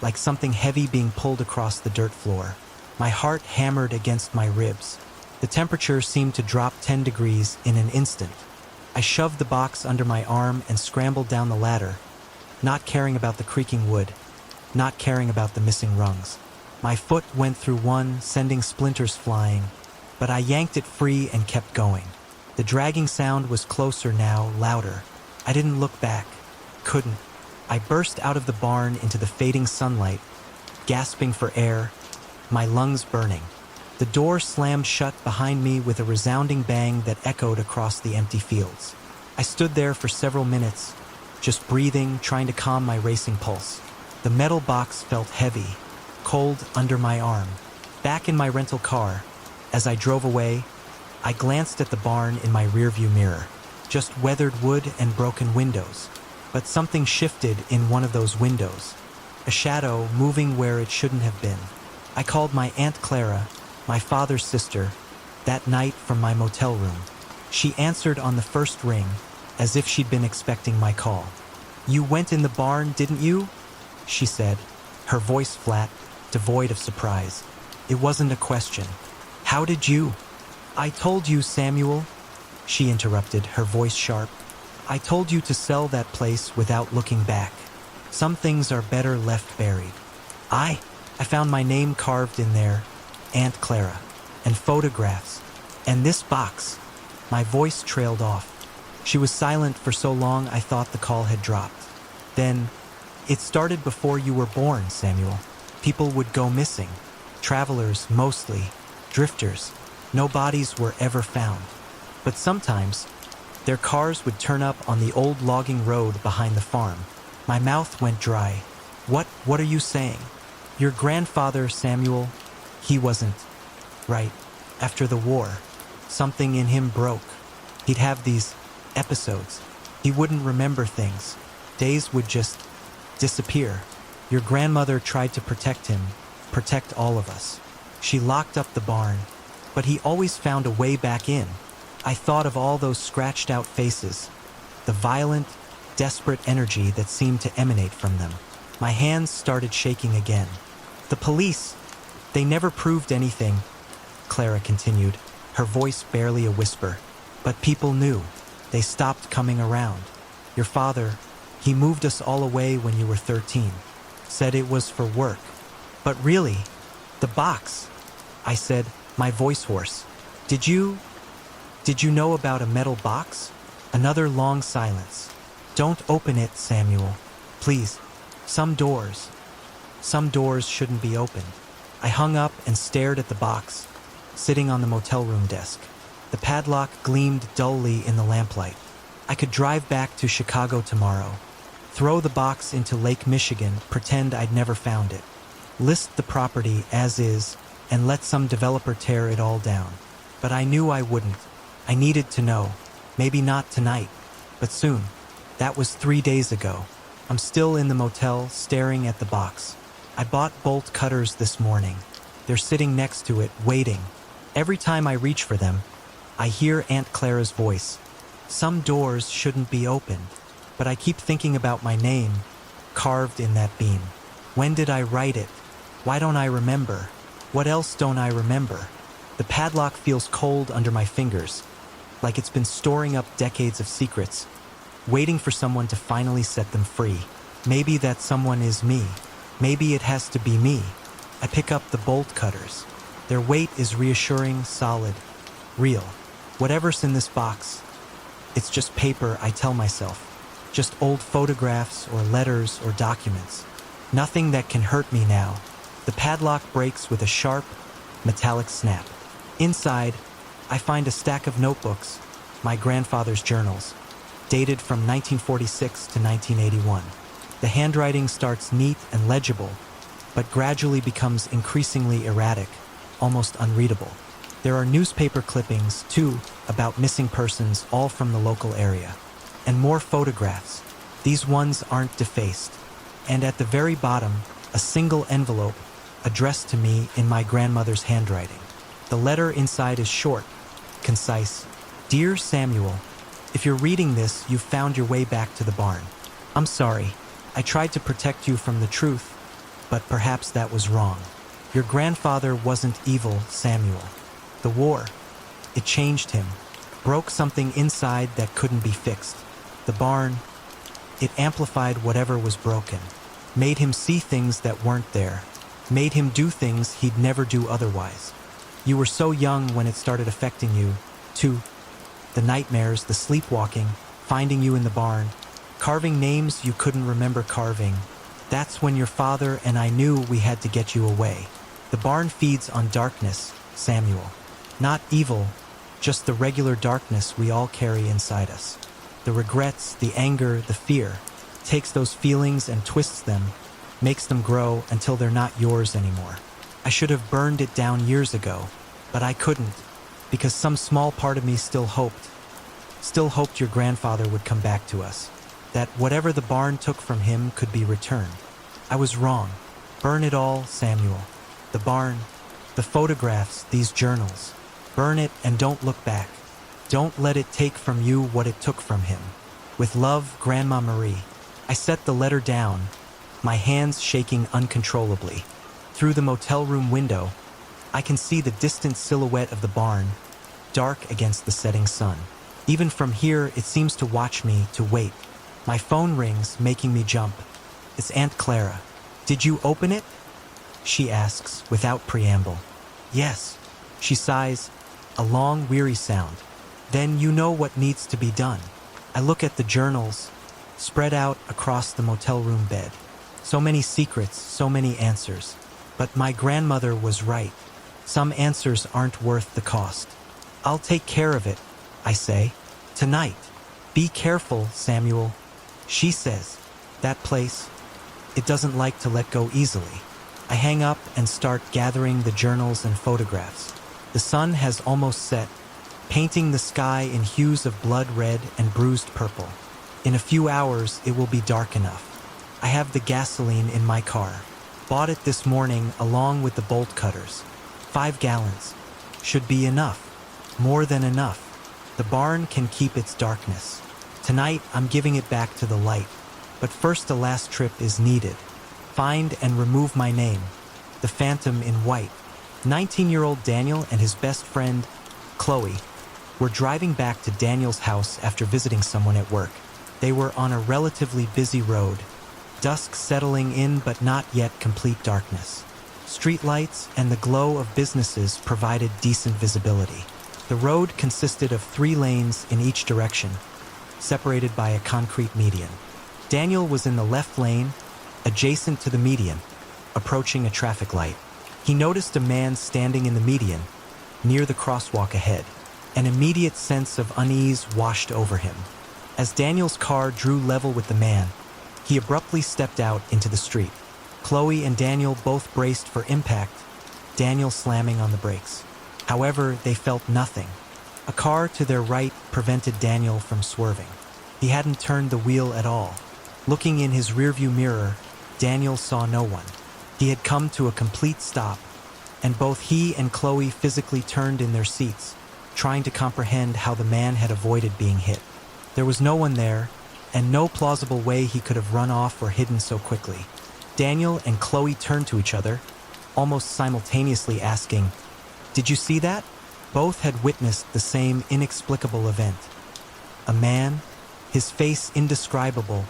like something heavy being pulled across the dirt floor. My heart hammered against my ribs. The temperature seemed to drop 10 degrees in an instant. I shoved the box under my arm and scrambled down the ladder, not caring about the creaking wood, not caring about the missing rungs. My foot went through one, sending splinters flying, but I yanked it free and kept going. The dragging sound was closer now, louder. I didn't look back. Couldn't. I burst out of the barn into the fading sunlight, gasping for air, my lungs burning. The door slammed shut behind me with a resounding bang that echoed across the empty fields. I stood there for several minutes, just breathing, trying to calm my racing pulse. The metal box felt heavy, cold under my arm. Back in my rental car, as I drove away, I glanced at the barn in my rearview mirror. Just weathered wood and broken windows. But something shifted in one of those windows. A shadow moving where it shouldn't have been. I called my Aunt Clara, my father's sister, that night from my motel room. She answered on the first ring, as if she'd been expecting my call. "You went in the barn, didn't you?" she said, her voice flat, devoid of surprise. It wasn't a question. "How did you?" "I told you, Samuel," she interrupted, her voice sharp. "I told you to sell that place without looking back. Some things are better left buried." I found my name carved in there, Aunt Clara, and photographs, and this box. My voice trailed off. She was silent for so long I thought the call had dropped. Then, "It started before you were born, Samuel. People would go missing. Travelers, mostly. Drifters. No bodies were ever found. But sometimes, their cars would turn up on the old logging road behind the farm." My mouth went dry. What are you saying?" "Your grandfather, Samuel, he wasn't right. After the war, something in him broke. He'd have these episodes. He wouldn't remember things. Days would just disappear. Your grandmother tried to protect him, protect all of us. She locked up the barn, but he always found a way back in." I thought of all those scratched out faces, the violent, desperate energy that seemed to emanate from them. My hands started shaking again. "The police, they never proved anything," Clara continued, her voice barely a whisper. "But people knew. They stopped coming around. Your father, he moved us all away when you were 13. Said it was for work. But really, the box," I said, my voice hoarse. Did you know about a metal box?" Another long silence. "Don't open it, Samuel. Please. Some doors shouldn't be opened." I hung up and stared at the box, sitting on the motel room desk. The padlock gleamed dully in the lamplight. I could drive back to Chicago tomorrow, throw the box into Lake Michigan, pretend I'd never found it, list the property as is, and let some developer tear it all down. But I knew I wouldn't. I needed to know. Maybe not tonight, but soon. That was 3 days ago. I'm still in the motel, staring at the box. I bought bolt cutters this morning. They're sitting next to it, waiting. Every time I reach for them, I hear Aunt Clara's voice. Some doors shouldn't be opened, but I keep thinking about my name, carved in that beam. When did I write it? Why don't I remember? What else don't I remember? The padlock feels cold under my fingers, like it's been storing up decades of secrets, waiting for someone to finally set them free. Maybe that someone is me. Maybe it has to be me. I pick up the bolt cutters. Their weight is reassuring, solid, real. Whatever's in this box, it's just paper, I tell myself. Just old photographs or letters or documents. Nothing that can hurt me now. The padlock breaks with a sharp, metallic snap. Inside, I find a stack of notebooks, my grandfather's journals, dated from 1946 to 1981. The handwriting starts neat and legible, but gradually becomes increasingly erratic, almost unreadable. There are newspaper clippings, too, about missing persons, all from the local area. And more photographs. These ones aren't defaced. And at the very bottom, a single envelope addressed to me in my grandmother's handwriting. The letter inside is short, concise. "Dear Samuel, if you're reading this, you've found your way back to the barn. I'm sorry. I tried to protect you from the truth, but perhaps that was wrong. Your grandfather wasn't evil, Samuel. The war, it changed him, broke something inside that couldn't be fixed. The barn, it amplified whatever was broken, made him see things that weren't there, made him do things he'd never do otherwise. You were so young when it started affecting you, too. The nightmares, the sleepwalking, finding you in the barn, carving names you couldn't remember carving. That's when your father and I knew we had to get you away. The barn feeds on darkness, Samuel. Not evil, just the regular darkness we all carry inside us. The regrets, the anger, the fear. Takes those feelings and twists them, makes them grow until they're not yours anymore. I should have burned it down years ago, but I couldn't, because some small part of me still hoped your grandfather would come back to us, that whatever the barn took from him could be returned. I was wrong. Burn it all, Samuel. The barn, the photographs, these journals. Burn it and don't look back. Don't let it take from you what it took from him. With love, Grandma Marie. I set the letter down, my hands shaking uncontrollably. Through the motel room window, I can see the distant silhouette of the barn, dark against the setting sun. Even from here, it seems to watch me, to wait. My phone rings, making me jump. It's Aunt Clara. Did you open it? She asks, without preamble. Yes. She sighs, a long, weary sound. Then you know what needs to be done. I look at the journals, spread out across the motel room bed. So many secrets, so many answers. But my grandmother was right. Some answers aren't worth the cost. I'll take care of it, I say. Tonight. Be careful, Samuel. She says. That place, it doesn't like to let go easily. I hang up and start gathering the journals and photographs. The sun has almost set, painting the sky in hues of blood red and bruised purple. In a few hours, it will be dark enough. I have the gasoline in my car. Bought it this morning along with the bolt cutters. 5 gallons. Should be enough. More than enough. The barn can keep its darkness. Tonight, I'm giving it back to the light. But first, the last trip is needed. Find and remove my name. The Phantom in White. 19-year-old Daniel and his best friend, Chloe, were driving back to Daniel's house after visiting someone at work. They were on a relatively busy road. Dusk settling in, but not yet complete darkness. Streetlights and the glow of businesses provided decent visibility. The road consisted of 3 lanes in each direction, separated by a concrete median. Daniel was in the left lane, adjacent to the median, approaching a traffic light. He noticed a man standing in the median, near the crosswalk ahead. An immediate sense of unease washed over him. As Daniel's car drew level with the man, he abruptly stepped out into the street. Chloe and Daniel both braced for impact, Daniel slamming on the brakes. However, they felt nothing. A car to their right prevented Daniel from swerving. He hadn't turned the wheel at all. Looking in his rearview mirror, Daniel saw no one. He had come to a complete stop, and both he and Chloe physically turned in their seats, trying to comprehend how the man had avoided being hit. There was no one there, and no plausible way he could have run off or hidden so quickly. Daniel and Chloe turned to each other, almost simultaneously asking, "Did you see that?" Both had witnessed the same inexplicable event. A man, his face indescribable,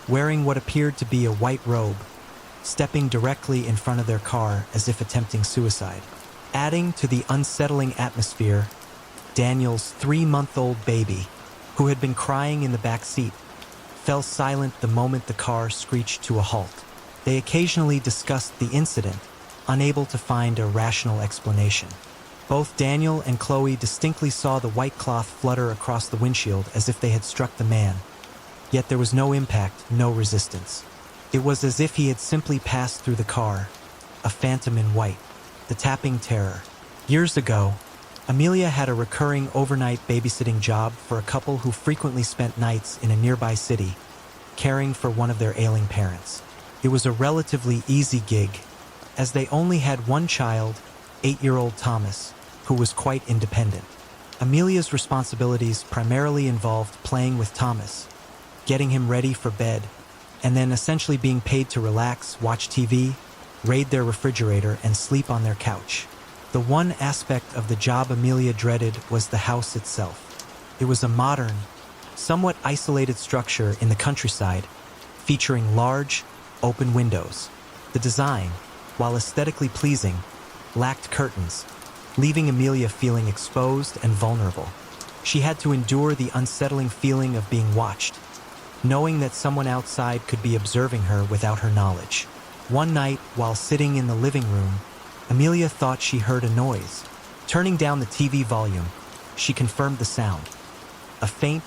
wearing what appeared to be a white robe, stepping directly in front of their car as if attempting suicide. Adding to the unsettling atmosphere, Daniel's 3-month-old baby, who had been crying in the back seat, fell silent the moment the car screeched to a halt. They occasionally discussed the incident, unable to find a rational explanation. Both Daniel and Chloe distinctly saw the white cloth flutter across the windshield as if they had struck the man. Yet there was no impact, no resistance. It was as if he had simply passed through the car, a phantom in white, the tapping terror. Years ago, Amelia had a recurring overnight babysitting job for a couple who frequently spent nights in a nearby city, caring for one of their ailing parents. It was a relatively easy gig, as they only had one child, 8-year-old Thomas, who was quite independent. Amelia's responsibilities primarily involved playing with Thomas, getting him ready for bed, and then essentially being paid to relax, watch TV, raid their refrigerator, and sleep on their couch. The one aspect of the job Amelia dreaded was the house itself. It was a modern, somewhat isolated structure in the countryside, featuring large, open windows. The design, while aesthetically pleasing, lacked curtains, leaving Amelia feeling exposed and vulnerable. She had to endure the unsettling feeling of being watched, knowing that someone outside could be observing her without her knowledge. One night, while sitting in the living room, Amelia thought she heard a noise. Turning down the TV volume, she confirmed the sound. A faint,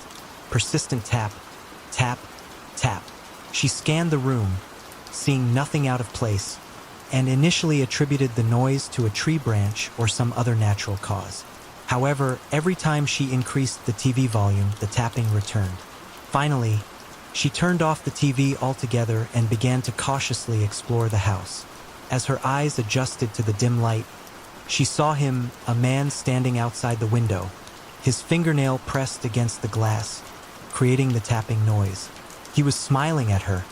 persistent tap, tap, tap. She scanned the room, seeing nothing out of place, and initially attributed the noise to a tree branch or some other natural cause. However, every time she increased the TV volume, the tapping returned. Finally, she turned off the TV altogether and began to cautiously explore the house. As her eyes adjusted to the dim light, she saw him, a man standing outside the window, his fingernail pressed against the glass, creating the tapping noise. He was smiling at her,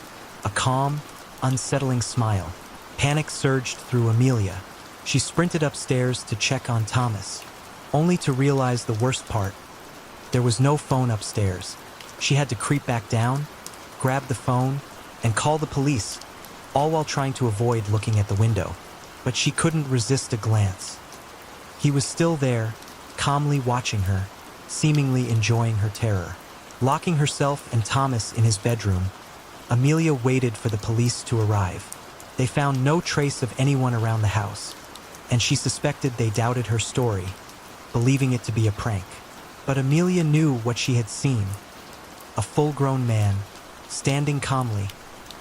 a calm, unsettling smile. Panic surged through Amelia. She sprinted upstairs to check on Thomas, only to realize the worst part. There was no phone upstairs. She had to creep back down, grab the phone, and call the police, all while trying to avoid looking at the window. But she couldn't resist a glance. He was still there, calmly watching her, seemingly enjoying her terror. Locking herself and Thomas in his bedroom, Amelia waited for the police to arrive. They found no trace of anyone around the house, and she suspected they doubted her story, believing it to be a prank. But Amelia knew what she had seen. A full-grown man, standing calmly,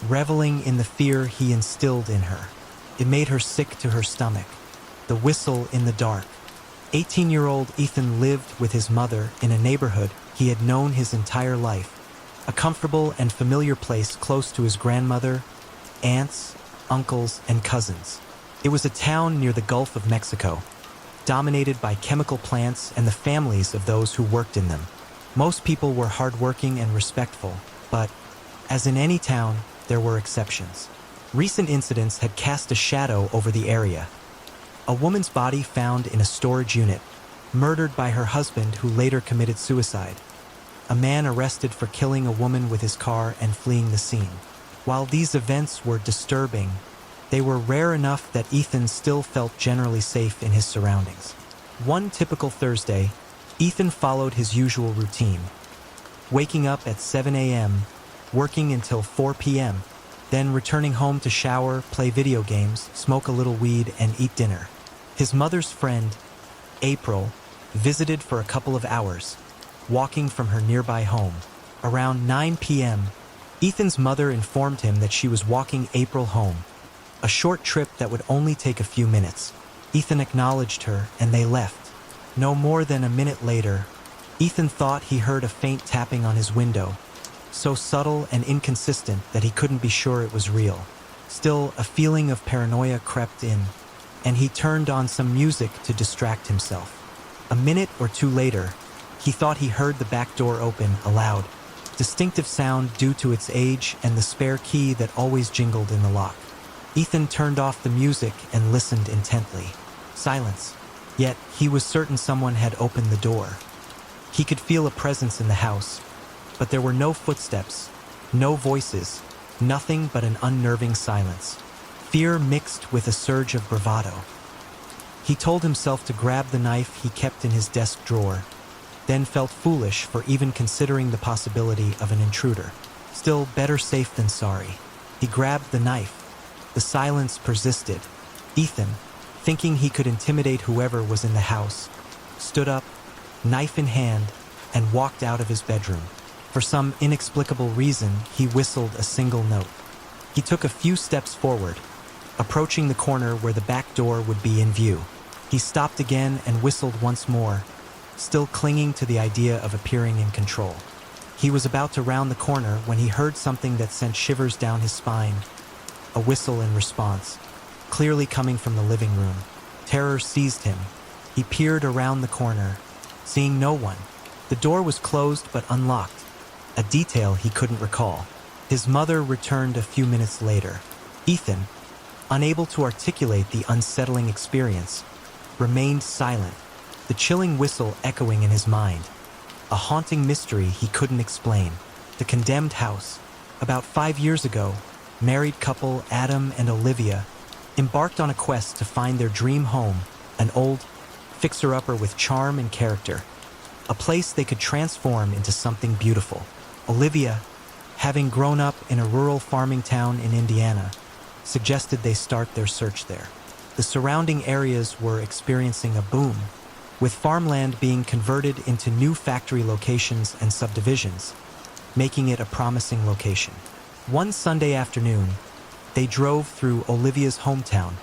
reveling in the fear he instilled in her. It made her sick to her stomach. The whistle in the dark. 18-year-old Ethan lived with his mother in a neighborhood he had known his entire life. A comfortable and familiar place close to his grandmother, aunts, uncles, and cousins. It was a town near the Gulf of Mexico, dominated by chemical plants and the families of those who worked in them. Most people were hardworking and respectful, but, as in any town, there were exceptions. Recent incidents had cast a shadow over the area. A woman's body found in a storage unit, murdered by her husband who later committed suicide. A man arrested for killing a woman with his car and fleeing the scene. While these events were disturbing, they were rare enough that Ethan still felt generally safe in his surroundings. One typical Thursday, Ethan followed his usual routine, waking up at 7 a.m., working until 4 p.m., then returning home to shower, play video games, smoke a little weed, and eat dinner. His mother's friend, April, visited for a couple of hours, walking from her nearby home. Around 9 p.m., Ethan's mother informed him that she was walking April home, a short trip that would only take a few minutes. Ethan acknowledged her, and they left. No more than a minute later, Ethan thought he heard a faint tapping on his window, so subtle and inconsistent that he couldn't be sure it was real. Still, a feeling of paranoia crept in, and he turned on some music to distract himself. A minute or two later, he thought he heard the back door open, a loud, distinctive sound due to its age and the spare key that always jingled in the lock. Ethan turned off the music and listened intently. Silence. Yet, he was certain someone had opened the door. He could feel a presence in the house, but there were no footsteps, no voices, nothing but an unnerving silence. Fear mixed with a surge of bravado. He told himself to grab the knife he kept in his desk drawer, then felt foolish for even considering the possibility of an intruder. Still, better safe than sorry. He grabbed the knife. The silence persisted. Ethan, thinking he could intimidate whoever was in the house, stood up, knife in hand, and walked out of his bedroom. For some inexplicable reason, he whistled a single note. He took a few steps forward, approaching the corner where the back door would be in view. He stopped again and whistled once more, still clinging to the idea of appearing in control. He was about to round the corner when he heard something that sent shivers down his spine. A whistle in response, clearly coming from the living room. Terror seized him. He peered around the corner, seeing no one. The door was closed but unlocked, a detail he couldn't recall. His mother returned a few minutes later. Ethan, unable to articulate the unsettling experience, remained silent, the chilling whistle echoing in his mind. A haunting mystery he couldn't explain. The condemned house. About 5 years ago, married couple Adam and Olivia embarked on a quest to find their dream home, an old fixer-upper with charm and character, a place they could transform into something beautiful. Olivia, having grown up in a rural farming town in Indiana, suggested they start their search there. The surrounding areas were experiencing a boom, with farmland being converted into new factory locations and subdivisions, making it a promising location. One Sunday afternoon, they drove through Olivia's hometown,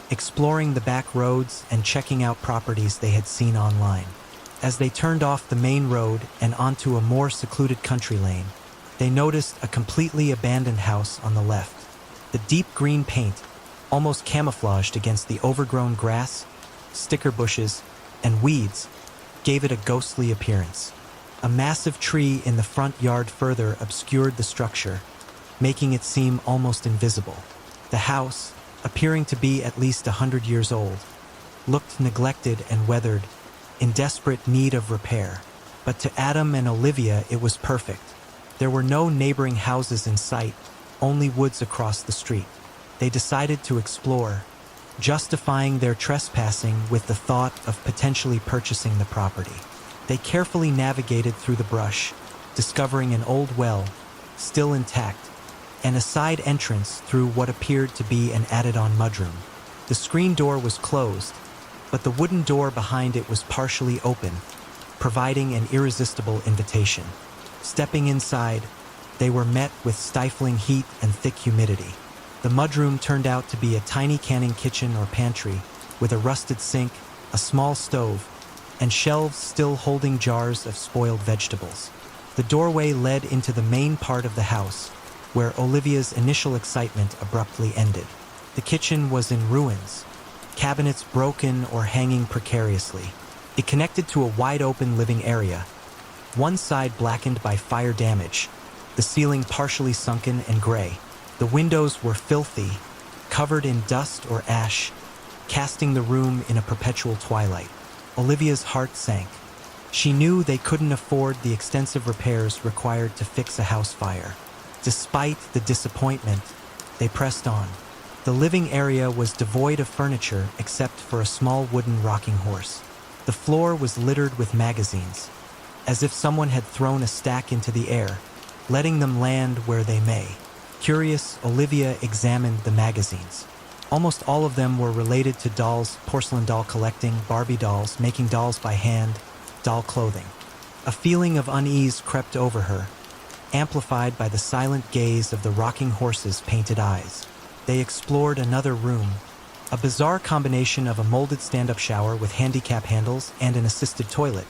exploring the back roads and checking out properties they had seen online. As they turned off the main road and onto a more secluded country lane, they noticed a completely abandoned house on the left. The deep green paint, almost camouflaged against the overgrown grass, sticker bushes, and weeds, gave it a ghostly appearance. A massive tree in the front yard further obscured the structure, making it seem almost invisible. The house, appearing to be at least 100 years old, looked neglected and weathered, in desperate need of repair. But to Adam and Olivia, it was perfect. There were no neighboring houses in sight, only woods across the street. They decided to explore, justifying their trespassing with the thought of potentially purchasing the property. They carefully navigated through the brush, discovering an old well, still intact, and a side entrance through what appeared to be an added-on mudroom. The screen door was closed, but the wooden door behind it was partially open, providing an irresistible invitation. Stepping inside, they were met with stifling heat and thick humidity. The mudroom turned out to be a tiny canning kitchen or pantry, with a rusted sink, a small stove, and shelves still holding jars of spoiled vegetables. The doorway led into the main part of the house, where Olivia's initial excitement abruptly ended. The kitchen was in ruins, cabinets broken or hanging precariously. It connected to a wide-open living area, one side blackened by fire damage, the ceiling partially sunken and gray. The windows were filthy, covered in dust or ash, casting the room in a perpetual twilight. Olivia's heart sank. She knew they couldn't afford the extensive repairs required to fix a house fire. Despite the disappointment, they pressed on. The living area was devoid of furniture except for a small wooden rocking horse. The floor was littered with magazines, as if someone had thrown a stack into the air, letting them land where they may. Curious, Olivia examined the magazines. Almost all of them were related to dolls, porcelain doll collecting, Barbie dolls, making dolls by hand, doll clothing. A feeling of unease crept over her, amplified by the silent gaze of the rocking horse's painted eyes. They explored another room, a bizarre combination of a molded stand-up shower with handicap handles and an assisted toilet,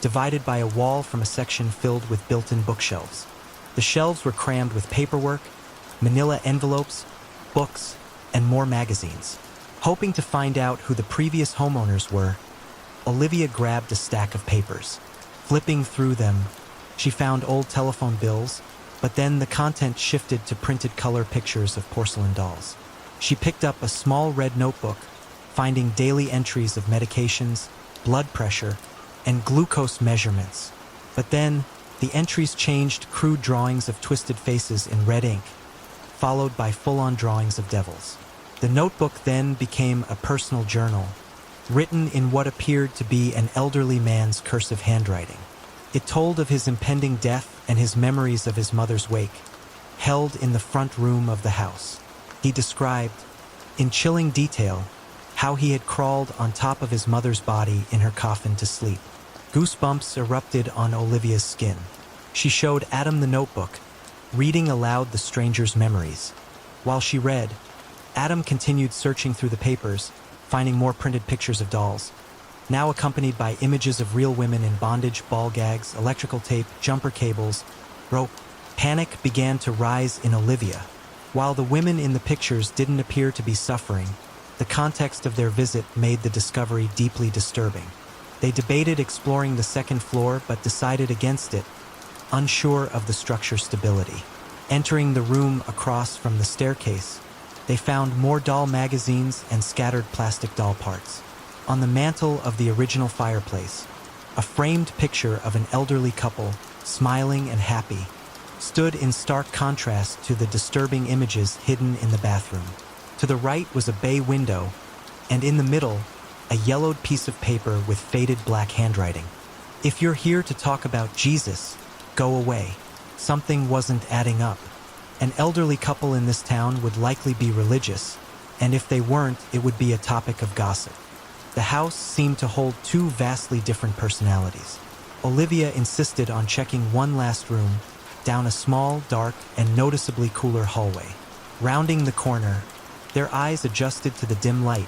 divided by a wall from a section filled with built-in bookshelves. The shelves were crammed with paperwork, manila envelopes, books, and more magazines. Hoping to find out who the previous homeowners were, Olivia grabbed a stack of papers. Flipping through them, she found old telephone bills, but then the content shifted to printed color pictures of porcelain dolls. She picked up a small red notebook, finding daily entries of medications, blood pressure, and glucose measurements. But then, the entries changed crude drawings of twisted faces in red ink, followed by full-on drawings of devils. The notebook then became a personal journal, written in what appeared to be an elderly man's cursive handwriting. It told of his impending death and his memories of his mother's wake, held in the front room of the house. He described, in chilling detail, how he had crawled on top of his mother's body in her coffin to sleep. Goosebumps erupted on Olivia's skin. She showed Adam the notebook, reading aloud the stranger's memories. While she read, Adam continued searching through the papers, finding more printed pictures of dolls, now accompanied by images of real women in bondage, ball gags, electrical tape, jumper cables, rope. Panic began to rise in Olivia. While the women in the pictures didn't appear to be suffering, the context of their visit made the discovery deeply disturbing. They debated exploring the second floor but decided against it, unsure of the structure's stability. Entering the room across from the staircase, they found more doll magazines and scattered plastic doll parts. On the mantel of the original fireplace, a framed picture of an elderly couple, smiling and happy, stood in stark contrast to the disturbing images hidden in the bathroom. To the right was a bay window, and in the middle, a yellowed piece of paper with faded black handwriting. "If you're here to talk about Jesus, go away." Something wasn't adding up. An elderly couple in this town would likely be religious, and if they weren't, it would be a topic of gossip. The house seemed to hold two vastly different personalities. Olivia insisted on checking one last room, down a small, dark, and noticeably cooler hallway. Rounding the corner, their eyes adjusted to the dim light,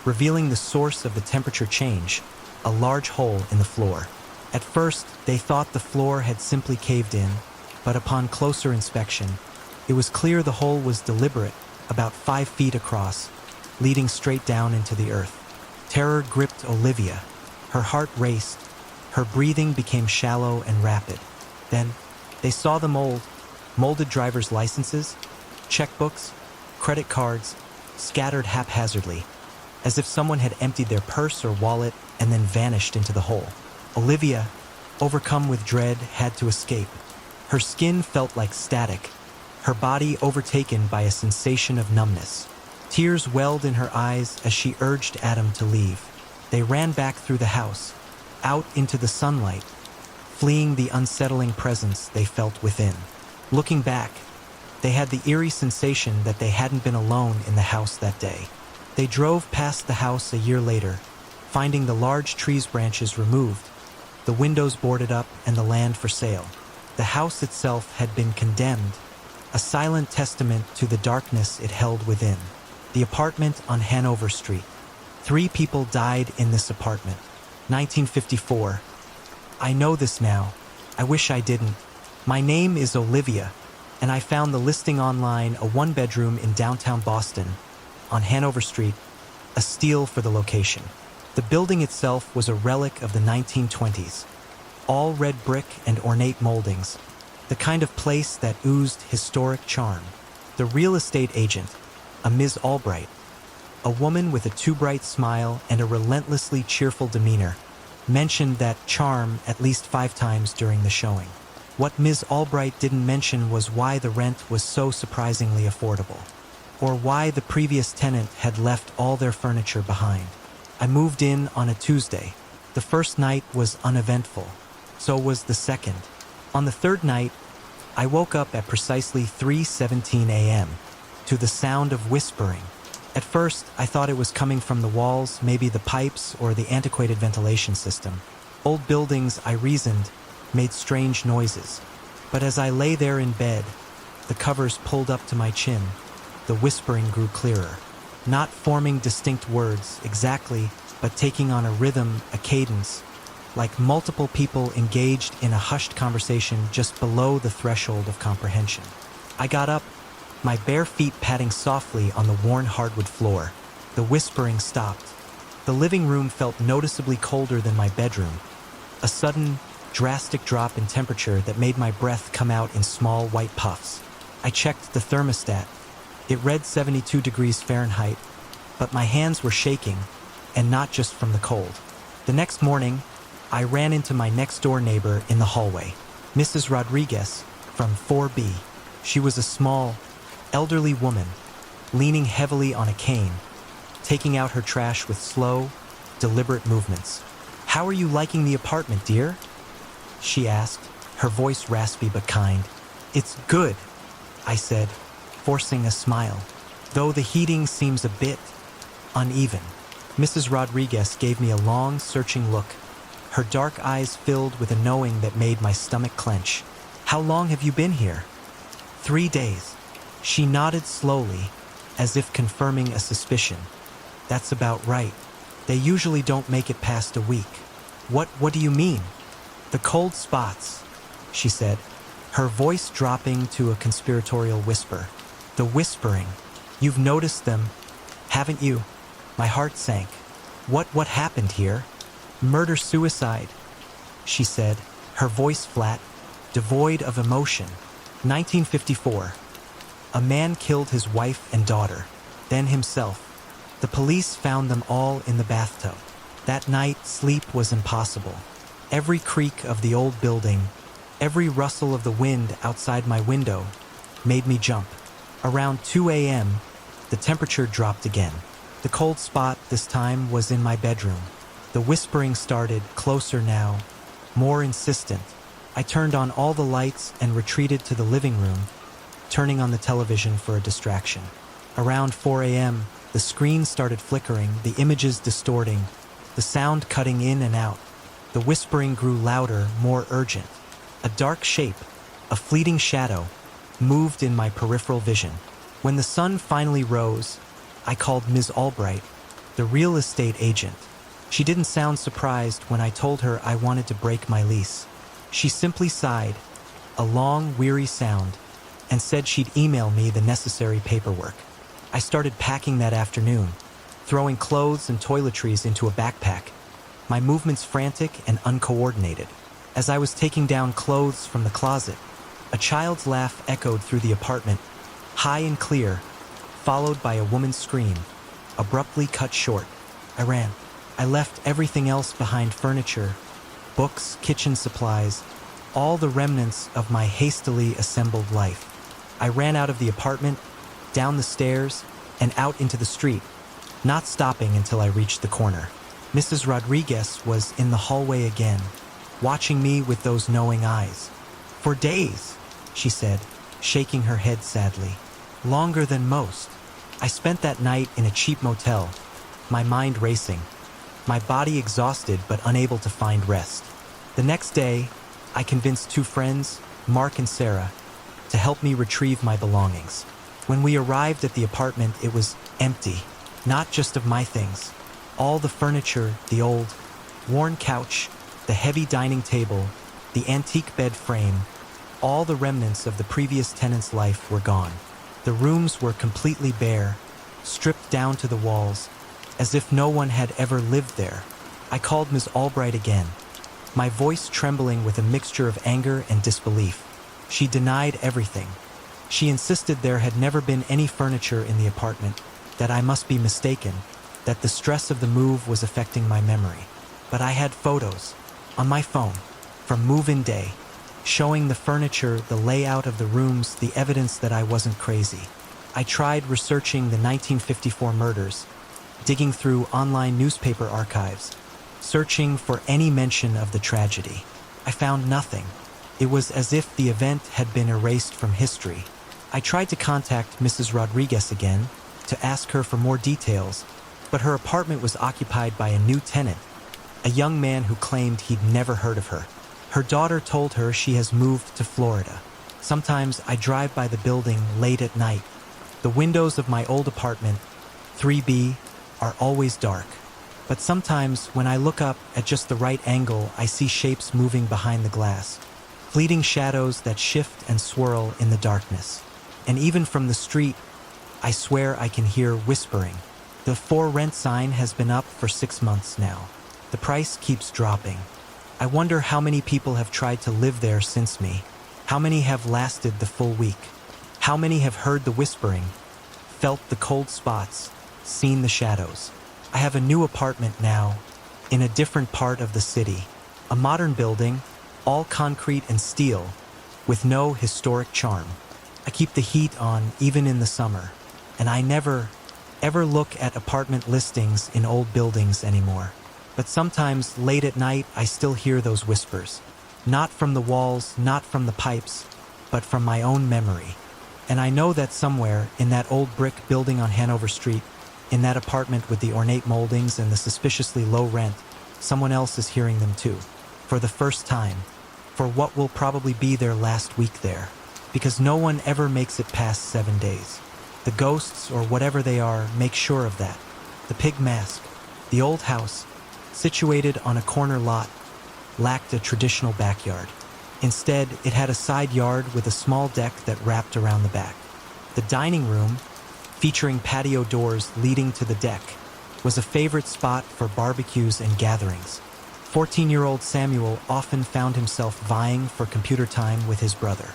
revealing the source of the temperature change, a large hole in the floor. At first, they thought the floor had simply caved in, but upon closer inspection, it was clear the hole was deliberate, about 5 feet across, leading straight down into the earth. Terror gripped Olivia. Her heart raced. Her breathing became shallow and rapid. Then, they saw the molded driver's licenses, checkbooks, credit cards, scattered haphazardly, as if someone had emptied their purse or wallet and then vanished into the hole. Olivia, overcome with dread, had to escape. Her skin felt like static, her body overtaken by a sensation of numbness. Tears welled in her eyes as she urged Adam to leave. They ran back through the house, out into the sunlight, fleeing the unsettling presence they felt within. Looking back, they had the eerie sensation that they hadn't been alone in the house that day. They drove past the house a year later, finding the large tree's branches removed, the windows boarded up, and the land for sale. The house itself had been condemned, a silent testament to the darkness it held within. The apartment on Hanover Street. 3 people died in this apartment. 1954. I know this now. I wish I didn't. My name is Olivia, and I found the listing online, a 1-bedroom in downtown Boston, on Hanover Street, a steal for the location. The building itself was a relic of the 1920s, all red brick and ornate moldings, the kind of place that oozed historic charm. The real estate agent, a Ms. Albright, a woman with a too bright smile and a relentlessly cheerful demeanor, mentioned that charm at least 5 times during the showing. What Ms. Albright didn't mention was why the rent was so surprisingly affordable, or why the previous tenant had left all their furniture behind. I moved in on a Tuesday. The first night was uneventful. So was the second. On the third night, I woke up at precisely 3:17 a.m. to the sound of whispering. At first, I thought it was coming from the walls, maybe the pipes or the antiquated ventilation system. Old buildings, I reasoned, made strange noises. But as I lay there in bed, the covers pulled up to my chin, the whispering grew clearer. Not forming distinct words exactly, but taking on a rhythm, a cadence, like multiple people engaged in a hushed conversation just below the threshold of comprehension. I got up, my bare feet patting softly on the worn hardwood floor. The whispering stopped. The living room felt noticeably colder than my bedroom, a sudden, drastic drop in temperature that made my breath come out in small white puffs. I checked the thermostat. It read 72 degrees Fahrenheit, but my hands were shaking, and not just from the cold. The next morning, I ran into my next-door neighbor in the hallway, Mrs. Rodriguez from 4B. She was a small, elderly woman, leaning heavily on a cane, taking out her trash with slow, deliberate movements. "How are you liking the apartment, dear?" she asked, her voice raspy but kind. "It's good," I said, forcing a smile, though the heating seems a bit uneven. Mrs. Rodriguez gave me a long, searching look, her dark eyes filled with a knowing that made my stomach clench. "How long have you been here?" 3 days. She nodded slowly, as if confirming a suspicion. "That's about right. They usually don't make it past a week." What do you mean?" "The cold spots," she said, her voice dropping to a conspiratorial whisper. "The whispering. You've noticed them, haven't you?" My heart sank. What happened here?" "Murder-suicide," she said, her voice flat, devoid of emotion. 1954. A man killed his wife and daughter, then himself. The police found them all in the bathtub. That night, sleep was impossible. Every creak of the old building, every rustle of the wind outside my window, made me jump. Around 2 a.m., the temperature dropped again. The cold spot this time was in my bedroom. The whispering started, closer now, more insistent. I turned on all the lights and retreated to the living room, turning on the television for a distraction. Around 4 a.m., The screen started flickering, the images distorting, the sound cutting in and out. The whispering grew louder, more urgent. A dark shape, a fleeting shadow, moved in my peripheral vision. When the sun finally rose, I called Ms. Albright, the real estate agent. She didn't sound surprised when I told her I wanted to break my lease. She simply sighed, a long, weary sound, and said she'd email me the necessary paperwork. I started packing that afternoon, throwing clothes and toiletries into a backpack, my movements frantic and uncoordinated. As I was taking down clothes from the closet, a child's laugh echoed through the apartment, high and clear, followed by a woman's scream, abruptly cut short. I ran. I left everything else behind: furniture, books, kitchen supplies, all the remnants of my hastily assembled life. I ran out of the apartment, down the stairs, and out into the street, not stopping until I reached the corner. Mrs. Rodriguez was in the hallway again, watching me with those knowing eyes. "For days," she said, shaking her head sadly. "Longer than most." I spent that night in a cheap motel, my mind racing, my body exhausted but unable to find rest. The next day, I convinced two friends, Mark and Sarah, to help me retrieve my belongings. When we arrived at the apartment, it was empty, not just of my things. All the furniture, the old, worn couch, the heavy dining table, the antique bed frame, all the remnants of the previous tenant's life were gone. The rooms were completely bare, stripped down to the walls, as if no one had ever lived there. I called Ms. Albright again, my voice trembling with a mixture of anger and disbelief. She denied everything. She insisted there had never been any furniture in the apartment, that I must be mistaken, that the stress of the move was affecting my memory. But I had photos, on my phone, from move-in day, showing the furniture, the layout of the rooms, the evidence that I wasn't crazy. I tried researching the 1954 murders, digging through online newspaper archives, searching for any mention of the tragedy. I found nothing. It was as if the event had been erased from history. I tried to contact Mrs. Rodriguez again to ask her for more details, but her apartment was occupied by a new tenant, a young man who claimed he'd never heard of her. Her daughter told her she has moved to Florida. Sometimes I drive by the building late at night. The windows of my old apartment, 3B, are always dark. But sometimes when I look up at just the right angle, I see shapes moving behind the glass, fleeting shadows that shift and swirl in the darkness. And even from the street, I swear I can hear whispering. The for rent sign has been up for 6 months now. The price keeps dropping. I wonder how many people have tried to live there since me. How many have lasted the full week? How many have heard the whispering, felt the cold spots, seen the shadows? I have a new apartment now, in a different part of the city. A modern building, all concrete and steel, with no historic charm. I keep the heat on even in the summer, and I never, ever look at apartment listings in old buildings anymore. But sometimes, late at night, I still hear those whispers. Not from the walls, not from the pipes, but from my own memory. And I know that somewhere, in that old brick building on Hanover Street, in that apartment with the ornate moldings and the suspiciously low rent, someone else is hearing them too. For the first time. For what will probably be their last week there. Because no one ever makes it past 7 days. The ghosts, or whatever they are, make sure of that. The pig mask, the old house, situated on a corner lot, lacked a traditional backyard. Instead, it had a side yard with a small deck that wrapped around the back. The dining room, featuring patio doors leading to the deck, was a favorite spot for barbecues and gatherings. 14-year-old Samuel often found himself vying for computer time with his brother.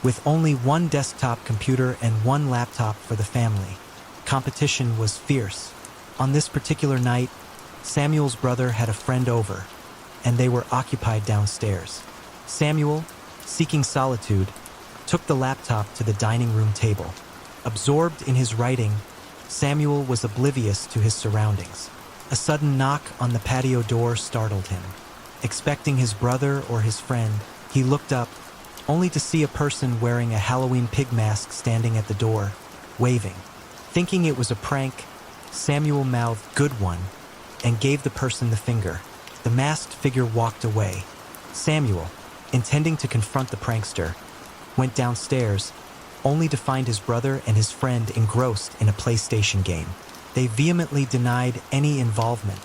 With only one desktop computer and one laptop for the family, competition was fierce. On this particular night, Samuel's brother had a friend over, and they were occupied downstairs. Samuel, seeking solitude, took the laptop to the dining room table. Absorbed in his writing, Samuel was oblivious to his surroundings. A sudden knock on the patio door startled him. Expecting his brother or his friend, he looked up, only to see a person wearing a Halloween pig mask standing at the door, waving. Thinking it was a prank, Samuel mouthed, "Good one," and gave the person the finger. The masked figure walked away. Samuel, intending to confront the prankster, went downstairs, only to find his brother and his friend engrossed in a PlayStation game. They vehemently denied any involvement,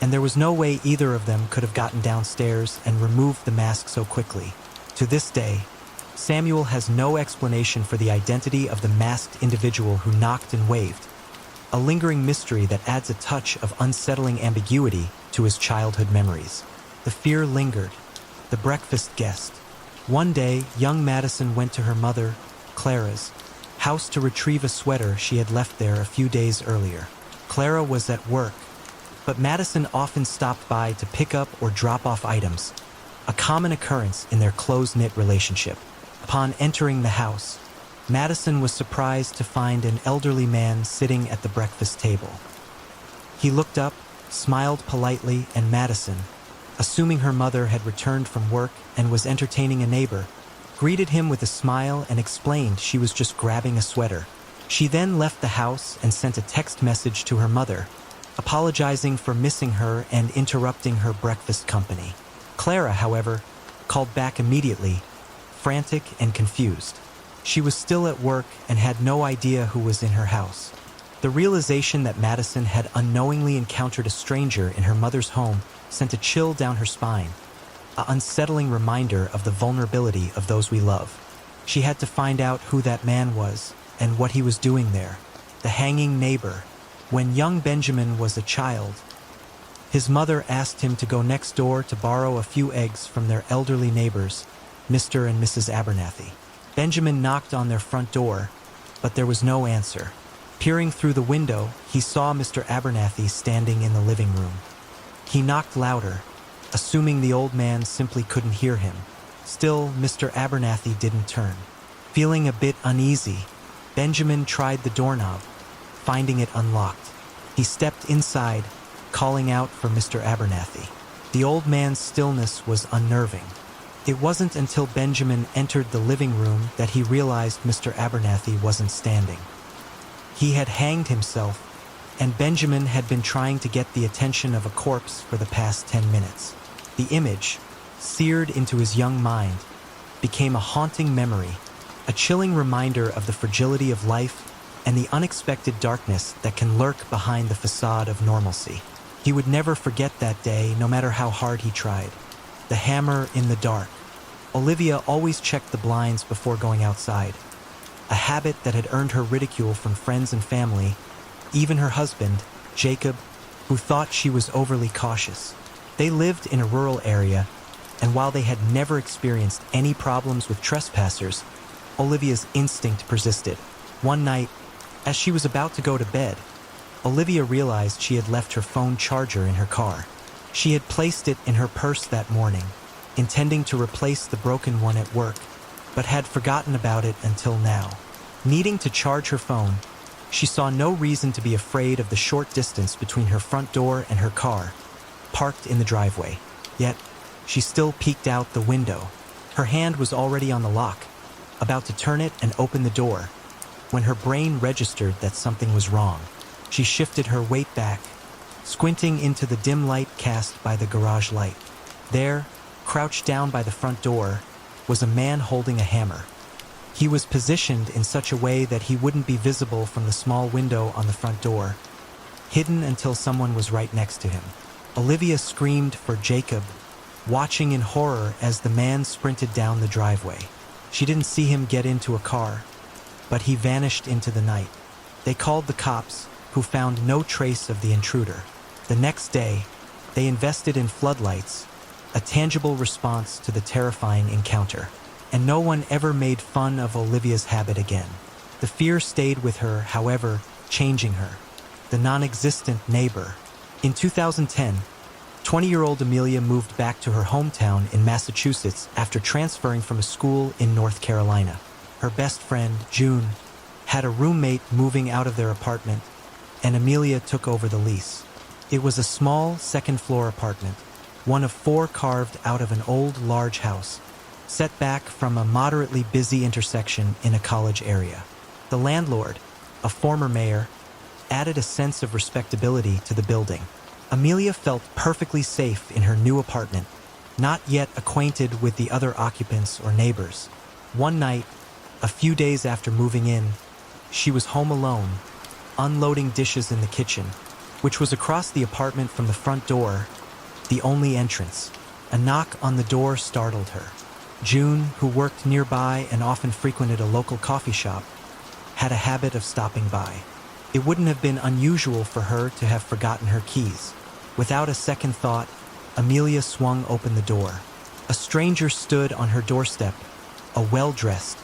and there was no way either of them could have gotten downstairs and removed the mask so quickly. To this day, Samuel has no explanation for the identity of the masked individual who knocked and waved, a lingering mystery that adds a touch of unsettling ambiguity to his childhood memories. The fear lingered. The breakfast guest. One day, young Madison went to her mother, Clara's, house to retrieve a sweater she had left there a few days earlier. Clara was at work, but Madison often stopped by to pick up or drop off items, a common occurrence in their close-knit relationship. Upon entering the house, Madison was surprised to find an elderly man sitting at the breakfast table. He looked up, smiled politely, and Madison, assuming her mother had returned from work and was entertaining a neighbor, greeted him with a smile and explained she was just grabbing a sweater. She then left the house and sent a text message to her mother, apologizing for missing her and interrupting her breakfast company. Clara, however, called back immediately, frantic and confused. She was still at work and had no idea who was in her house. The realization that Madison had unknowingly encountered a stranger in her mother's home sent a chill down her spine, an unsettling reminder of the vulnerability of those we love. She had to find out who that man was and what he was doing there. The hanging neighbor. When young Benjamin was a child, his mother asked him to go next door to borrow a few eggs from their elderly neighbors, Mr. and Mrs. Abernathy. Benjamin knocked on their front door, but there was no answer. Peering through the window, he saw Mr. Abernathy standing in the living room. He knocked louder, assuming the old man simply couldn't hear him. Still, Mr. Abernathy didn't turn. Feeling a bit uneasy, Benjamin tried the doorknob, finding it unlocked. He stepped inside, calling out for Mr. Abernathy. The old man's stillness was unnerving. It wasn't until Benjamin entered the living room that he realized Mr. Abernathy wasn't standing. He had hanged himself, and Benjamin had been trying to get the attention of a corpse for the past 10 minutes. The image, seared into his young mind, became a haunting memory, a chilling reminder of the fragility of life and the unexpected darkness that can lurk behind the facade of normalcy. He would never forget that day, no matter how hard he tried. The hammer in the dark. Olivia always checked the blinds before going outside, a habit that had earned her ridicule from friends and family, even her husband, Jacob, who thought she was overly cautious. They lived in a rural area, and while they had never experienced any problems with trespassers, Olivia's instinct persisted. One night, as she was about to go to bed, Olivia realized she had left her phone charger in her car. She had placed it in her purse that morning, intending to replace the broken one at work, but had forgotten about it until now. Needing to charge her phone, she saw no reason to be afraid of the short distance between her front door and her car, parked in the driveway. Yet, she still peeked out the window. Her hand was already on the lock, about to turn it and open the door, when her brain registered that something was wrong. She shifted her weight back, squinting into the dim light cast by the garage light. There, crouched down by the front door, was a man holding a hammer. He was positioned in such a way that he wouldn't be visible from the small window on the front door, hidden until someone was right next to him. Olivia screamed for Jacob, watching in horror as the man sprinted down the driveway. She didn't see him get into a car, but he vanished into the night. They called the cops, who found no trace of the intruder. The next day, they invested in floodlights, a tangible response to the terrifying encounter. And no one ever made fun of Olivia's habit again. The fear stayed with her, however, changing her. The non-existent neighbor. In 2010, 20-year-old Amelia moved back to her hometown in Massachusetts after transferring from a school in North Carolina. Her best friend, June, had a roommate moving out of their apartment, and Amelia took over the lease. It was a small second-floor apartment, one of 4 carved out of an old, large house, set back from a moderately busy intersection in a college area. The landlord, a former mayor, added a sense of respectability to the building. Amelia felt perfectly safe in her new apartment, not yet acquainted with the other occupants or neighbors. One night, a few days after moving in, she was home alone, unloading dishes in the kitchen, which was across the apartment from the front door, the only entrance. A knock on the door startled her. June, who worked nearby and often frequented a local coffee shop, had a habit of stopping by. It wouldn't have been unusual for her to have forgotten her keys. Without a second thought, Amelia swung open the door. A stranger stood on her doorstep, a well-dressed,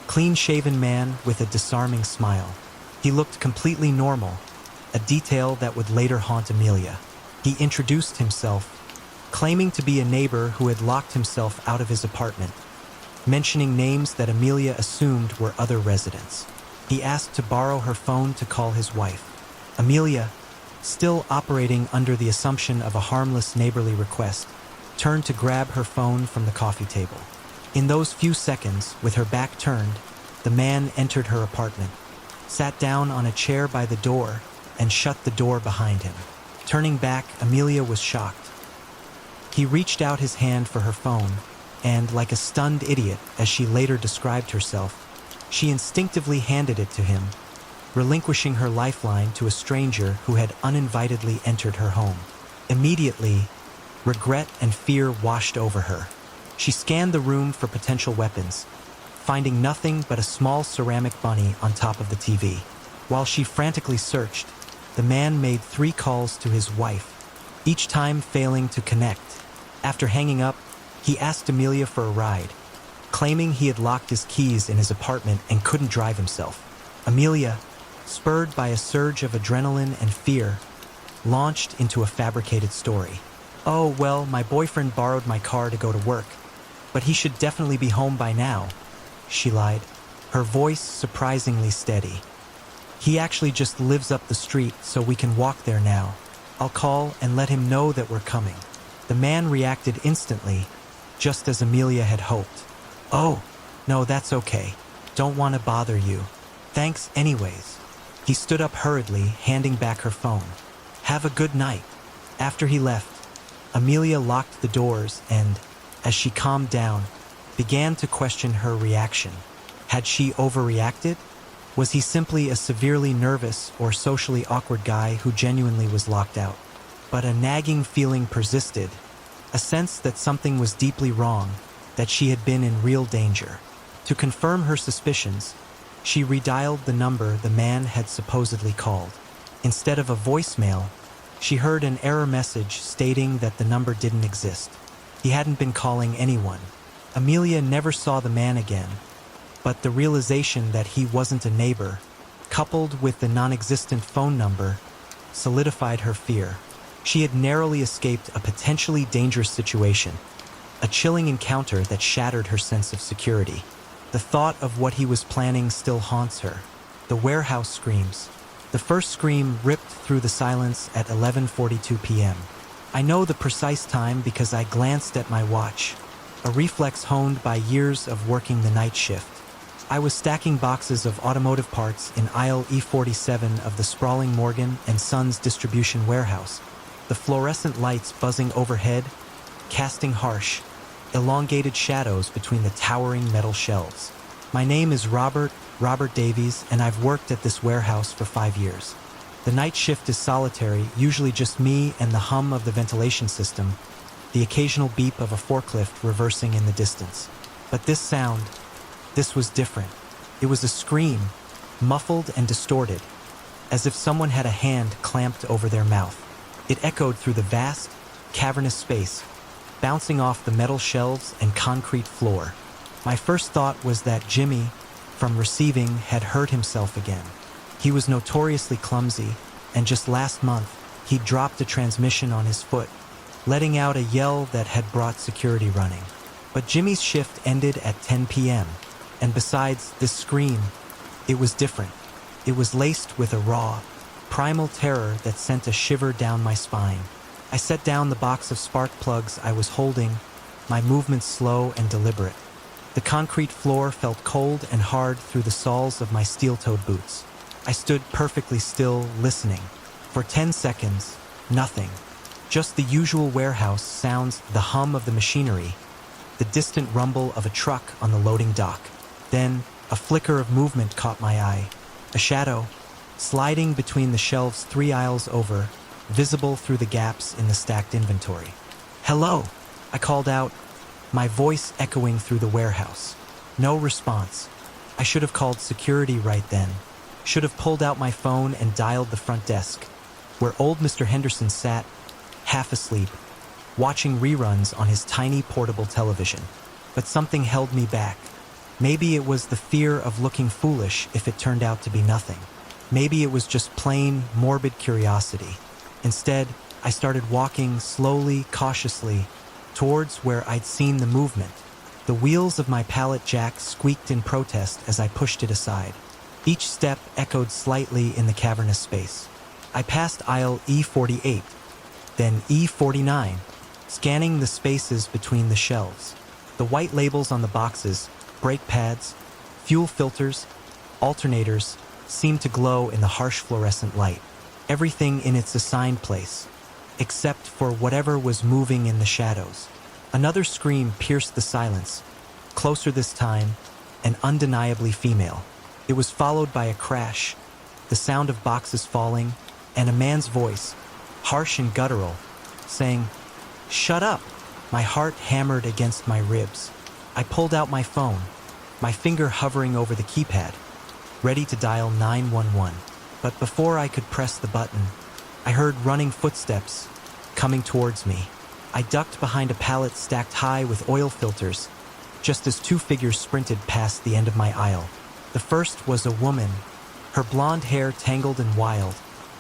clean-shaven man with a disarming smile. He looked completely normal, a detail that would later haunt Amelia. He introduced himself, claiming to be a neighbor who had locked himself out of his apartment, mentioning names that Amelia assumed were other residents. He asked to borrow her phone to call his wife. Amelia, still operating under the assumption of a harmless neighborly request, turned to grab her phone from the coffee table. In those few seconds, with her back turned, the man entered her apartment, sat down on a chair by the door, and shut the door behind him. Turning back, Amelia was shocked. He reached out his hand for her phone, and, like a stunned idiot, as she later described herself, she instinctively handed it to him, relinquishing her lifeline to a stranger who had uninvitedly entered her home. Immediately, regret and fear washed over her. She scanned the room for potential weapons, finding nothing but a small ceramic bunny on top of the TV. While she frantically searched, the man made 3 calls to his wife, each time failing to connect. After hanging up, he asked Amelia for a ride, claiming he had locked his keys in his apartment and couldn't drive himself. Amelia, spurred by a surge of adrenaline and fear, launched into a fabricated story. "Oh, well, my boyfriend borrowed my car to go to work, but he should definitely be home by now," she lied, her voice surprisingly steady. "He actually just lives up the street, so we can walk there now. I'll call and let him know that we're coming." The man reacted instantly, just as Amelia had hoped. "Oh, no, that's okay. Don't want to bother you. Thanks anyways." He stood up hurriedly, handing back her phone. "Have a good night." After he left, Amelia locked the doors and, as she calmed down, began to question her reaction. Had she overreacted? Was he simply a severely nervous or socially awkward guy who genuinely was locked out? But a nagging feeling persisted, a sense that something was deeply wrong, that she had been in real danger. To confirm her suspicions, she redialed the number the man had supposedly called. Instead of a voicemail, she heard an error message stating that the number didn't exist. He hadn't been calling anyone. Amelia never saw the man again, but the realization that he wasn't a neighbor, coupled with the non-existent phone number, solidified her fear. She had narrowly escaped a potentially dangerous situation, a chilling encounter that shattered her sense of security. The thought of what he was planning still haunts her. The warehouse screams. The first scream ripped through the silence at 11:42 p.m. I know the precise time because I glanced at my watch, a reflex honed by years of working the night shift. I was stacking boxes of automotive parts in aisle E47 of the sprawling Morgan & Sons distribution warehouse, the fluorescent lights buzzing overhead, casting harsh, elongated shadows between the towering metal shelves. My name is Robert Davies, and I've worked at this warehouse for 5 years. The night shift is solitary, usually just me and the hum of the ventilation system, the occasional beep of a forklift reversing in the distance. But this sound, this was different. It was a scream, muffled and distorted, as if someone had a hand clamped over their mouth. It echoed through the vast, cavernous space, bouncing off the metal shelves and concrete floor. My first thought was that Jimmy, from receiving, had hurt himself again. He was notoriously clumsy, and just last month, he'd dropped a transmission on his foot, letting out a yell that had brought security running. But Jimmy's shift ended at 10 p.m., and besides this scream, it was different. It was laced with a raw, primal terror that sent a shiver down my spine. I set down the box of spark plugs I was holding, my movements slow and deliberate. The concrete floor felt cold and hard through the soles of my steel-toed boots. I stood perfectly still, listening. For 10 seconds, nothing. Just the usual warehouse sounds, the hum of the machinery, the distant rumble of a truck on the loading dock. Then, a flicker of movement caught my eye. A shadow, sliding between the shelves 3 aisles over, visible through the gaps in the stacked inventory. "Hello!" I called out, my voice echoing through the warehouse. No response. I should have called security right then. Should have pulled out my phone and dialed the front desk, where old Mr. Henderson sat, half asleep, watching reruns on his tiny portable television. But something held me back. Maybe it was the fear of looking foolish if it turned out to be nothing. Maybe it was just plain, morbid curiosity. Instead, I started walking slowly, cautiously, towards where I'd seen the movement. The wheels of my pallet jack squeaked in protest as I pushed it aside. Each step echoed slightly in the cavernous space. I passed aisle E48, then E49, scanning the spaces between the shelves. The white labels on the boxes, brake pads, fuel filters, alternators, seemed to glow in the harsh fluorescent light. Everything in its assigned place, except for whatever was moving in the shadows. Another scream pierced the silence, closer this time, and undeniably female. It was followed by a crash, the sound of boxes falling, and a man's voice, harsh and guttural, saying, "Shut up!" My heart hammered against my ribs. I pulled out my phone, my finger hovering over the keypad, ready to dial 911. But before I could press the button, I heard running footsteps coming towards me. I ducked behind a pallet stacked high with oil filters, just as 2 figures sprinted past the end of my aisle. The first was a woman, her blonde hair tangled and wild,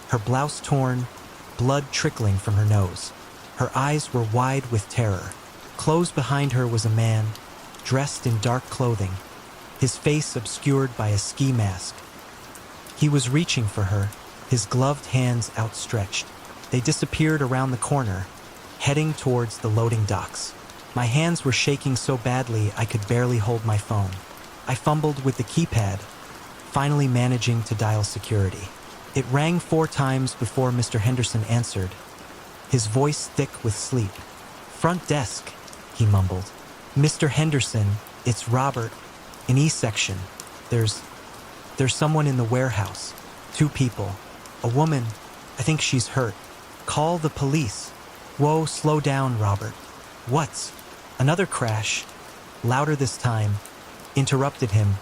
her blouse torn, blood trickling from her nose. Her eyes were wide with terror. Close behind her was a man, dressed in dark clothing, his face obscured by a ski mask. He was reaching for her, his gloved hands outstretched. They disappeared around the corner, heading towards the loading docks. My hands were shaking so badly I could barely hold my phone. I fumbled with the keypad, finally managing to dial security. It rang 4 times before Mr. Henderson answered, his voice thick with sleep. "Front desk," he mumbled. "Mr. Henderson, it's Robert, in E section. There's someone in the warehouse. 2 people. A woman, I think she's hurt. Call the police." "Whoa, slow down, Robert." "What's?" Another crash, louder this time, interrupted him,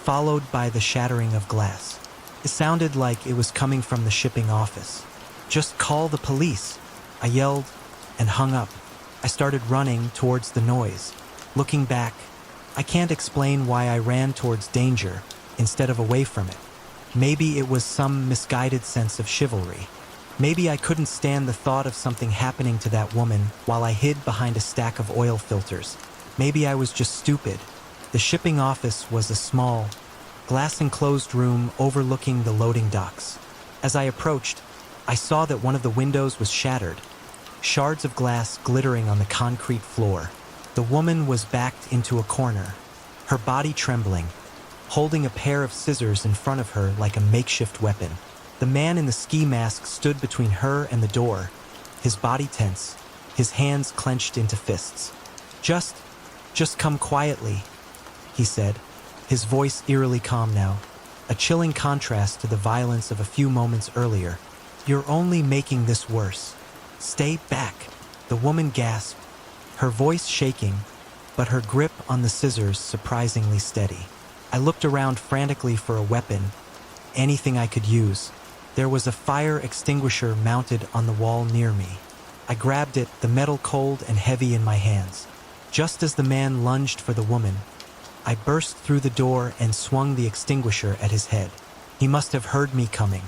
followed by the shattering of glass. It sounded like it was coming from the shipping office. "Just call the police," I yelled and hung up. I started running towards the noise. Looking back, I can't explain why I ran towards danger instead of away from it. Maybe it was some misguided sense of chivalry. Maybe I couldn't stand the thought of something happening to that woman while I hid behind a stack of oil filters. Maybe I was just stupid. The shipping office was a small, glass-enclosed room overlooking the loading docks. As I approached, I saw that one of the windows was shattered, shards of glass glittering on the concrete floor. The woman was backed into a corner, her body trembling, holding a pair of scissors in front of her like a makeshift weapon. The man in the ski mask stood between her and the door, his body tense, his hands clenched into fists. Just come quietly," he said, his voice eerily calm now, a chilling contrast to the violence of a few moments earlier. "You're only making this worse. Stay back," the woman gasped, her voice shaking, but her grip on the scissors surprisingly steady. I looked around frantically for a weapon, anything I could use. There was a fire extinguisher mounted on the wall near me. I grabbed it, the metal cold and heavy in my hands. Just as the man lunged for the woman, I burst through the door and swung the extinguisher at his head. He must have heard me coming.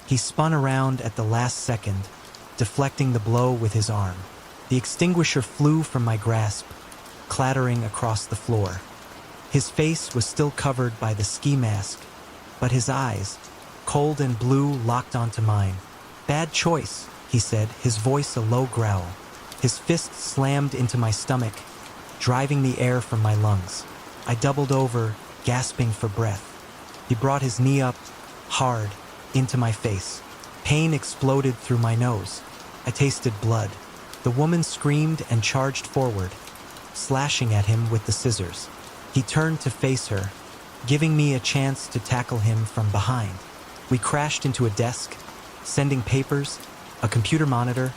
He spun around at the last second, deflecting the blow with his arm. The extinguisher flew from my grasp, clattering across the floor. His face was still covered by the ski mask, but his eyes, cold and blue, locked onto mine. "Bad choice," he said, his voice a low growl. His fist slammed into my stomach, driving the air from my lungs. I doubled over, gasping for breath. He brought his knee up, hard, into my face. Pain exploded through my nose. I tasted blood. The woman screamed and charged forward, slashing at him with the scissors. He turned to face her, giving me a chance to tackle him from behind. We crashed into a desk, sending papers, a computer monitor,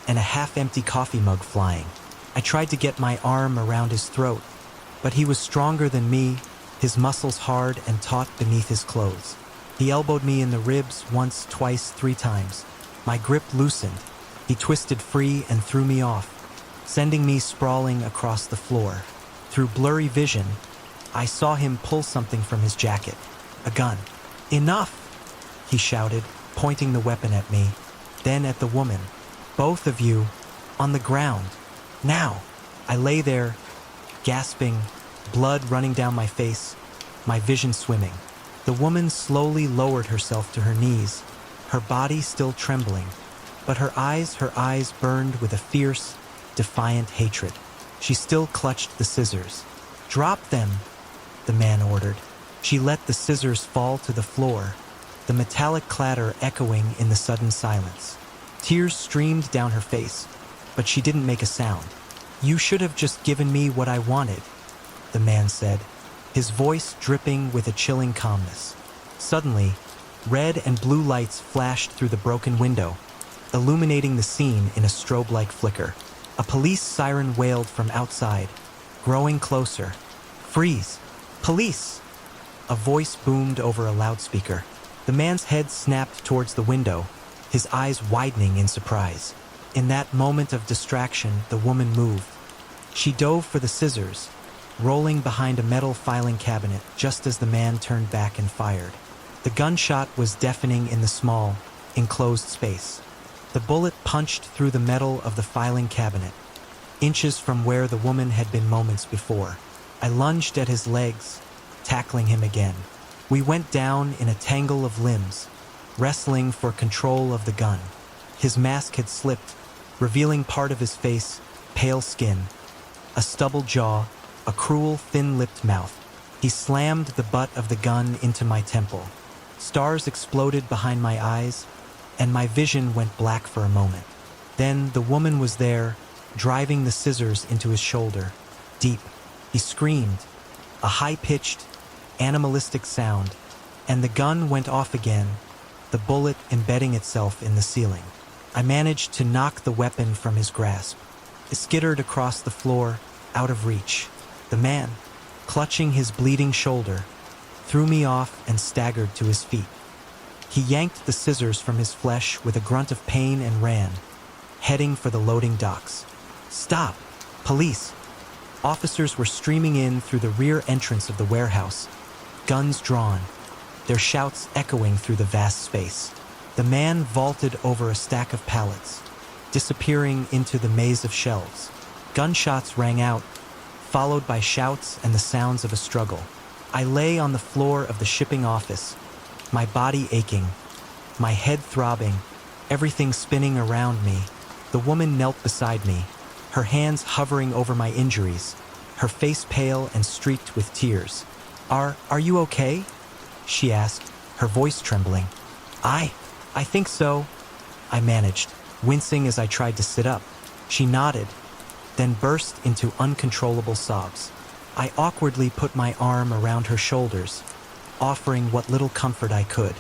and a half-empty coffee mug flying. I tried to get my arm around his throat, but he was stronger than me, his muscles hard and taut beneath his clothes. He elbowed me in the ribs once, twice, 3 times. My grip loosened. He twisted free and threw me off, sending me sprawling across the floor. Through blurry vision, I saw him pull something from his jacket. A gun. "Enough!" he shouted, pointing the weapon at me, then at the woman. "Both of you, on the ground. Now!" I lay there, gasping, blood running down my face, my vision swimming. The woman slowly lowered herself to her knees, her body still trembling, but her eyes burned with a fierce, defiant hatred. She still clutched the scissors. "Drop them," the man ordered. She let the scissors fall to the floor, the metallic clatter echoing in the sudden silence. Tears streamed down her face, but she didn't make a sound. "You should have just given me what I wanted," the man said, his voice dripping with a chilling calmness. Suddenly, red and blue lights flashed through the broken window, illuminating the scene in a strobe-like flicker. A police siren wailed from outside, growing closer. "Freeze! Police!" A voice boomed over a loudspeaker. The man's head snapped towards the window, his eyes widening in surprise. In that moment of distraction, the woman moved. She dove for the scissors, rolling behind a metal filing cabinet just as the man turned back and fired. The gunshot was deafening in the small, enclosed space. The bullet punched through the metal of the filing cabinet, inches from where the woman had been moments before. I lunged at his legs, tackling him again. We went down in a tangle of limbs, wrestling for control of the gun. His mask had slipped, revealing part of his face, pale skin, a stubble jaw, a cruel, thin-lipped mouth. He slammed the butt of the gun into my temple. Stars exploded behind my eyes, and my vision went black for a moment. Then the woman was there, driving the scissors into his shoulder. Deep. He screamed, a high-pitched, animalistic sound, and the gun went off again, the bullet embedding itself in the ceiling. I managed to knock the weapon from his grasp. It skittered across the floor, out of reach. The man, clutching his bleeding shoulder, threw me off and staggered to his feet. He yanked the scissors from his flesh with a grunt of pain and ran, heading for the loading docks. "Stop! Police!" Officers were streaming in through the rear entrance of the warehouse, guns drawn, their shouts echoing through the vast space. The man vaulted over a stack of pallets, disappearing into the maze of shelves. Gunshots rang out, followed by shouts and the sounds of a struggle. I lay on the floor of the shipping office, my body aching, my head throbbing, everything spinning around me. The woman knelt beside me, her hands hovering over my injuries, her face pale and streaked with tears. Are you okay?" she asked, her voice trembling. I think so," I managed, wincing as I tried to sit up. She nodded, then burst into uncontrollable sobs. I awkwardly put my arm around her shoulders, offering what little comfort I could.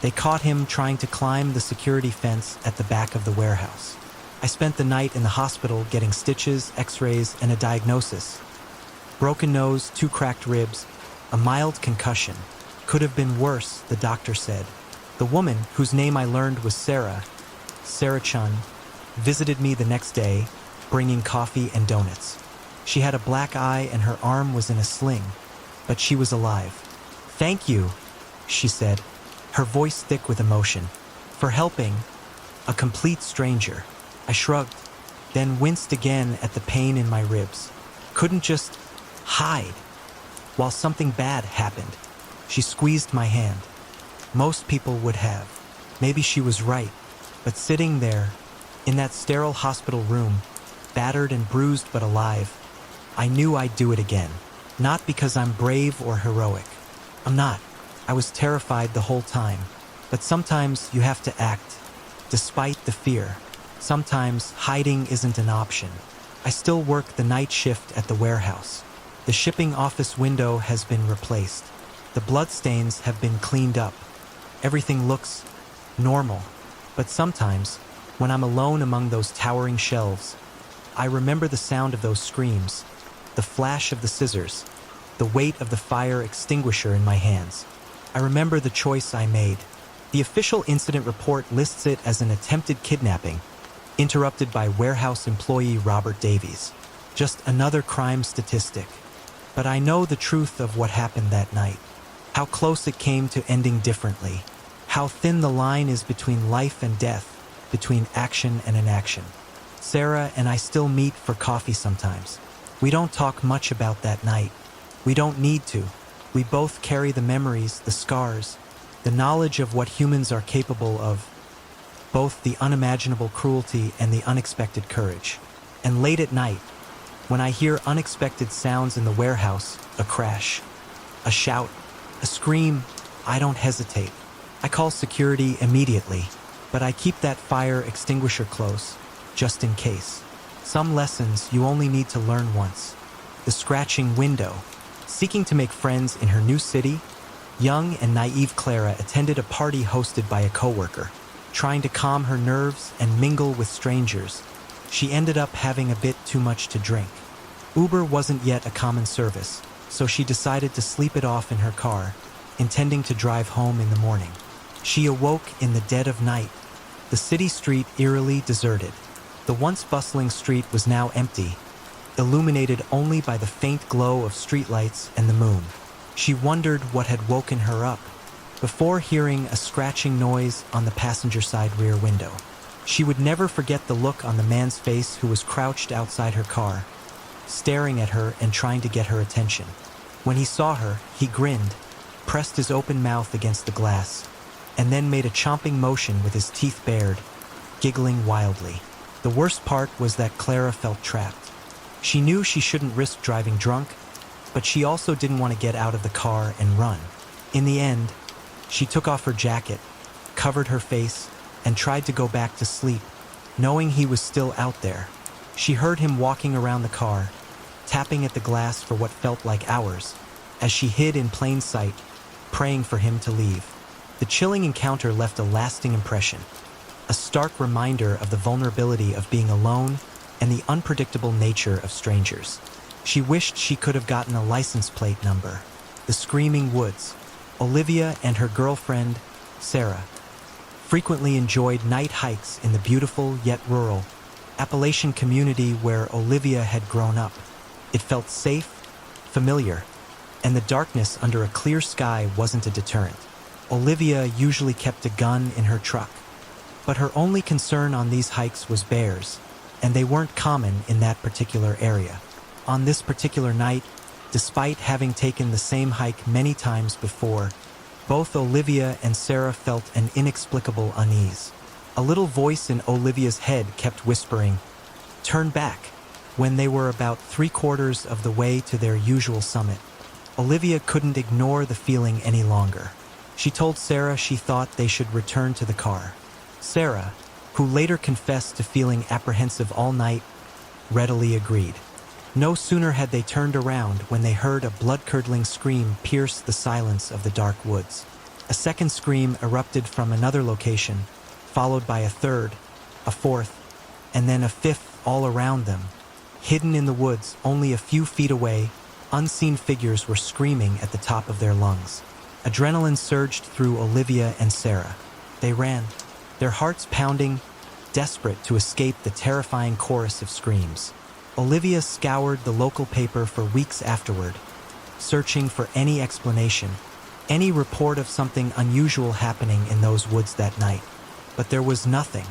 They caught him trying to climb the security fence at the back of the warehouse. I spent the night in the hospital getting stitches, x-rays, and a diagnosis. Broken nose, 2 cracked ribs, a mild concussion. Could have been worse, the doctor said. The woman, whose name I learned was Sarah Chun, visited me the next day, bringing coffee and donuts. She had a black eye and her arm was in a sling, but she was alive. "Thank you," she said, her voice thick with emotion, "for helping a complete stranger." I shrugged, then winced again at the pain in my ribs. Couldn't just hide while something bad happened. She squeezed my hand. Most people would have. Maybe she was right, but sitting there, in that sterile hospital room, battered and bruised but alive, I knew I'd do it again. Not because I'm brave or heroic. I'm not. I was terrified the whole time. But sometimes you have to act, despite the fear. Sometimes hiding isn't an option. I still work the night shift at the warehouse. The shipping office window has been replaced. The bloodstains have been cleaned up. Everything looks normal. But sometimes, when I'm alone among those towering shelves, I remember the sound of those screams, the flash of the scissors, the weight of the fire extinguisher in my hands. I remember the choice I made. The official incident report lists it as an attempted kidnapping, interrupted by warehouse employee Robert Davies. Just another crime statistic. But I know the truth of what happened that night. How close it came to ending differently. How thin the line is between life and death, between action and inaction. Sarah and I still meet for coffee sometimes. We don't talk much about that night. We don't need to. We both carry the memories, the scars, the knowledge of what humans are capable of, both the unimaginable cruelty and the unexpected courage. And late at night, when I hear unexpected sounds in the warehouse, a crash, a shout, a scream, I don't hesitate. I call security immediately, but I keep that fire extinguisher close, just in case. Some lessons you only need to learn once. The scratching window. Seeking to make friends in her new city, young and naive Clara attended a party hosted by a coworker. Trying to calm her nerves and mingle with strangers, she ended up having a bit too much to drink. Uber wasn't yet a common service, so she decided to sleep it off in her car, intending to drive home in the morning. She awoke in the dead of night, the city street eerily deserted. The once bustling street was now empty, illuminated only by the faint glow of streetlights and the moon. She wondered what had woken her up, before hearing a scratching noise on the passenger side rear window. She would never forget the look on the man's face who was crouched outside her car, staring at her and trying to get her attention. When he saw her, he grinned, pressed his open mouth against the glass, and then made a chomping motion with his teeth bared, giggling wildly. The worst part was that Clara felt trapped. She knew she shouldn't risk driving drunk, but she also didn't want to get out of the car and run. In the end, she took off her jacket, covered her face, and tried to go back to sleep, knowing he was still out there. She heard him walking around the car, tapping at the glass for what felt like hours, as she hid in plain sight, praying for him to leave. The chilling encounter left a lasting impression, a stark reminder of the vulnerability of being alone and the unpredictable nature of strangers. She wished she could have gotten a license plate number. The Screaming Woods. Olivia and her girlfriend, Sarah, frequently enjoyed night hikes in the beautiful yet rural Appalachian community where Olivia had grown up. It felt safe, familiar, and the darkness under a clear sky wasn't a deterrent. Olivia usually kept a gun in her truck, but her only concern on these hikes was bears, and they weren't common in that particular area. On this particular night, despite having taken the same hike many times before, both Olivia and Sarah felt an inexplicable unease. A little voice in Olivia's head kept whispering, "Turn back," when they were about 3/4 of the way to their usual summit. Olivia couldn't ignore the feeling any longer. She told Sarah she thought they should return to the car. Sarah, who later confessed to feeling apprehensive all night, readily agreed. No sooner had they turned around when they heard a blood-curdling scream pierce the silence of the dark woods. A second scream erupted from another location, followed by a third, a fourth, and then a fifth all around them. Hidden in the woods, only a few feet away, unseen figures were screaming at the top of their lungs. Adrenaline surged through Olivia and Sarah. They ran, their hearts pounding, desperate to escape the terrifying chorus of screams. Olivia scoured the local paper for weeks afterward, searching for any explanation, any report of something unusual happening in those woods that night. But there was nothing.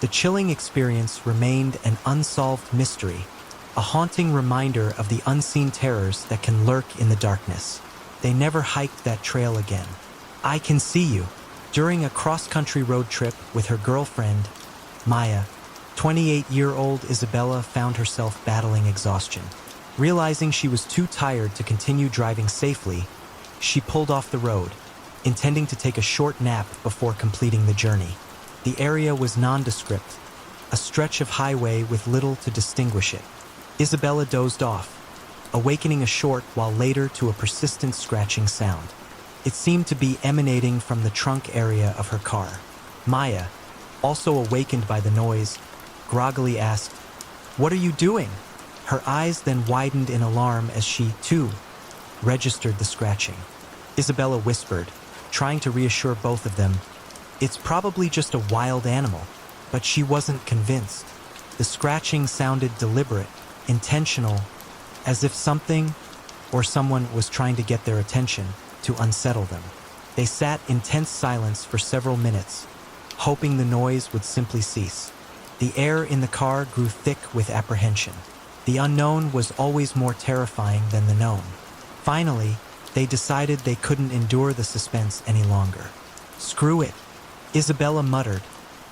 The chilling experience remained an unsolved mystery, a haunting reminder of the unseen terrors that can lurk in the darkness. They never hiked that trail again. I Can See You. During a cross-country road trip with her girlfriend, Maya, 28-year-old Isabella found herself battling exhaustion. Realizing she was too tired to continue driving safely, she pulled off the road, intending to take a short nap before completing the journey. The area was nondescript, a stretch of highway with little to distinguish it. Isabella dozed off, awakening a short while later to a persistent scratching sound. It seemed to be emanating from the trunk area of her car. Maya, also awakened by the noise, groggily asked, "What are you doing?" Her eyes then widened in alarm as she, too, registered the scratching. Isabella whispered, trying to reassure both of them, "It's probably just a wild animal," but she wasn't convinced. The scratching sounded deliberate, intentional, as if something or someone was trying to get their attention, to unsettle them. They sat in tense silence for several minutes, hoping the noise would simply cease. The air in the car grew thick with apprehension. The unknown was always more terrifying than the known. Finally, they decided they couldn't endure the suspense any longer. "Screw it," Isabella muttered,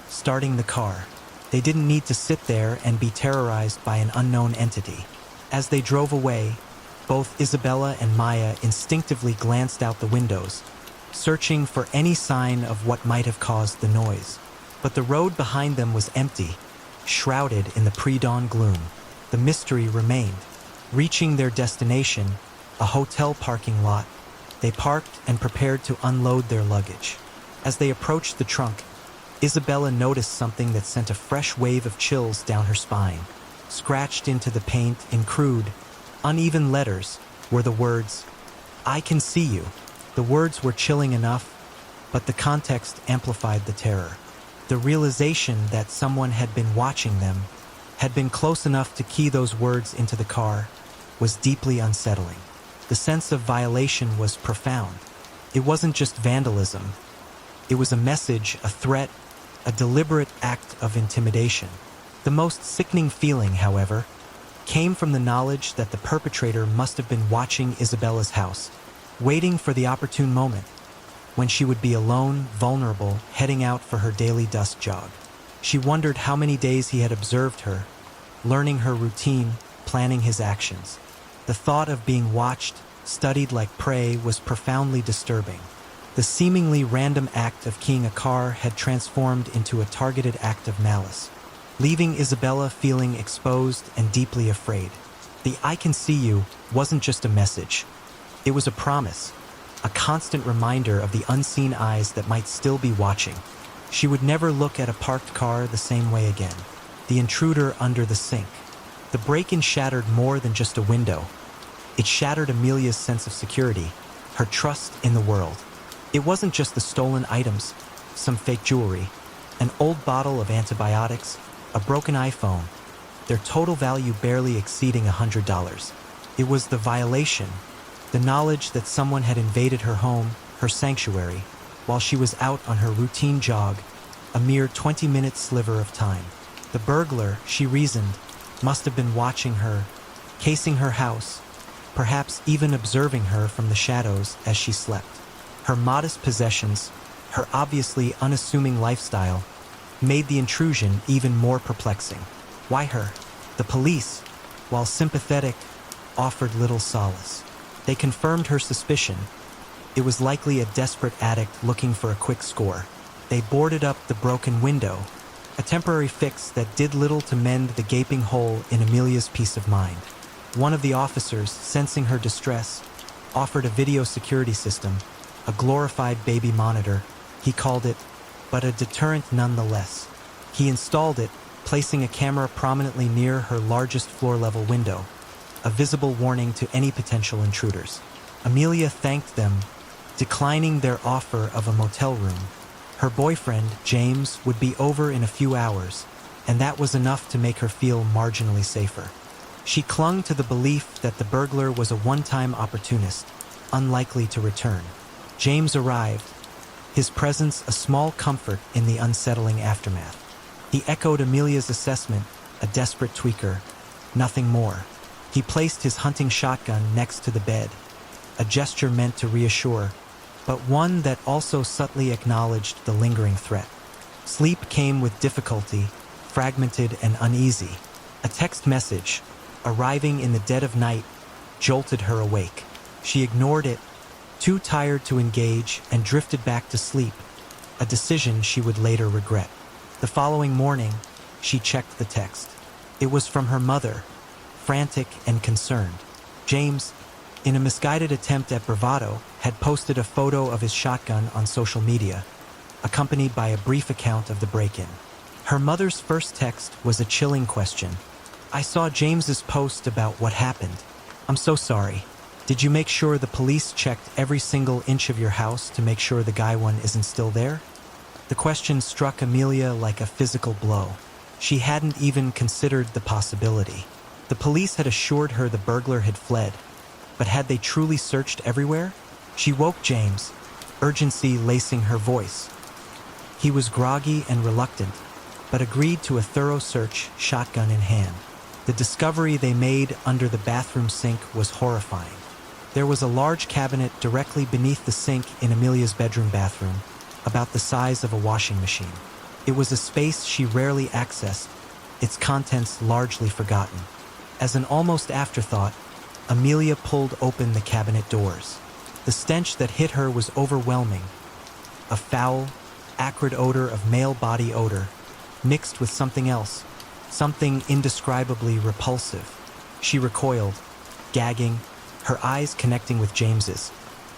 starting the car. They didn't need to sit there and be terrorized by an unknown entity. As they drove away, both Isabella and Maya instinctively glanced out the windows, searching for any sign of what might have caused the noise. But the road behind them was empty, shrouded in the pre-dawn gloom. The mystery remained. Reaching their destination, a hotel parking lot, they parked and prepared to unload their luggage. As they approached the trunk, Isabella noticed something that sent a fresh wave of chills down her spine. Scratched into the paint in crude, uneven letters were the words, "I can see you." The words were chilling enough, but the context amplified the terror. The realization that someone had been watching them, had been close enough to key those words into the car, was deeply unsettling. The sense of violation was profound. It wasn't just vandalism. It was a message, a threat, a deliberate act of intimidation. The most sickening feeling, however, came from the knowledge that the perpetrator must have been watching Isabella's house, waiting for the opportune moment, when she would be alone, vulnerable, heading out for her daily dusk jog. She wondered how many days he had observed her, learning her routine, planning his actions. The thought of being watched, studied like prey, was profoundly disturbing. The seemingly random act of keying a car had transformed into a targeted act of malice, leaving Isabella feeling exposed and deeply afraid. The "I can see you" wasn't just a message. It was a promise, a constant reminder of the unseen eyes that might still be watching. She would never look at a parked car the same way again. The intruder under the sink. The break-in shattered more than just a window. It shattered Amelia's sense of security, her trust in the world. It wasn't just the stolen items, some fake jewelry, an old bottle of antibiotics, a broken iPhone, their total value barely exceeding $100. It was the violation, the knowledge that someone had invaded her home, her sanctuary, while she was out on her routine jog, a mere 20-minute sliver of time. The burglar, she reasoned, must have been watching her, casing her house, perhaps even observing her from the shadows as she slept. Her modest possessions, her obviously unassuming lifestyle, made the intrusion even more perplexing. Why her? The police, while sympathetic, offered little solace. They confirmed her suspicion. It was likely a desperate addict looking for a quick score. They boarded up the broken window, a temporary fix that did little to mend the gaping hole in Amelia's peace of mind. One of the officers, sensing her distress, offered a video security system, a glorified baby monitor, he called it, but a deterrent nonetheless. He installed it, placing a camera prominently near her largest floor-level window, a visible warning to any potential intruders. Amelia thanked them, declining their offer of a motel room. Her boyfriend, James, would be over in a few hours, and that was enough to make her feel marginally safer. She clung to the belief that the burglar was a one-time opportunist, unlikely to return. James arrived, his presence a small comfort in the unsettling aftermath. He echoed Amelia's assessment, a desperate tweaker, nothing more. He placed his hunting shotgun next to the bed, a gesture meant to reassure, but one that also subtly acknowledged the lingering threat. Sleep came with difficulty, fragmented and uneasy. A text message, arriving in the dead of night, jolted her awake. She ignored it, too tired to engage and drifted back to sleep, a decision she would later regret. The following morning, she checked the text. It was from her mother, frantic and concerned. James, in a misguided attempt at bravado, had posted a photo of his shotgun on social media, accompanied by a brief account of the break-in. Her mother's first text was a chilling question. "I saw James's post about what happened. I'm so sorry. Did you make sure the police checked every single inch of your house to make sure the guy one isn't still there?" The question struck Amelia like a physical blow. She hadn't even considered the possibility. The police had assured her the burglar had fled, but had they truly searched everywhere? She woke James, urgency lacing her voice. He was groggy and reluctant, but agreed to a thorough search, shotgun in hand. The discovery they made under the bathroom sink was horrifying. There was a large cabinet directly beneath the sink in Amelia's bedroom bathroom, about the size of a washing machine. It was a space she rarely accessed, its contents largely forgotten. As an almost afterthought, Amelia pulled open the cabinet doors. The stench that hit her was overwhelming. A foul, acrid odor of male body odor, mixed with something else, something indescribably repulsive. She recoiled, gagging, her eyes connecting with James's,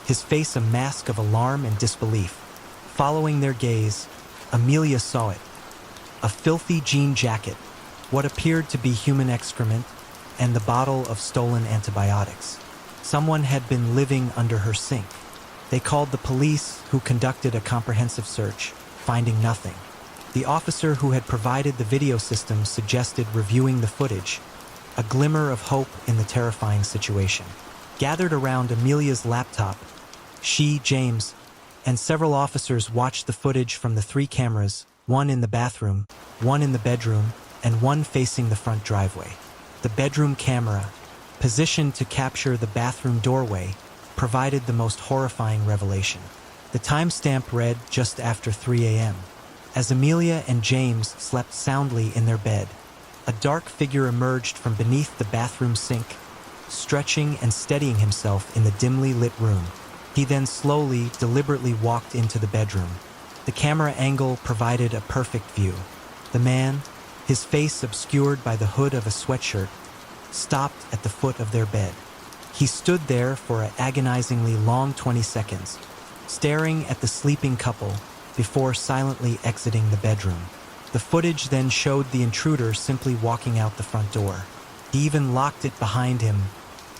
his face a mask of alarm and disbelief. Following their gaze, Amelia saw it. A filthy jean jacket, what appeared to be human excrement, and the bottle of stolen antibiotics. Someone had been living under her sink. They called the police, who conducted a comprehensive search, finding nothing. The officer who had provided the video system suggested reviewing the footage, a glimmer of hope in the terrifying situation. Gathered around Amelia's laptop, she, James, and several officers watched the footage from the 3 cameras, one in the bathroom, one in the bedroom, and one facing the front driveway. The bedroom camera, positioned to capture the bathroom doorway, provided the most horrifying revelation. The timestamp read just after 3 a.m. As Amelia and James slept soundly in their bed, a dark figure emerged from beneath the bathroom sink, stretching and steadying himself in the dimly lit room. He then slowly, deliberately walked into the bedroom. The camera angle provided a perfect view. The man, his face obscured by the hood of a sweatshirt, stopped at the foot of their bed. He stood there for an agonizingly long 20 seconds, staring at the sleeping couple before silently exiting the bedroom. The footage then showed the intruder simply walking out the front door. He even locked it behind him,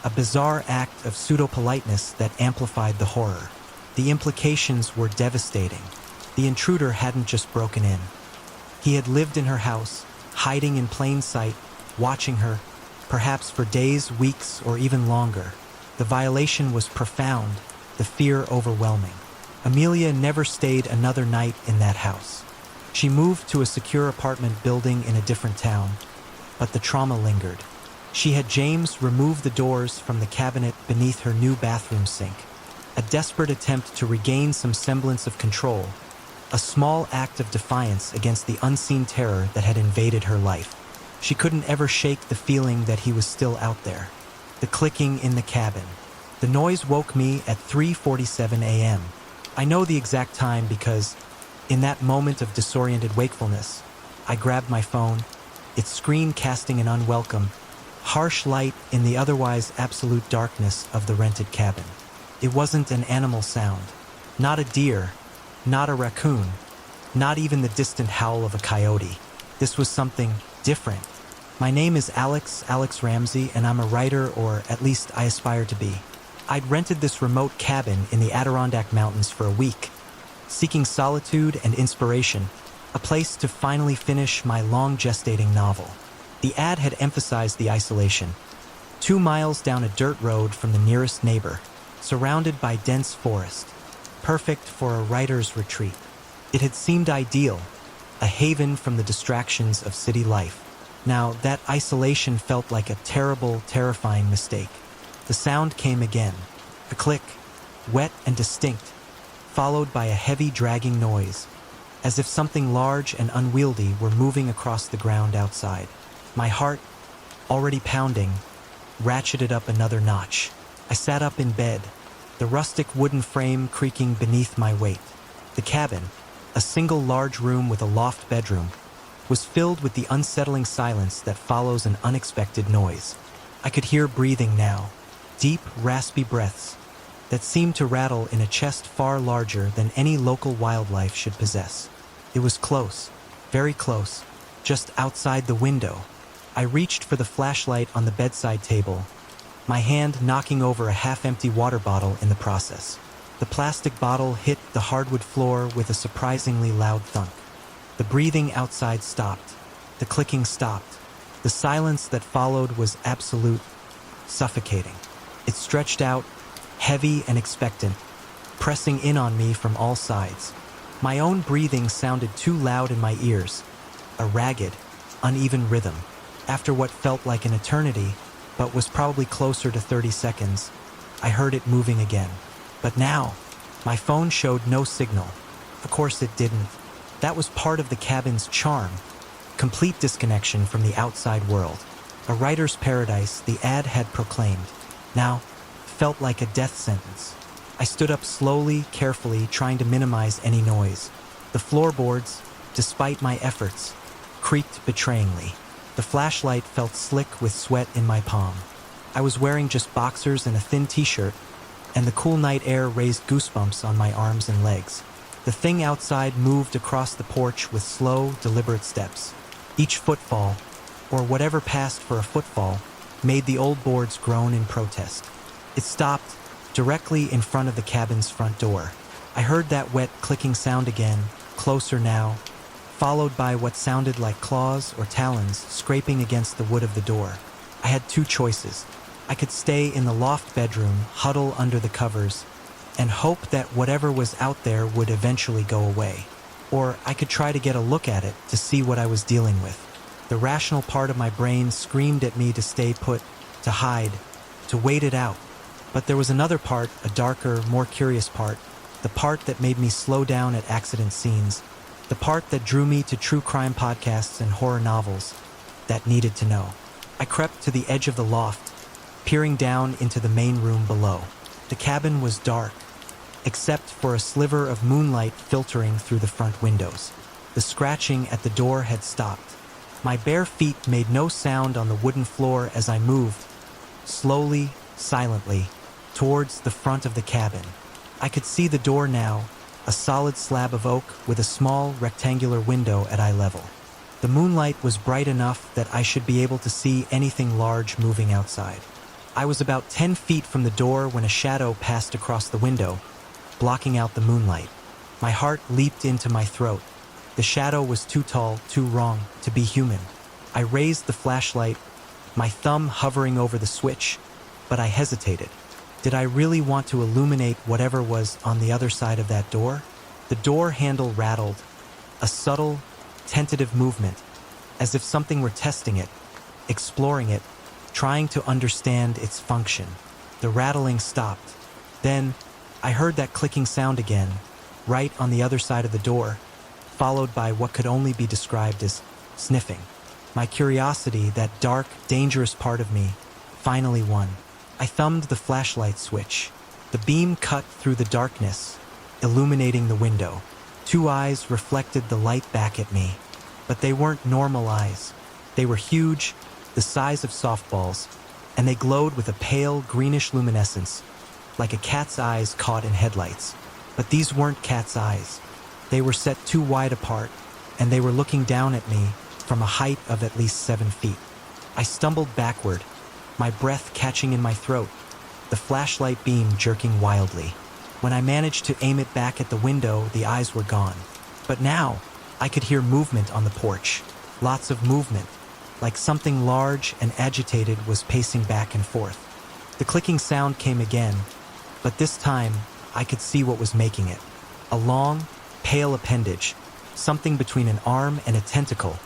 a bizarre act of pseudo-politeness that amplified the horror. The implications were devastating. The intruder hadn't just broken in. He had lived in her house, hiding in plain sight, watching her, perhaps for days, weeks, or even longer. The violation was profound, the fear overwhelming. Amelia never stayed another night in that house. She moved to a secure apartment building in a different town, but the trauma lingered. She had James remove the doors from the cabinet beneath her new bathroom sink, a desperate attempt to regain some semblance of control, a small act of defiance against the unseen terror that had invaded her life. She couldn't ever shake the feeling that he was still out there. The clicking in the cabin. The noise woke me at 3:47 a.m. I know the exact time because, in that moment of disoriented wakefulness, I grabbed my phone, its screen casting an unwelcome, harsh light in the otherwise absolute darkness of the rented cabin. It wasn't an animal sound. Not a deer, not a raccoon, not even the distant howl of a coyote. This was something different. My name is Alex Ramsey, and I'm a writer, or at least I aspire to be. I'd rented this remote cabin in the Adirondack Mountains for a week, seeking solitude and inspiration, a place to finally finish my long-gestating novel. The ad had emphasized the isolation. 2 miles down a dirt road from the nearest neighbor, surrounded by dense forest, perfect for a writer's retreat. It had seemed ideal, a haven from the distractions of city life. Now, that isolation felt like a terrible, terrifying mistake. The sound came again, a click, wet and distinct, followed by a heavy dragging noise, as if something large and unwieldy were moving across the ground outside. My heart, already pounding, ratcheted up another notch. I sat up in bed, the rustic wooden frame creaking beneath my weight. The cabin, a single large room with a loft bedroom, was filled with the unsettling silence that follows an unexpected noise. I could hear breathing now, deep, raspy breaths that seemed to rattle in a chest far larger than any local wildlife should possess. It was close, very close, just outside the window. I reached for the flashlight on the bedside table, my hand knocking over a half-empty water bottle in the process. The plastic bottle hit the hardwood floor with a surprisingly loud thunk. The breathing outside stopped. The clicking stopped. The silence that followed was absolute, suffocating. It stretched out, heavy and expectant, pressing in on me from all sides. My own breathing sounded too loud in my ears, a ragged, uneven rhythm. After what felt like an eternity, but was probably closer to 30 seconds, I heard it moving again. But now, my phone showed no signal. Of course it didn't. That was part of the cabin's charm. Complete disconnection from the outside world. A writer's paradise, the ad had proclaimed. Now, felt like a death sentence. I stood up slowly, carefully, trying to minimize any noise. The floorboards, despite my efforts, creaked betrayingly. The flashlight felt slick with sweat in my palm. I was wearing just boxers and a thin t-shirt, and the cool night air raised goosebumps on my arms and legs. The thing outside moved across the porch with slow, deliberate steps. Each footfall, or whatever passed for a footfall, made the old boards groan in protest. It stopped directly in front of the cabin's front door. I heard that wet, clicking sound again, closer now, followed by what sounded like claws or talons scraping against the wood of the door. I had two choices. I could stay in the loft bedroom, huddle under the covers, and hope that whatever was out there would eventually go away. Or I could try to get a look at it to see what I was dealing with. The rational part of my brain screamed at me to stay put, to hide, to wait it out. But there was another part, a darker, more curious part, the part that made me slow down at accident scenes, the part that drew me to true crime podcasts and horror novels, that needed to know. I crept to the edge of the loft, peering down into the main room below. The cabin was dark, except for a sliver of moonlight filtering through the front windows. The scratching at the door had stopped. My bare feet made no sound on the wooden floor as I moved, slowly, silently, towards the front of the cabin. I could see the door now, a solid slab of oak with a small rectangular window at eye level. The moonlight was bright enough that I should be able to see anything large moving outside. I was about 10 feet from the door when a shadow passed across the window, blocking out the moonlight. My heart leaped into my throat. The shadow was too tall, too wrong, to be human. I raised the flashlight, my thumb hovering over the switch, but I hesitated. Did I really want to illuminate whatever was on the other side of that door? The door handle rattled, a subtle, tentative movement, as if something were testing it, exploring it, trying to understand its function. The rattling stopped. Then, I heard that clicking sound again, right on the other side of the door, followed by what could only be described as sniffing. My curiosity, that dark, dangerous part of me, finally won. I thumbed the flashlight switch. The beam cut through the darkness, illuminating the window. Two eyes reflected the light back at me, but they weren't normal eyes. They were huge, the size of softballs, and they glowed with a pale, greenish luminescence, like a cat's eyes caught in headlights. But these weren't cat's eyes. They were set too wide apart, and they were looking down at me from a height of at least 7 feet. I stumbled backward, my breath catching in my throat, the flashlight beam jerking wildly. When I managed to aim it back at the window, the eyes were gone. But now, I could hear movement on the porch. Lots of movement, like something large and agitated was pacing back and forth. The clicking sound came again, but this time, I could see what was making it. A long, pale appendage, something between an arm and a tentacle,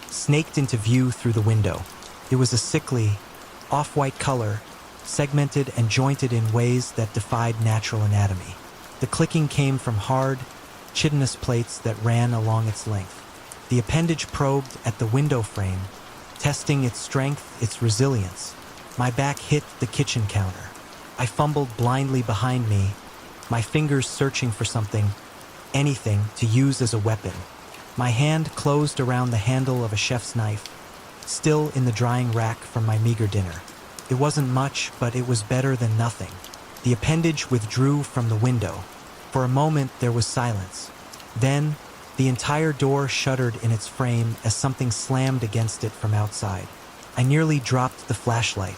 snaked into view through the window. It was a sickly, off-white color, segmented and jointed in ways that defied natural anatomy. The clicking came from hard, chitinous plates that ran along its length. The appendage probed at the window frame, testing its strength, its resilience. My back hit the kitchen counter. I fumbled blindly behind me, my fingers searching for something, anything to use as a weapon. My hand closed around the handle of a chef's knife, still in the drying rack from my meager dinner. It wasn't much, but it was better than nothing. The appendage withdrew from the window. For a moment, there was silence. Then, the entire door shuddered in its frame as something slammed against it from outside. I nearly dropped the flashlight.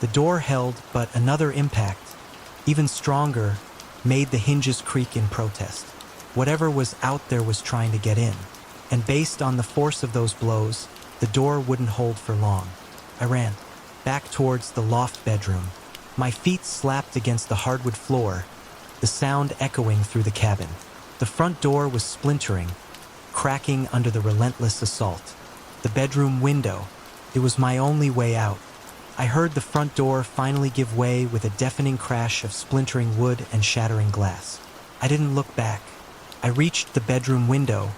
The door held, but another impact, even stronger, made the hinges creak in protest. Whatever was out there was trying to get in, and based on the force of those blows, the door wouldn't hold for long. I ran, back towards the loft bedroom. My feet slapped against the hardwood floor, the sound echoing through the cabin. The front door was splintering, cracking under the relentless assault. The bedroom window, it was my only way out. I heard the front door finally give way with a deafening crash of splintering wood and shattering glass. I didn't look back. I reached the bedroom window,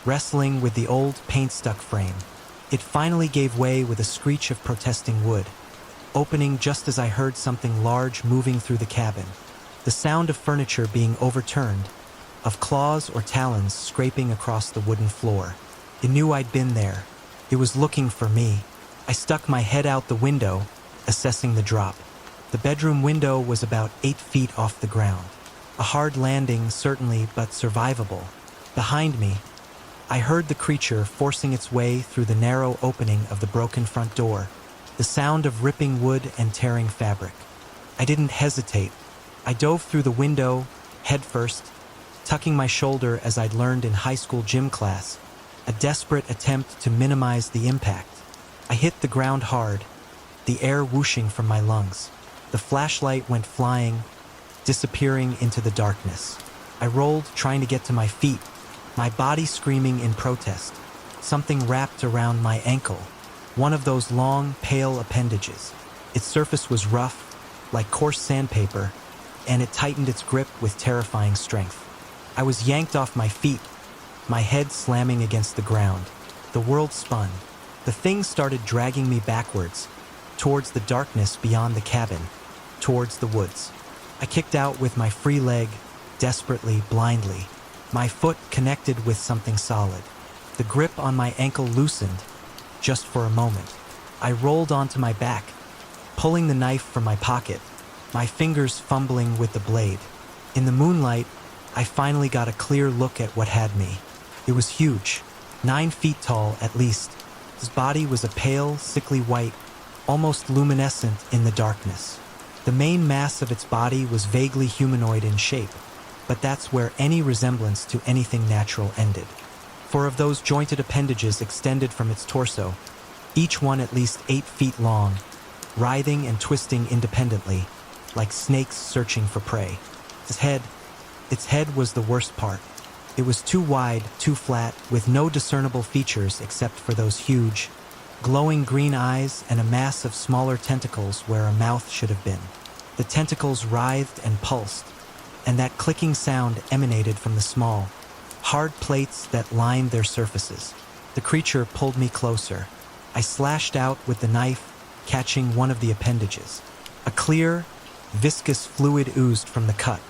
wrestling with the old paint-stuck frame. It finally gave way with a screech of protesting wood, opening just as I heard something large moving through the cabin. The sound of furniture being overturned, of claws or talons scraping across the wooden floor. It knew I'd been there. It was looking for me. I stuck my head out the window, assessing the drop. The bedroom window was about 8 feet off the ground. A hard landing, certainly, but survivable. Behind me, I heard the creature forcing its way through the narrow opening of the broken front door, the sound of ripping wood and tearing fabric. I didn't hesitate. I dove through the window, headfirst, tucking my shoulder as I'd learned in high school gym class, a desperate attempt to minimize the impact. I hit the ground hard, the air whooshing from my lungs. The flashlight went flying, disappearing into the darkness. I rolled, trying to get to my feet, my body screaming in protest. Something wrapped around my ankle, one of those long, pale appendages. Its surface was rough, like coarse sandpaper, and it tightened its grip with terrifying strength. I was yanked off my feet, my head slamming against the ground. The world spun. The thing started dragging me backwards, towards the darkness beyond the cabin, towards the woods. I kicked out with my free leg, desperately, blindly. My foot connected with something solid. The grip on my ankle loosened, just for a moment. I rolled onto my back, pulling the knife from my pocket, my fingers fumbling with the blade. In the moonlight, I finally got a clear look at what had me. It was huge, 9 feet tall at least. His body was a pale, sickly white, almost luminescent in the darkness. The main mass of its body was vaguely humanoid in shape, but that's where any resemblance to anything natural ended. 4 of those jointed appendages extended from its torso, each one at least 8 feet long, writhing and twisting independently, like snakes searching for prey. Its head was the worst part. It was too wide, too flat, with no discernible features except for those huge, glowing green eyes and a mass of smaller tentacles where a mouth should have been. The tentacles writhed and pulsed, and that clicking sound emanated from the small, hard plates that lined their surfaces. The creature pulled me closer. I slashed out with the knife, catching one of the appendages. A clear, viscous fluid oozed from the cut,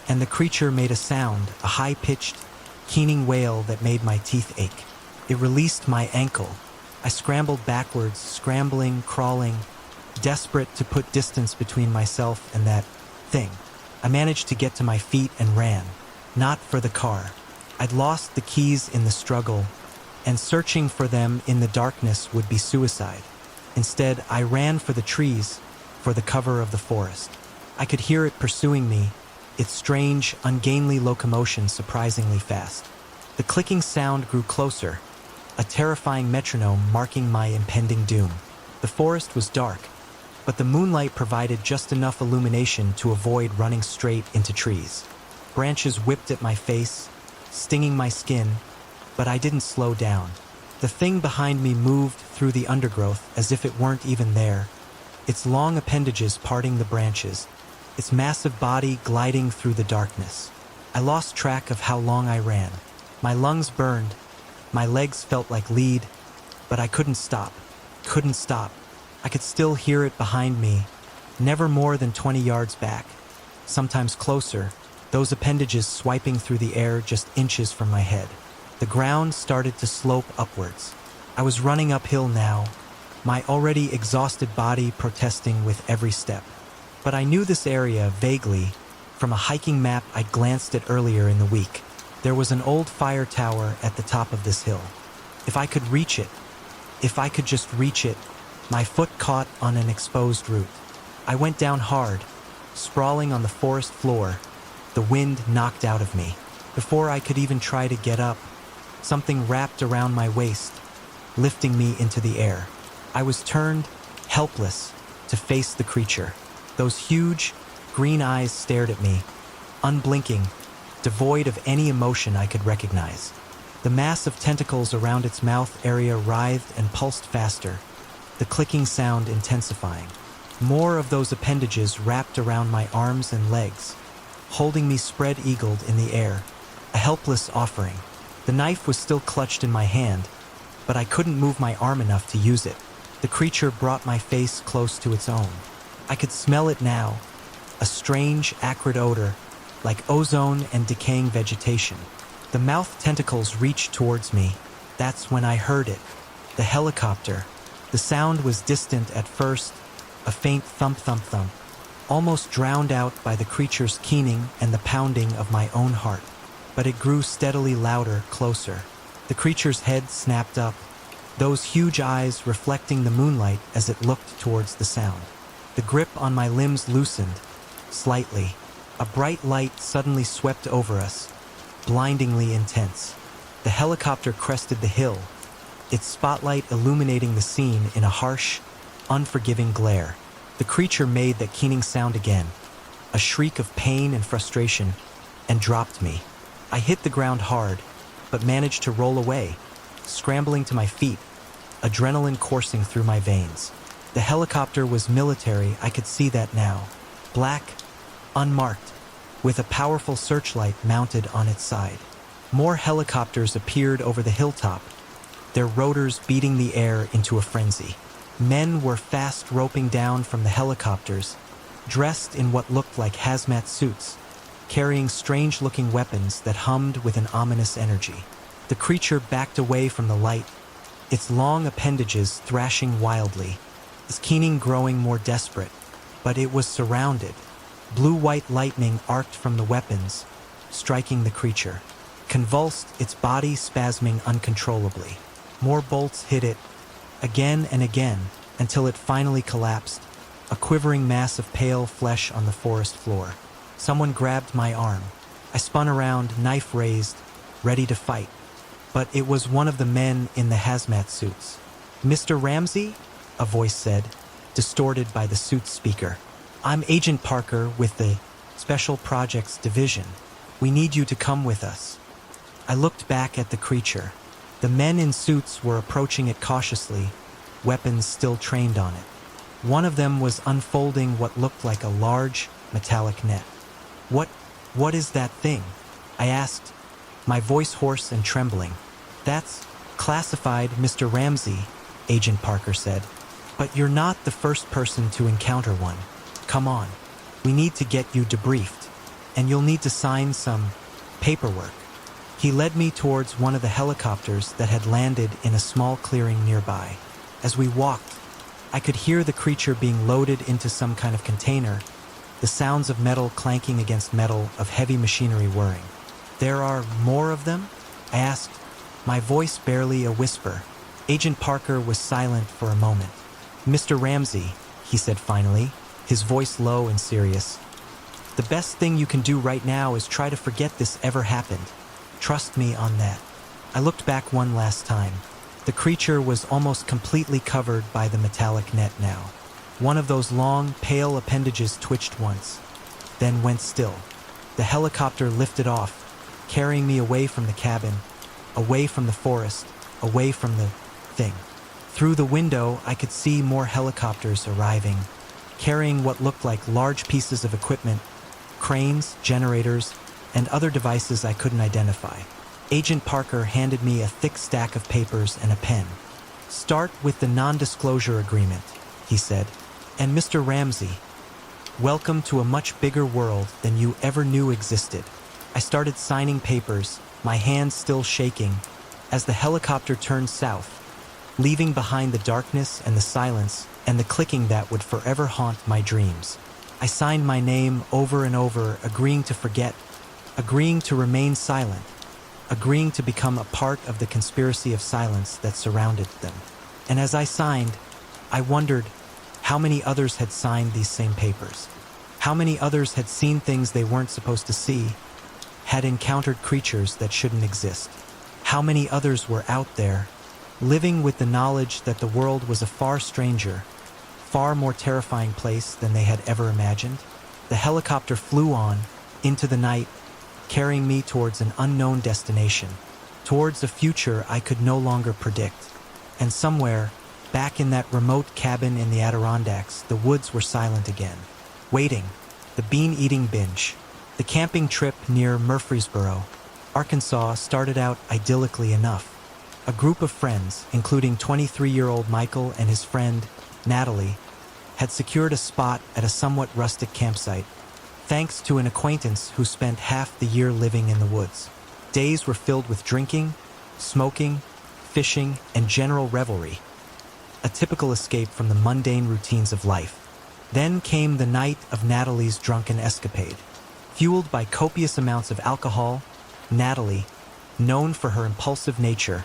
and the creature made a sound, a high-pitched, keening wail that made my teeth ache. It released my ankle. I scrambled backwards, scrambling, crawling, desperate to put distance between myself and that thing. I managed to get to my feet and ran, not for the car. I'd lost the keys in the struggle, and searching for them in the darkness would be suicide. Instead, I ran for the trees, for the cover of the forest. I could hear it pursuing me, its strange, ungainly locomotion surprisingly fast. The clicking sound grew closer, a terrifying metronome marking my impending doom. The forest was dark, but the moonlight provided just enough illumination to avoid running straight into trees. Branches whipped at my face, stinging my skin, but I didn't slow down. The thing behind me moved through the undergrowth as if it weren't even there, its long appendages parting the branches, its massive body gliding through the darkness. I lost track of how long I ran. My lungs burned, my legs felt like lead, but I couldn't stop. I could still hear it behind me, never more than 20 yards back, sometimes closer, those appendages swiping through the air just inches from my head. The ground started to slope upwards. I was running uphill now, my already exhausted body protesting with every step. But I knew this area vaguely from a hiking map I'd glanced at earlier in the week. There was an old fire tower at the top of this hill. If I could reach it, if I could just reach it, my foot caught on an exposed root. I went down hard, sprawling on the forest floor, the wind knocked out of me. Before I could even try to get up, something wrapped around my waist, lifting me into the air. I was turned, helpless, to face the creature. Those huge, green eyes stared at me, unblinking, devoid of any emotion I could recognize. The mass of tentacles around its mouth area writhed and pulsed faster, the clicking sound intensifying. More of those appendages wrapped around my arms and legs, holding me spread-eagled in the air, a helpless offering. The knife was still clutched in my hand, but I couldn't move my arm enough to use it. The creature brought my face close to its own. I could smell it now, a strange, acrid odor, like ozone and decaying vegetation. The mouth tentacles reached towards me. That's when I heard it. The helicopter. The sound was distant at first, a faint thump-thump-thump, almost drowned out by the creature's keening and the pounding of my own heart. But it grew steadily louder, closer. The creature's head snapped up, those huge eyes reflecting the moonlight as it looked towards the sound. The grip on my limbs loosened, slightly. A bright light suddenly swept over us, blindingly intense. The helicopter crested the hill, its spotlight illuminating the scene in a harsh, unforgiving glare. The creature made that keening sound again, a shriek of pain and frustration, and dropped me. I hit the ground hard, but managed to roll away, scrambling to my feet, adrenaline coursing through my veins. The helicopter was military, I could see that now. Black, unmarked, with a powerful searchlight mounted on its side. More helicopters appeared over the hilltop, their rotors beating the air into a frenzy. Men were fast roping down from the helicopters, dressed in what looked like hazmat suits, carrying strange-looking weapons that hummed with an ominous energy. The creature backed away from the light, its long appendages thrashing wildly, its keening growing more desperate. But it was surrounded. Blue-white lightning arced from the weapons, striking the creature. Convulsed, its body spasming uncontrollably. More bolts hit it, again and again, until it finally collapsed, a quivering mass of pale flesh on the forest floor. Someone grabbed my arm. I spun around, knife raised, ready to fight. But it was one of the men in the hazmat suits. "Mr. Ramsey?" a voice said, distorted by the suit's speaker. "I'm Agent Parker with the Special Projects Division. We need you to come with us." I looked back at the creature. The men in suits were approaching it cautiously, weapons still trained on it. One of them was unfolding what looked like a large, metallic net. What is that thing?" I asked, my voice hoarse and trembling. "That's classified, Mr. Ramsey," Agent Parker said. "But you're not the first person to encounter one. Come on. We need to get you debriefed, and you'll need to sign some paperwork." He led me towards one of the helicopters that had landed in a small clearing nearby. As we walked, I could hear the creature being loaded into some kind of container, the sounds of metal clanking against metal, of heavy machinery whirring. "There are more of them?" I asked, my voice barely a whisper. Agent Parker was silent for a moment. "Mr. Ramsey," he said finally, his voice low and serious, "the best thing you can do right now is try to forget this ever happened. Trust me on that." I looked back one last time. The creature was almost completely covered by the metallic net now. One of those long, pale appendages twitched once, then went still. The helicopter lifted off, carrying me away from the cabin, away from the forest, away from the thing. Through the window, I could see more helicopters arriving, carrying what looked like large pieces of equipment, cranes, generators, and other devices I couldn't identify. Agent Parker handed me a thick stack of papers and a pen. "Start with the non-disclosure agreement," he said. "And Mr. Ramsey, Welcome to a much bigger world than you ever knew existed. I started signing papers, my hands still shaking, as the helicopter turned south, leaving behind the darkness and the silence and the clicking that would forever haunt my dreams. I signed my name over and over, agreeing to forget, agreeing to remain silent, agreeing to become a part of the conspiracy of silence that surrounded them. And as I signed, I wondered how many others had signed these same papers. How many others had seen things they weren't supposed to see, had encountered creatures that shouldn't exist. How many others were out there, living with the knowledge that the world was a far stranger, far more terrifying place than they had ever imagined. The helicopter flew on, into the night, carrying me towards an unknown destination, towards a future I could no longer predict. And somewhere, back in that remote cabin in the Adirondacks, the woods were silent again. Waiting, the bean-eating binge. The camping trip near Murfreesboro, Arkansas started out idyllically enough. A group of friends, including 23-year-old Michael and his friend, Natalie, had secured a spot at a somewhat rustic campsite, thanks to an acquaintance who spent half the year living in the woods. Days were filled with drinking, smoking, fishing, and general revelry, a typical escape from the mundane routines of life. Then came the night of Natalie's drunken escapade. Fueled by copious amounts of alcohol, Natalie, known for her impulsive nature,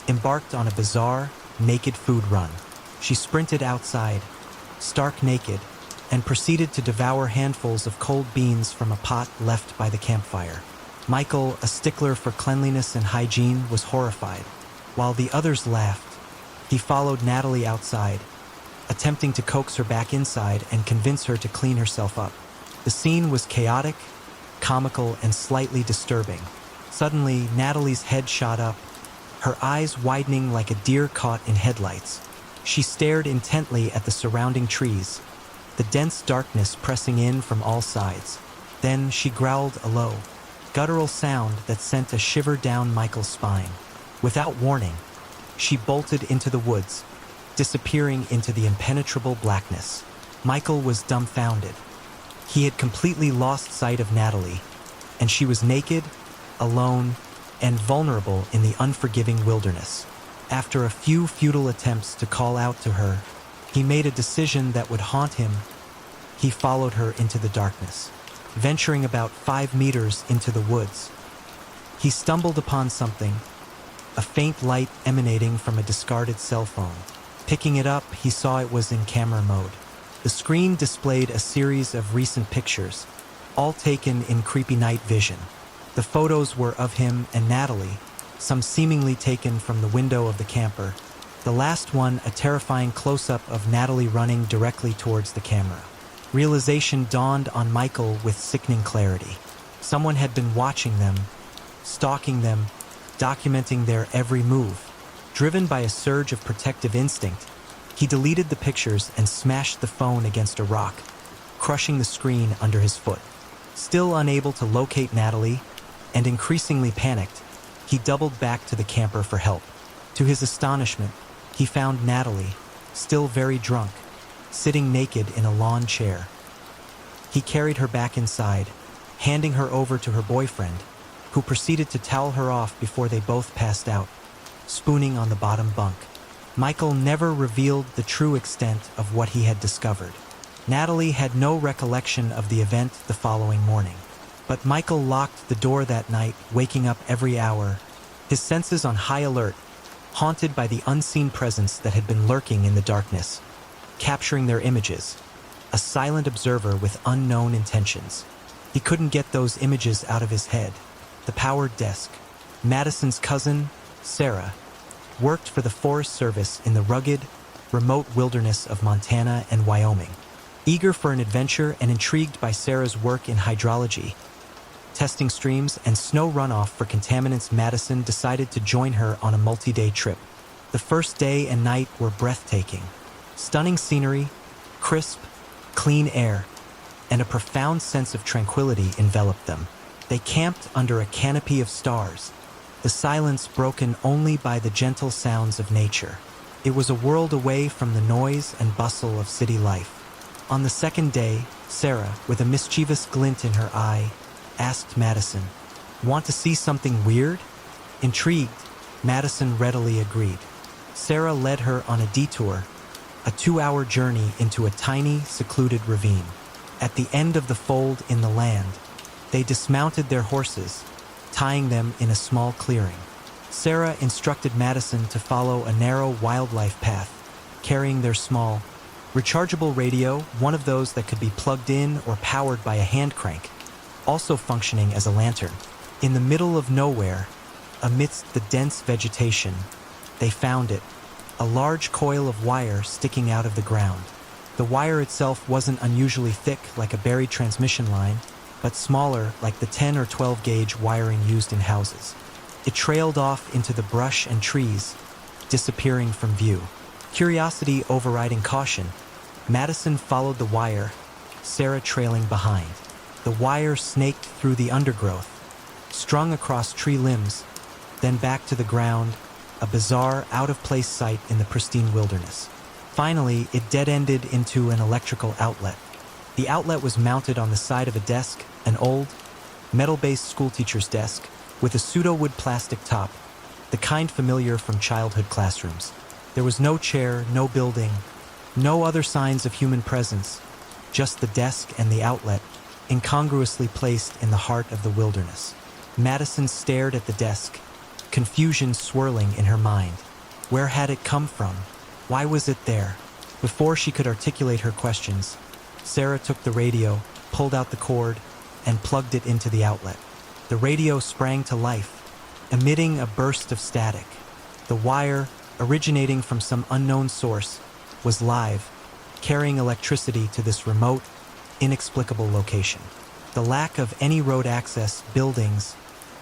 embarked on a bizarre, naked food run. She sprinted outside, stark naked, and proceeded to devour handfuls of cold beans from a pot left by the campfire. Michael, a stickler for cleanliness and hygiene, was horrified. While the others laughed, he followed Natalie outside, attempting to coax her back inside and convince her to clean herself up. The scene was chaotic, comical, and slightly disturbing. Suddenly, Natalie's head shot up, her eyes widening like a deer caught in headlights. She stared intently at the surrounding trees, the dense darkness pressing in from all sides. Then she growled a low, guttural sound that sent a shiver down Michael's spine. Without warning, she bolted into the woods, disappearing into the impenetrable blackness. Michael was dumbfounded. He had completely lost sight of Natalie, and she was naked, alone, and vulnerable in the unforgiving wilderness. After a few futile attempts to call out to her, he made a decision that would haunt him. He followed her into the darkness. Venturing about 5 meters into the woods, he stumbled upon something, a faint light emanating from a discarded cell phone. Picking it up, he saw it was in camera mode. The screen displayed a series of recent pictures, all taken in creepy night vision. The photos were of him and Natalie, some seemingly taken from the window of the camper. The last one, a terrifying close-up of Natalie running directly towards the camera. Realization dawned on Michael with sickening clarity. Someone had been watching them, stalking them, documenting their every move. Driven by a surge of protective instinct, he deleted the pictures and smashed the phone against a rock, crushing the screen under his foot. Still unable to locate Natalie, and increasingly panicked, he doubled back to the camper for help. To his astonishment, he found Natalie, still very drunk, sitting naked in a lawn chair. He carried her back inside, handing her over to her boyfriend, who proceeded to towel her off before they both passed out, spooning on the bottom bunk. Michael never revealed the true extent of what he had discovered. Natalie had no recollection of the event the following morning. But Michael locked the door that night, waking up every hour, his senses on high alert, haunted by the unseen presence that had been lurking in the darkness, capturing their images, a silent observer with unknown intentions. He couldn't get those images out of his head. The powered desk. Madison's cousin, Sarah, worked for the Forest Service in the rugged, remote wilderness of Montana and Wyoming. Eager for an adventure and intrigued by Sarah's work in hydrology, testing streams and snow runoff for contaminants, Madison decided to join her on a multi-day trip. The first day and night were breathtaking. Stunning scenery, crisp, clean air, and a profound sense of tranquility enveloped them. They camped under a canopy of stars, the silence broken only by the gentle sounds of nature. It was a world away from the noise and bustle of city life. On the second day, Sarah, with a mischievous glint in her eye, asked Madison, "Want to see something weird?" Intrigued, Madison readily agreed. Sarah led her on a detour, a 2-hour journey into a tiny, secluded ravine. At the end of the fold in the land, they dismounted their horses, tying them in a small clearing. Sarah instructed Madison to follow a narrow wildlife path, carrying their small, rechargeable radio, one of those that could be plugged in or powered by a hand crank, also functioning as a lantern. In the middle of nowhere, amidst the dense vegetation, they found it, a large coil of wire sticking out of the ground. The wire itself wasn't unusually thick like a buried transmission line, but smaller like the 10 or 12 gauge wiring used in houses. It trailed off into the brush and trees, disappearing from view. Curiosity overriding caution, Madison followed the wire, Sarah trailing behind. The wire snaked through the undergrowth, strung across tree limbs, then back to the ground, a bizarre, out-of-place sight in the pristine wilderness. Finally, it dead-ended into an electrical outlet. The outlet was mounted on the side of a desk, an old, metal-based schoolteacher's desk, with a pseudo-wood plastic top, the kind familiar from childhood classrooms. There was no chair, no building, no other signs of human presence, just the desk and the outlet, incongruously placed in the heart of the wilderness. Madison stared at the desk, confusion swirling in her mind. Where had it come from? Why was it there? Before she could articulate her questions, Sarah took the radio, pulled out the cord, and plugged it into the outlet. The radio sprang to life, emitting a burst of static. The wire, originating from some unknown source, was live, carrying electricity to this remote, inexplicable location. The lack of any road access, buildings,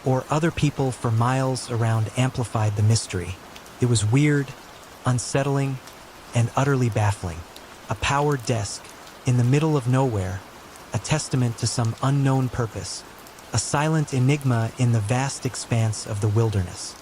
or other people for miles around amplified the mystery. It was weird, unsettling, and utterly baffling. A powered desk, in the middle of nowhere, a testament to some unknown purpose, a silent enigma in the vast expanse of the wilderness.